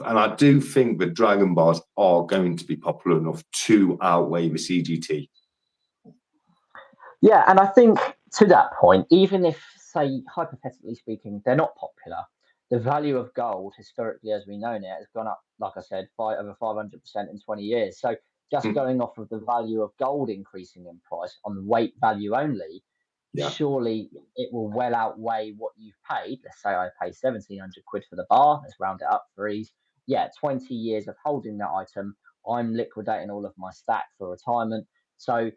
Speaker 2: And I do think the Dragon Bars are going to be popular enough to outweigh the CGT.
Speaker 3: Yeah, and I think to that point, even if, say, hypothetically speaking, they're not popular, the value of gold, historically, as we know now, has gone up, like I said, by over 500% in 20 years. So just going off of the value of gold increasing in price on the weight value only, surely it will well outweigh what you've paid. Let's say I pay 1,700 quid for the bar. Let's round it up for ease. 20 years of holding that item. I'm liquidating all of my stack for retirement. So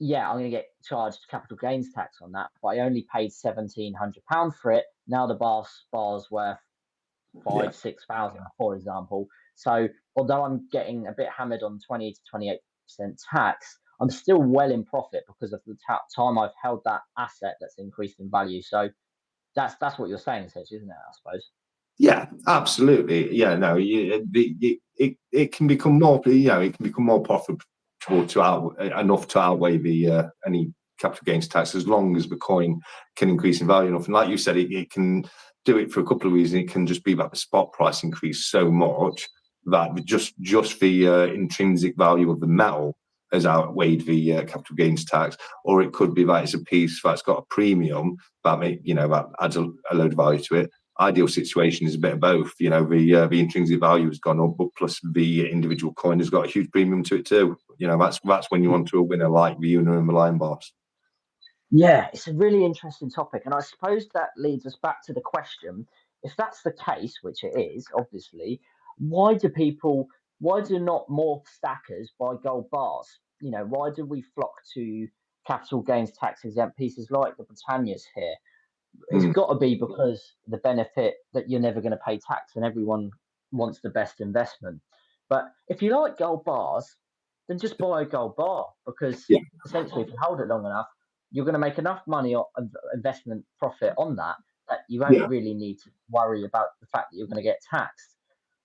Speaker 3: I'm going to get charged capital gains tax on that, but I only paid £1,700 for it. Now the bar's worth 6,000, for example. So although I'm getting a bit hammered on 20 to 28% tax, I'm still well in profit because of the time I've held that asset that's increased in value. So that's what you're saying, essentially, isn't it? I suppose.
Speaker 2: Yeah, absolutely. Yeah, no, it can become more. It can become more profitable enough to outweigh the any capital gains tax, as long as the coin can increase in value enough. And like you said, it can do it for a couple of reasons. It can just be that the spot price increased so much that just the intrinsic value of the metal has outweighed the capital gains tax, or it could be that it's a piece that's got a premium that adds a load of value to it. Ideal situation is a bit of both. The intrinsic value has gone up, but plus the individual coin has got a huge premium to it too. That's when you want to win a like the Una and the Lion Bars.
Speaker 3: Yeah, it's a really interesting topic, and I suppose that leads us back to the question: if that's the case, which it is, obviously, why do not more stackers buy gold bars? Why do we flock to capital gains tax exempt pieces like the Britannias here? It's got to be because the benefit that you're never going to pay tax, and everyone wants the best investment. But if you like gold bars, then just buy a gold bar, because essentially, if you hold it long enough, you're going to make enough money on investment profit on that you won't really need to worry about the fact that you're going to get taxed.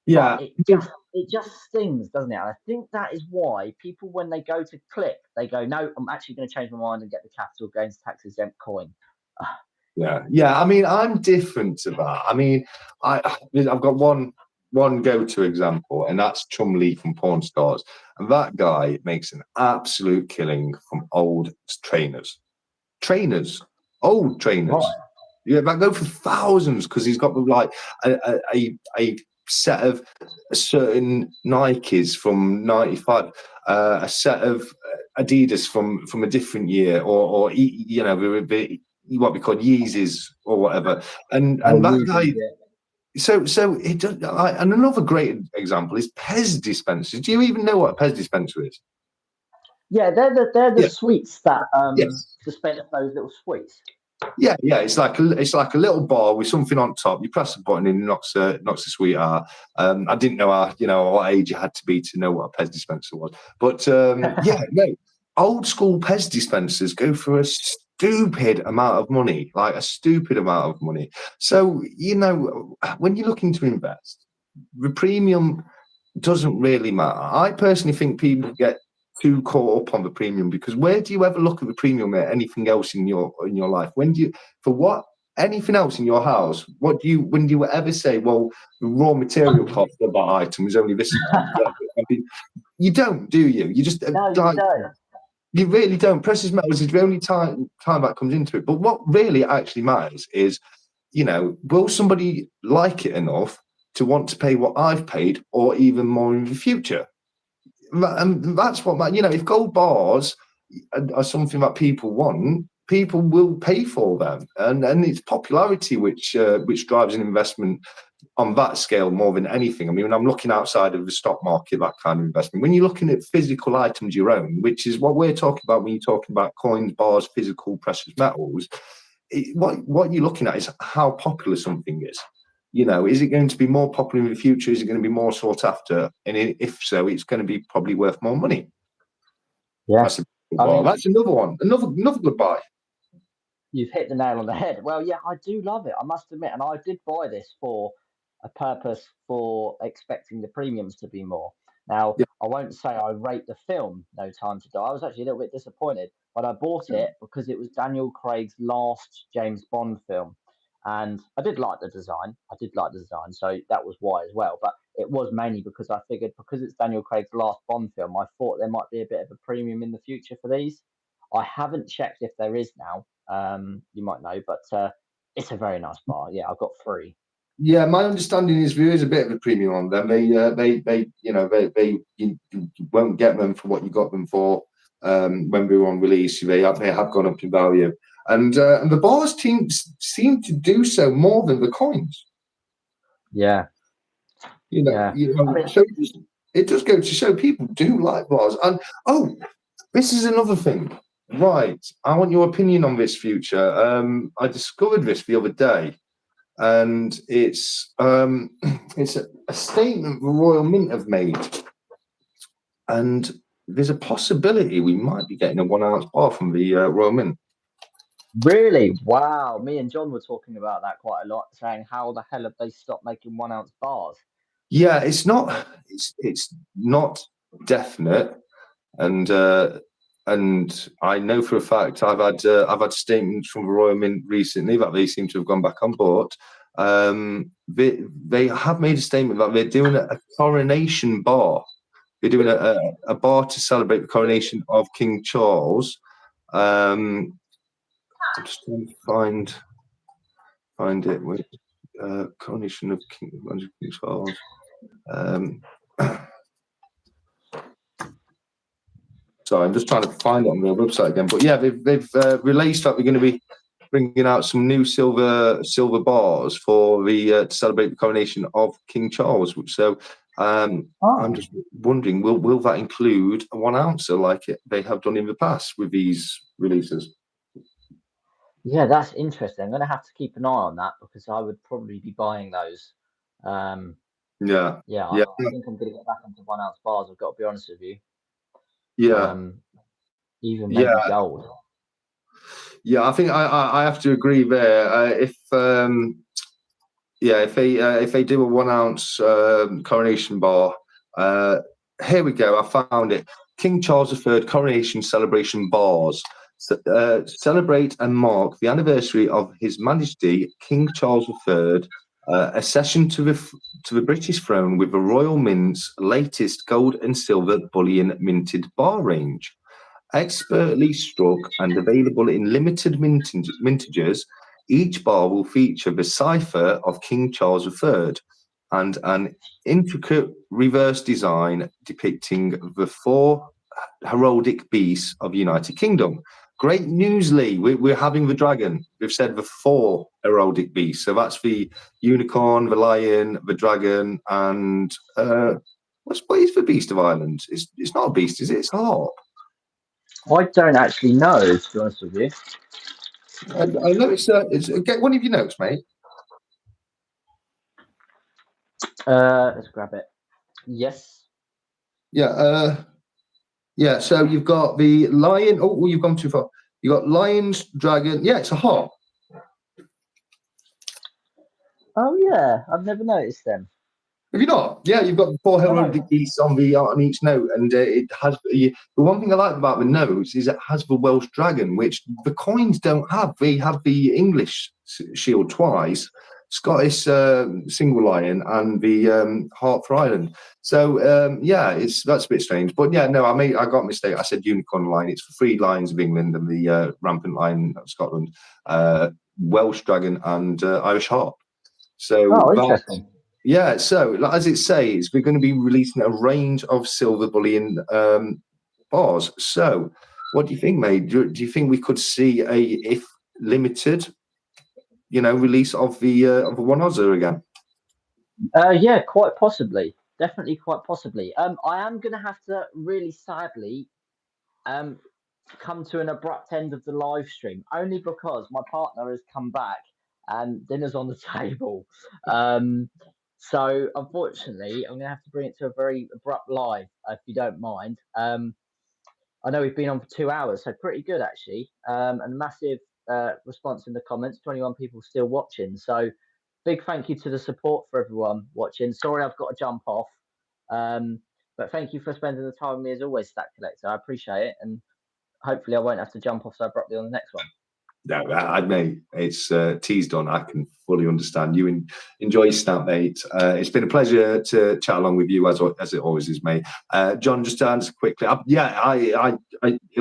Speaker 2: Yeah,
Speaker 3: but it just stings, doesn't it? And I think that is why people, when they go to click, they go, no, I'm actually going to change my mind and get the capital gains tax exempt coin.
Speaker 2: Yeah. I mean, I'm different to that. I mean, I've got one go-to example, and that's Chumley from Pawn Stars, and that guy makes an absolute killing from old trainers. Old trainers. Right. Yeah, that go for thousands, because he's got like a set of certain Nikes from '95, a set of Adidas from a different year, or what we call Yeezys or whatever, and that guy. Yeah. So it does. And another great example is Pez dispensers. Do you even know what a Pez dispenser is?
Speaker 3: Yeah, they're the sweets that dispense those little sweets.
Speaker 2: Yeah. It's like a little bar with something on top. You press a button and it knocks the sweet out. I didn't know what age you had to be to know what a Pez dispenser was, but old school Pez dispensers go for a stupid amount of money, So when you're looking to invest, the premium doesn't really matter. I personally think people get too caught up on the premium, because where do you ever look at the premium at anything else in your life? When do you, for what, anything else in your house, when do you ever say, well, the raw material cost of that item is only this amount? I mean, you don't, do you? You just
Speaker 3: no, you don't.
Speaker 2: You really don't. Precious metals is the only time that comes into it. But what really actually matters is, will somebody like it enough to want to pay what I've paid, or even more in the future? And that's what, if gold bars are something that people want, people will pay for them, and it's popularity which drives an investment on that scale more than anything. I mean, when I'm looking outside of the stock market, that kind of investment, when you're looking at physical items you own, which is what we're talking about when you're talking about coins, bars, physical precious metals, what you're looking at is how popular something is. Is it going to be more popular in the future? Is it going to be more sought after? And if so, it's going to be probably worth more money.
Speaker 3: Yeah,
Speaker 2: that's another one, another good buy.
Speaker 3: You've hit the nail on the head. Well, yeah, I do love it, I must admit, and I did buy this for a purpose, for expecting the premiums to be more. Now, I won't say I rate the film No Time to Die. I was actually a little bit disappointed, but I bought it because it was Daniel Craig's last James Bond film. And I did like the design. So that was why as well. But it was mainly because I figured, because it's Daniel Craig's last Bond film, I thought there might be a bit of a premium in the future for these. I haven't checked if there is now. You might know, but it's a very nice bar. Yeah, I've got 3.
Speaker 2: Yeah, my understanding is there is a bit of a premium on them. You won't get them for what you got them for when we were on release. They have gone up in value, and the bars seem to do so more than the coins.
Speaker 3: Yeah,
Speaker 2: so it does go to show people do like bars. And this is another thing. Right, I want your opinion on this, Future. I discovered this the other day, and it's a statement the Royal Mint have made, and there's a possibility we might be getting a 1 ounce bar from the Royal Mint.
Speaker 3: Really? Wow. Me and John were talking about that quite a lot, saying how the hell have they stopped making 1 ounce bars?
Speaker 2: Yeah, it's not definite, and I know for a fact I've had statements from the Royal Mint recently that they seem to have gone back on board. they have made a statement that they're doing a coronation bar. They're doing a bar to celebrate the coronation of King Charles. I'm just trying to find it with coronation of King Charles. Sorry, I'm just trying to find it on their website again. But yeah, they've released that we're going to be bringing out some new silver bars for the to celebrate the coronation of King Charles. So I'm just wondering, will that include a 1 ouncer like they have done in the past with these releases?
Speaker 3: Yeah, that's interesting. I'm going to have to keep an eye on that because I would probably be buying those.
Speaker 2: Yeah.
Speaker 3: I think I'm going to get back into 1 ounce bars. I've got to be honest with you.
Speaker 2: Yeah.
Speaker 3: Even maybe gold.
Speaker 2: Yeah, I think I have to agree there. If they do a 1 ounce coronation bar, here we go. I found it. King Charles III Coronation Celebration Bars celebrate and mark the anniversary of His Majesty King Charles III. Accession to the British throne with the Royal Mint's latest gold and silver bullion minted bar range. Expertly struck and available in limited mintages, each bar will feature the cipher of King Charles III and an intricate reverse design depicting the 4 heraldic beasts of the United Kingdom. Great news, Lee. We're having the dragon. We've said the 4 heraldic beasts. So that's the unicorn, the lion, the dragon, and what is the beast of Ireland? It's not a beast, is it? It's a harp.
Speaker 3: I don't actually know, to be honest with you.
Speaker 2: I know it's get one of your notes, mate.
Speaker 3: Let's grab it. Yes.
Speaker 2: Yeah. So you've got the lion. Oh, you've gone too far. You got lions, dragon. Yeah, it's a harp.
Speaker 3: Oh yeah, I've never noticed them.
Speaker 2: Have you not? Yeah, you've got the 4 heraldic beasts on each note, and it has the one thing I like about the notes is it has the Welsh dragon, which the coins don't have. They have the English shield twice, Scottish single lion, and the harp for Ireland. So that's a bit strange, but yeah, no, I got a mistake. I said unicorn lion. It's for 3 lions of England and the rampant lion of Scotland, Welsh dragon, and Irish harp. So
Speaker 3: interesting.
Speaker 2: Yeah, so as it says, we're going to be releasing a range of silver bullion bars. So, what do you think, mate? Do you think we could see if limited, release of the 1 ouncer again?
Speaker 3: Yeah, quite possibly. Definitely, quite possibly. I am going to have to really sadly come to an abrupt end of the live stream, only because my partner has come back and dinner's on the table. So unfortunately, I'm going to have to bring it to a very abrupt live, if you don't mind. I know we've been on for 2 hours, so pretty good actually. And massive response in the comments. 21 people still watching. So big thank you to the support for everyone watching. Sorry, I've got to jump off. But thank you for spending the time with me as always, Stack Collector. I appreciate it, and hopefully I won't have to jump off so abruptly on the next one.
Speaker 2: No, mate, it's teased on. I can fully understand. You enjoy your snap, mate. It's been a pleasure to chat along with you, as it always is, mate. John, just to answer quickly, it'll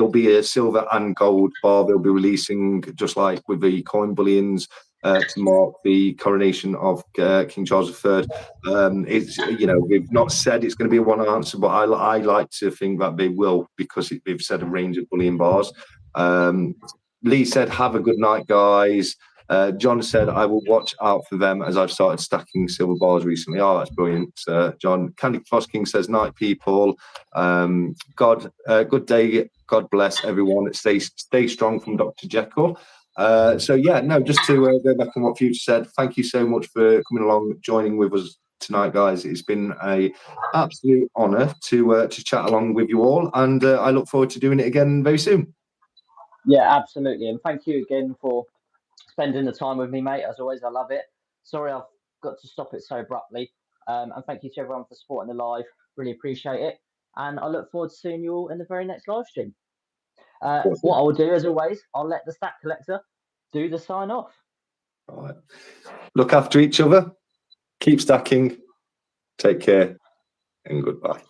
Speaker 2: be a silver and gold bar they'll be releasing, just like with the coin bullions to mark the coronation of King Charles III. We've not said it's going to be a 1 ounce, but I like to think that they will, because they've said a range of bullion bars. Lee said, have a good night, guys. John said, I will watch out for them as I've started stacking silver bars recently. Oh, that's brilliant, John. Candy Floss King says, night, people. Good day. God bless everyone. Stay strong from Dr. Jekyll. Just to go back on what Future said, thank you so much for coming along, joining with us tonight, guys. It's been an absolute honour to chat along with you all, and I look forward to doing it again very soon.
Speaker 3: Yeah, absolutely. And thank you again for spending the time with me, mate. As always, I love it. Sorry I've got to stop it so abruptly. And thank you to everyone for supporting the live. Really appreciate it. And I look forward to seeing you all in the very next live stream. What I'll do, as always, I'll let the Stack Collector do the sign off.
Speaker 2: All right. Look after each other. Keep stacking. Take care and goodbye.